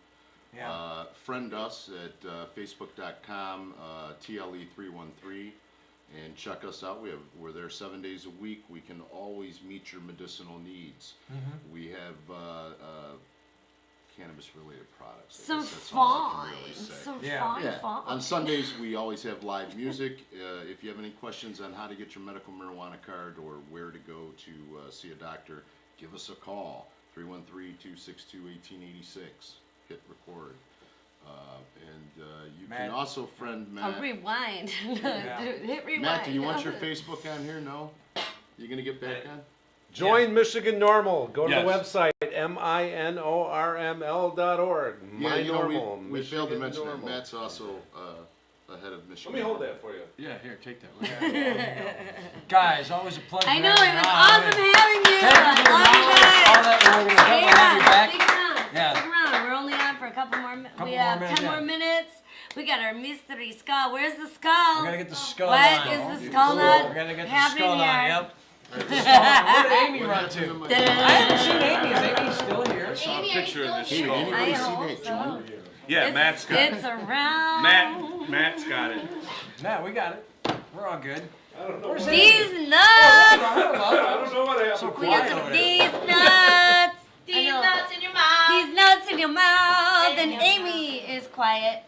Yeah. Friend us at facebook.com TLE313 and check us out. We're there 7 days a week. We can always meet your medicinal needs. Mm-hmm. We have cannabis related products. I Some guess that's all I fun. can really say. Some Yeah. Yeah. fun. On Sundays, we always have live music. If you have any questions on how to get your medical marijuana card or where to go to see a doctor, give us a call. 313-262-1886. Hit record. You Matt. can also friend Matt. Oh, rewind. Yeah. Hit rewind. Matt, do you want your Facebook on here? No? You gonna get back on? Join Michigan Normal. Go to the Yes. website, minorml.org. Yeah, you know, Normal. we failed to Michigan mention that Normal. Matt's also ahead of Michigan. Let me hold that for you. Yeah, here, take that. Guys, always a pleasure. I know, having it you was on. awesome having you. Thank I you. love you All guys. that, we're gonna Stay definitely have you back. Stick around. Yeah. Stick around. We're only on for a couple more minutes. Couple We more have minutes, 10 more yeah. minutes. We got our mystery skull. Where's the skull? We gotta get the skull What on. is the skull nut We gotta get the happening skull on, here? yep. Where did Amy run to? I haven't seen Amy. Is Amy still here? I saw a picture of this Hey, skull. anybody I see hope that, so. John? Yeah, Matt's got It's it. around. Matt's got it. Matt, we got it. We're all good. I don't know. Where's These Amy? nuts. I don't know what happened. So We quiet got some over there. these nuts. These I know. nuts in your mouth. These nuts in your mouth. In And your Amy is quiet.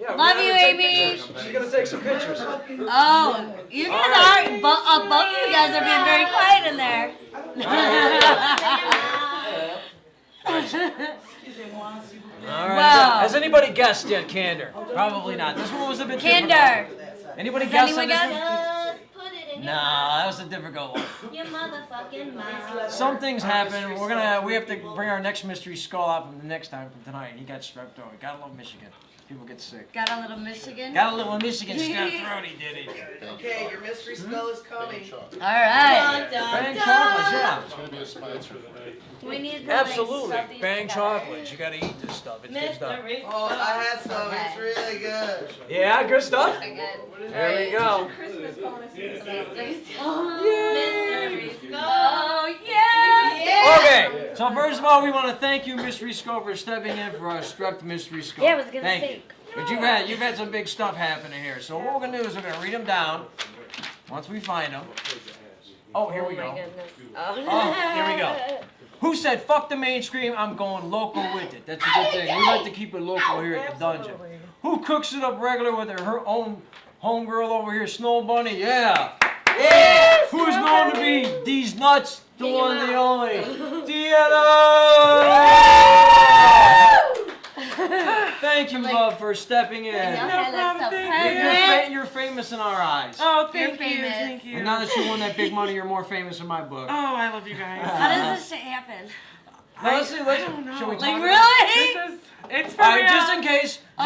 Yeah, Love we're you, gonna take Amy. pictures. She's gonna take some pictures. Oh, you guys are, both of you guys are being very quiet in there. All right. Wow. Has anybody guessed yet, Candor? Probably not. This one was a bit Kinder. difficult. Anybody Does guess anyone on this guess? one? Just put it in Nah, that was a difficult one. your motherfucking mouth. Some things happen. We have to bring our next mystery skull out from the next time from tonight. He got strep throat. Gotta love Michigan. People get sick. Got a little Michigan. Got a little Michigan strep throat. He did it. Okay, your mystery skull is coming. All right. Bang chocolates, yeah. It's gonna be a sponsor. We need to Absolutely. Like, stuff these Bang together. chocolates. You gotta eat this stuff. It's good stuff. Mystery Oh, I had some. Okay. It's really good. Yeah, good stuff. Okay, good. There we go. Christmas bonus. Mystery skull. Oh, yeah. Okay, so first of all, we want to thank you, Mystery Skull, for stepping in for our strep mystery skull. Yeah, I was gonna thank say. you. But you've had some big stuff happening here. So what we're gonna do is we're gonna read them down. Once we find them. Oh, here we Oh, go. my goodness. Oh. Oh, here we go. Who said fuck the mainstream? I'm going local with it. That's a good thing. We like to keep it local here at the dungeon. Who cooks it up regular with her own homegirl over here, Snow Bunny? Yeah. Yeah. Who's known to be these nuts? The one, the only. Deanna! Thank you, love, for stepping in. You're famous in our eyes. Oh, You're thank you, famous. thank you. And now that you won that big money, you're more famous in my book. Oh, I love you guys. How does this shit happen? Let's see, I don't know. shall we talk Like, about really? It's for All right, real. just in case you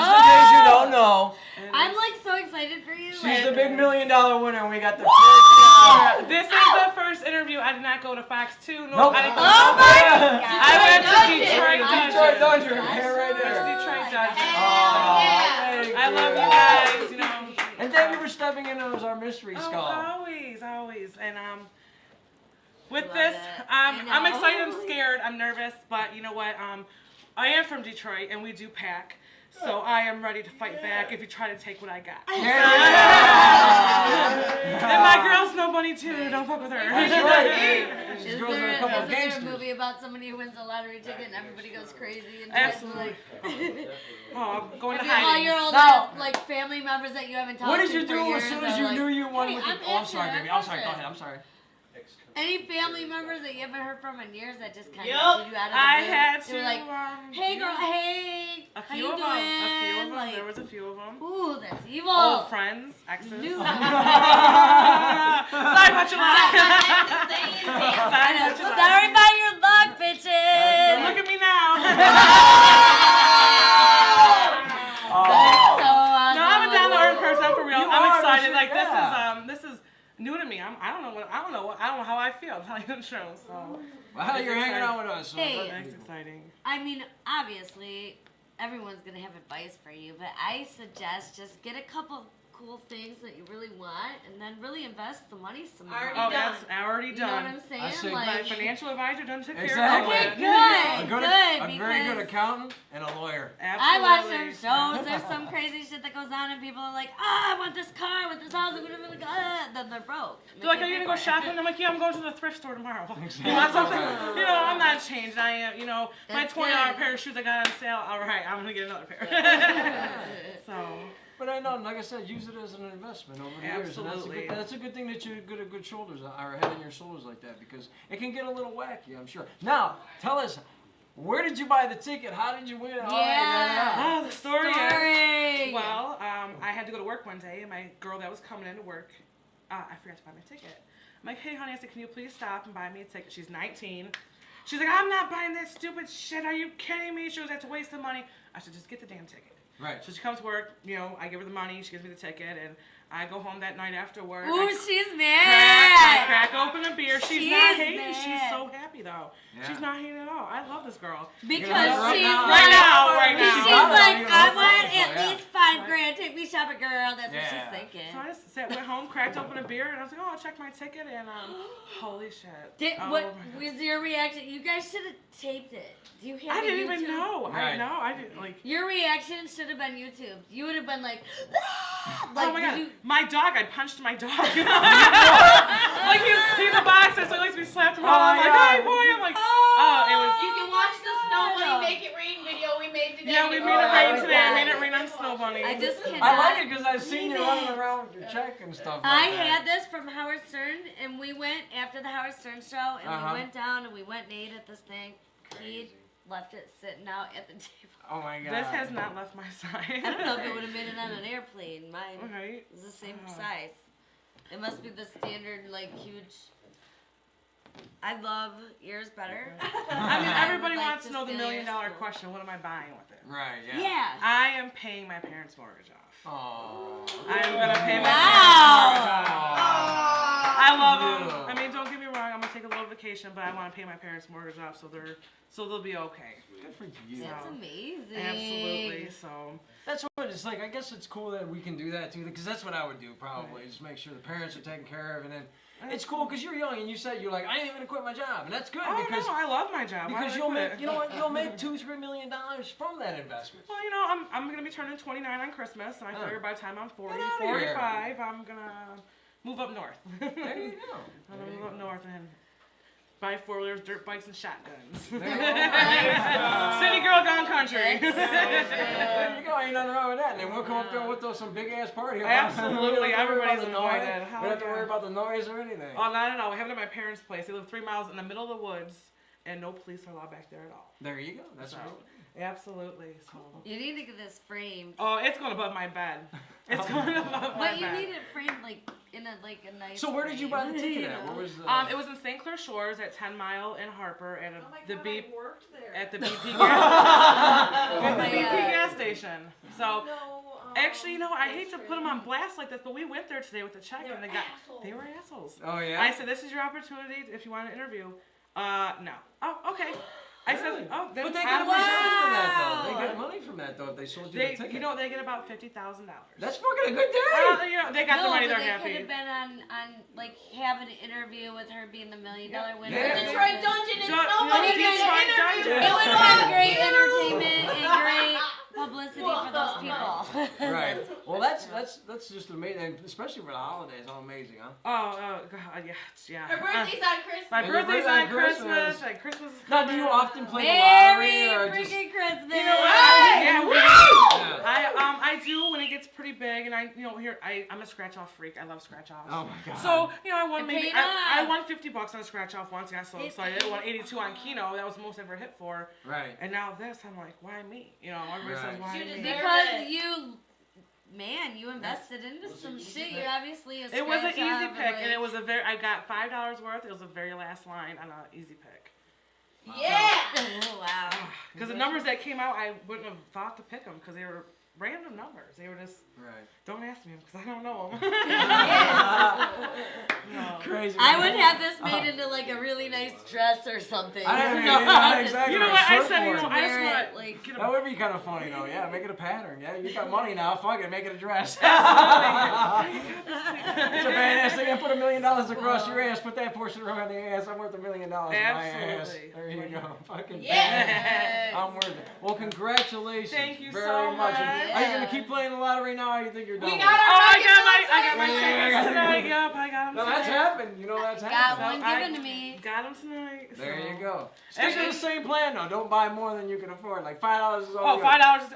don't know, I'm like so excited for you. she's like, the big $1 million winner, and we got the Yeah, this is the first interview. I did not go to Fox 2. No, Nope. I didn't go Oh to my God. I went to Detroit Detroit Dungeon. Dungeon, hair right there. Detroit Dungeon. Aw, I love you thank guys, you know. And thank you for stepping in as our mystery Oh, skull. always. And with Love this, it. I'm I know. excited, I'm scared, I'm nervous, but you know what? I am from Detroit and we do pack. So I am ready to fight back if you try to take what I got. And my girl's no bunny too. Don't fuck with her. That's right. Is Girls there, are a couple isn't there a gangsters. movie about somebody who wins a lottery ticket and everybody goes crazy and Absolutely. Like, Oh, I'm going to all hiding. your old Now- like family members that you haven't talked What to did you for do years as soon are as you like, knew you won hey, with the... I'm Oh, I'm sorry, answering baby. that I'm sorry. Go question. ahead. I'm sorry. Any family members that you haven't heard from in years that just kind Yup. of did you out of the I blue? had They were to. like, hey girl, hey, A how few you of doing? them. A few of them. Like, There was a few of them. ooh, that's evil. Old friends, exes. New- Sorry about your luck. I know. Sorry about your luck, bitches. Look at me now. That's so awesome. No, I'm a down to earth person. I'm for real. You I'm are, excited. shit, Like yeah. this is new to me. I don't know how I feel. I'm telling you the truth. So Well, you're hanging out with us. So Hey. that's exciting. I mean, obviously, everyone's gonna have advice for you, but I suggest just get a couple cool things that you really want, and then really invest the money somewhere. Already Oh, done. that's already You know what done. I'm saying? I see. My Like, financial advisor done took care Exactly. of okay, all good, that. a very good because accountant and a lawyer. I watch them Absolutely. shows. There's some crazy shit that goes on, and people are like, "Ah, I want this car, I want this house, I'm gonna like, ah," then they're broke. They're like, are you gonna go shopping? I'm like, yeah, I'm going to the thrift store tomorrow. You want something? You know, I'm not changed. I am, you know, my That's $20 good. pair of shoes I got on sale. All right, I'm gonna get another pair. So, But I know, like I said, use it as an investment over the years. And Absolutely. that's a good thing that you're good shoulders, or head on your shoulders like that, because it can get a little wacky, I'm sure. Now, tell us, Where did you buy the ticket? How did you win it? Yeah. Oh, the story is, Story. well, I had to go to work one day, and my girl that was coming into work, I forgot to buy my ticket. I'm like, hey, honey, I said, can you please stop and buy me a ticket? She's 19. She's like, I'm not buying that stupid shit. Are you kidding me? She was, that's a waste of money. I said, just get the damn ticket. Right. So she comes to work, you know, I give her the money, she gives me the ticket, and I go home that night after work. Ooh, she's I mad. crack open a beer. She's She's not hating. mad. She's so happy, though. Yeah. She's not hating at all. I love this girl. Because right she's now- like, right now. she's Yeah. like, I Yeah. want at Yeah. least $5,000. Take me shopping, girl. That's what Yeah. she's thinking. So I just went home, cracked open a beer, and I was like, oh, I'll check my ticket, and holy shit. Did, Oh what my God. was your reaction? You guys should have taped it. Do you have I a didn't even YouTube? know. Right. I didn't, like. Your reaction should have been YouTube. You would have been like, Oh my did God. you? My dog, I punched my dog. Like, he's a boxer, so he likes to be slapped around. I'm like, yeah. hey, boy. I'm like, oh, it was. You can watch the Snow Bunny Make It Rain video we made today. Yeah, we made it rain today. I made it rain on Snow Bunny. I just cannot. I like it because I've seen you believe running it. around with your check and stuff I like that. had this from Howard Stern, and we went after the Howard Stern show, and Uh-huh. we went down and we went and ate at this thing. He left it sitting out at the table. Oh my god. This has not left my side. I don't know if it would have made it on an airplane. Mine Right. is the same Oh. size. It must be the standard, like, huge. I love yours better. I mean, everybody would like wants to know the $1 million steal yours. question. What am I buying with it? Right, yeah. Yeah. I am paying my parents' mortgage off. Oh. I'm gonna pay my Wow. parents' mortgage off. I love them. I mean, don't get me wrong. I'm gonna take a little vacation, but I want to pay my parents' mortgage off so they'll be okay. Good for you. That's So, amazing. Absolutely. So. That's what it's like. I guess it's cool that we can do that too, because that's what I would do probably. Just make sure the parents are taken care of, and then it's cool because you're young and you said you're like, I ain't gonna quit my job, and that's good Oh because no, I love my job. Why because would I you'll quit make it? you know what you'll make $2-3 million from that investment. Well, you know, I'm gonna be turning 29 on Christmas, and I figure by the time I'm 40, Get outta here. 45, I'm gonna move up north. There you go. I'm gonna move up north and buy 4-wheelers, dirt bikes, and shotguns. There you go. City girl gone country. There you go. Ain't nothing wrong with that. And then we'll come up there with those some big ass party. Absolutely, We don't have to worry about everybody's the noise. invited. We Hell don't have to yeah. worry about the noise or anything. Oh, not at all. We have it at my parents' place. They live 3 miles in the middle of the woods, and no police are allowed back there at all. There you go. That's So, right. absolutely. So. You need to get this framed. Oh, it's going above my bed. It's going above my But you bed. need it framed like in a nice. So where did you buy the frame, ticket you at? know? Where was the? It was in St. Clair Shores at 10 Mile in Harper at Oh my the God, BP I worked there. at the BP Oh at the my BP God. gas station. So No, actually, you know, I hate to put them on blast like this, but we went there today with the check, They and were they were assholes. Oh yeah. I said, "This is your opportunity if you want an interview." No. Oh, okay. I Really? said, "Oh, then But they I'm get money from that though. Wow. They get money from that though if they sold you They, the ticket. you know, they get about $50,000. That's fucking a good day. You know, they got no, the money. but They're they could happy. have been on like having an interview with her being the $1 million winner. Yeah. Detroit Dungeon and So, Snow you know, Bunny the did Detroit an interview. Dungeon. It would have been great entertainment and great publicity for those people. Right. Well, that's just amazing, especially for the holidays. How amazing, huh? Oh, God, yeah. Her birthday's on Christmas. My And your birthday's birthday on on Christmas. Christmas. Like Christmas is Now, coming. do you often play the Merry lottery or just? freaking Christmas! You know what? Yeah, Yeah. I do when it gets pretty big, and I'm a scratch off freak. I love scratch offs. Oh my god. So I won It maybe paid I off. won $50 on a scratch off once. I got so It excited. I won paid 82 on Keno. That was the most I ever hit for. Right. And now this, I'm like, why me? You know, everybody Right. says why You me? deserve Because you invested into some shit. You're obviously a It was an scratch easy off, pick, like- and it was I got $5 worth. It was the very last line on an easy pick. Yeah. Oh, wow. Because the numbers that came out, I wouldn't have thought to pick them because they were random numbers. They were just, Right. don't ask me because I don't know them. No. Crazy. I would have this made into like a really nice dress or something. I don't No, know, I'm just- exactly. You know what? I Short said, you form. know, I just Wear want it, like- get That a would be kind of funny though. Yeah, make it a pattern. Yeah, you got money now. Fuck it, make it a dress. It's a badass thing. I put $1 million across your ass. Put that portion around the ass. I'm worth $1 million in my ass. Absolutely. There you go. Fucking Yeah. I'm worth it. Well, congratulations. Thank you very so much. And much. Are you gonna keep playing the lottery now, or you think you're done? We with got it? our Oh, I tickets got my Yeah, tickets yeah, tonight. yeah. Yep, I got them No, that's tonight. happened. You know that's Got happened. one given to me. Got them tonight. There so. you go. Stick to the same plan though. Don't buy more than you can afford. Like $5 is all. Oh, you got. $5.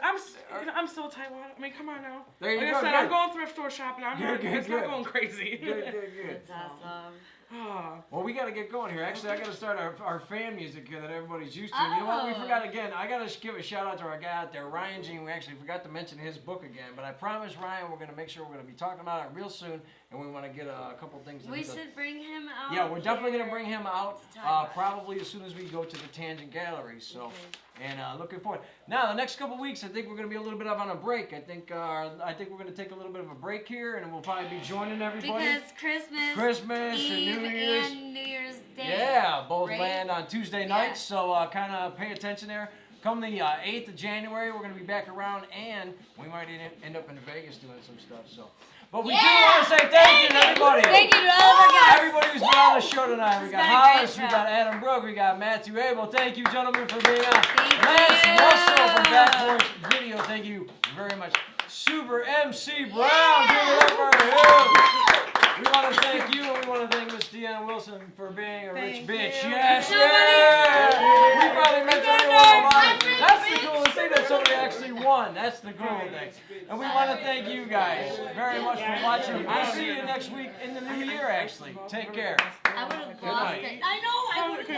I'm still Taiwan. I mean, come on now. There you Like go. I said, good. I'm going thrift store shopping. I'm Good, not, good, it's not good. going crazy. Good, good, good. That's awesome. Oh. Well, we got to get going here. Actually, I got to start our fan music here that everybody's used to. You know what? We forgot again. I got to give a shout out to our guy out there, Ryan Jean. We actually forgot to mention his book again, but I promise Ryan we're going to make sure we're going to be talking about it real soon, and we want to get a couple things. We should bring him out. Yeah, we're definitely going to bring him out to talk about probably as soon as we go to the Tangent Gallery. So, and looking forward. Now, the next couple weeks, I think we're going to be a little bit of on a break. I think we're going to take a little bit of a break here, and we'll probably be joining everybody. Because Christmas Eve and New Year's. New Year's Day. Yeah, both right? land on Tuesday nights, so kind of pay attention there. Come the 8th of January, we're going to be back around, and we might end up in Vegas doing some stuff. So, but we do want to say thank you to everybody. Thank you to all of our guests. Everybody who's been on the show tonight. We got Hollis, we got Adam Brooke, we got Matthew Abel. Thank you, gentlemen, for being on. Lance Russell from Backporch Video. Thank you very much. Super MC Brown, give it up for him. We want to thank you, and we want to thank Miss Deanna Wilson for being a rich bitch. Yes, yeah. We probably mentioned it a lot. That's the coolest thing, that somebody actually won. That's the cool thing. And we want to thank you guys very much for watching. We'll see you next week in the new year, actually. Take care. I would have lost it. I know, I would have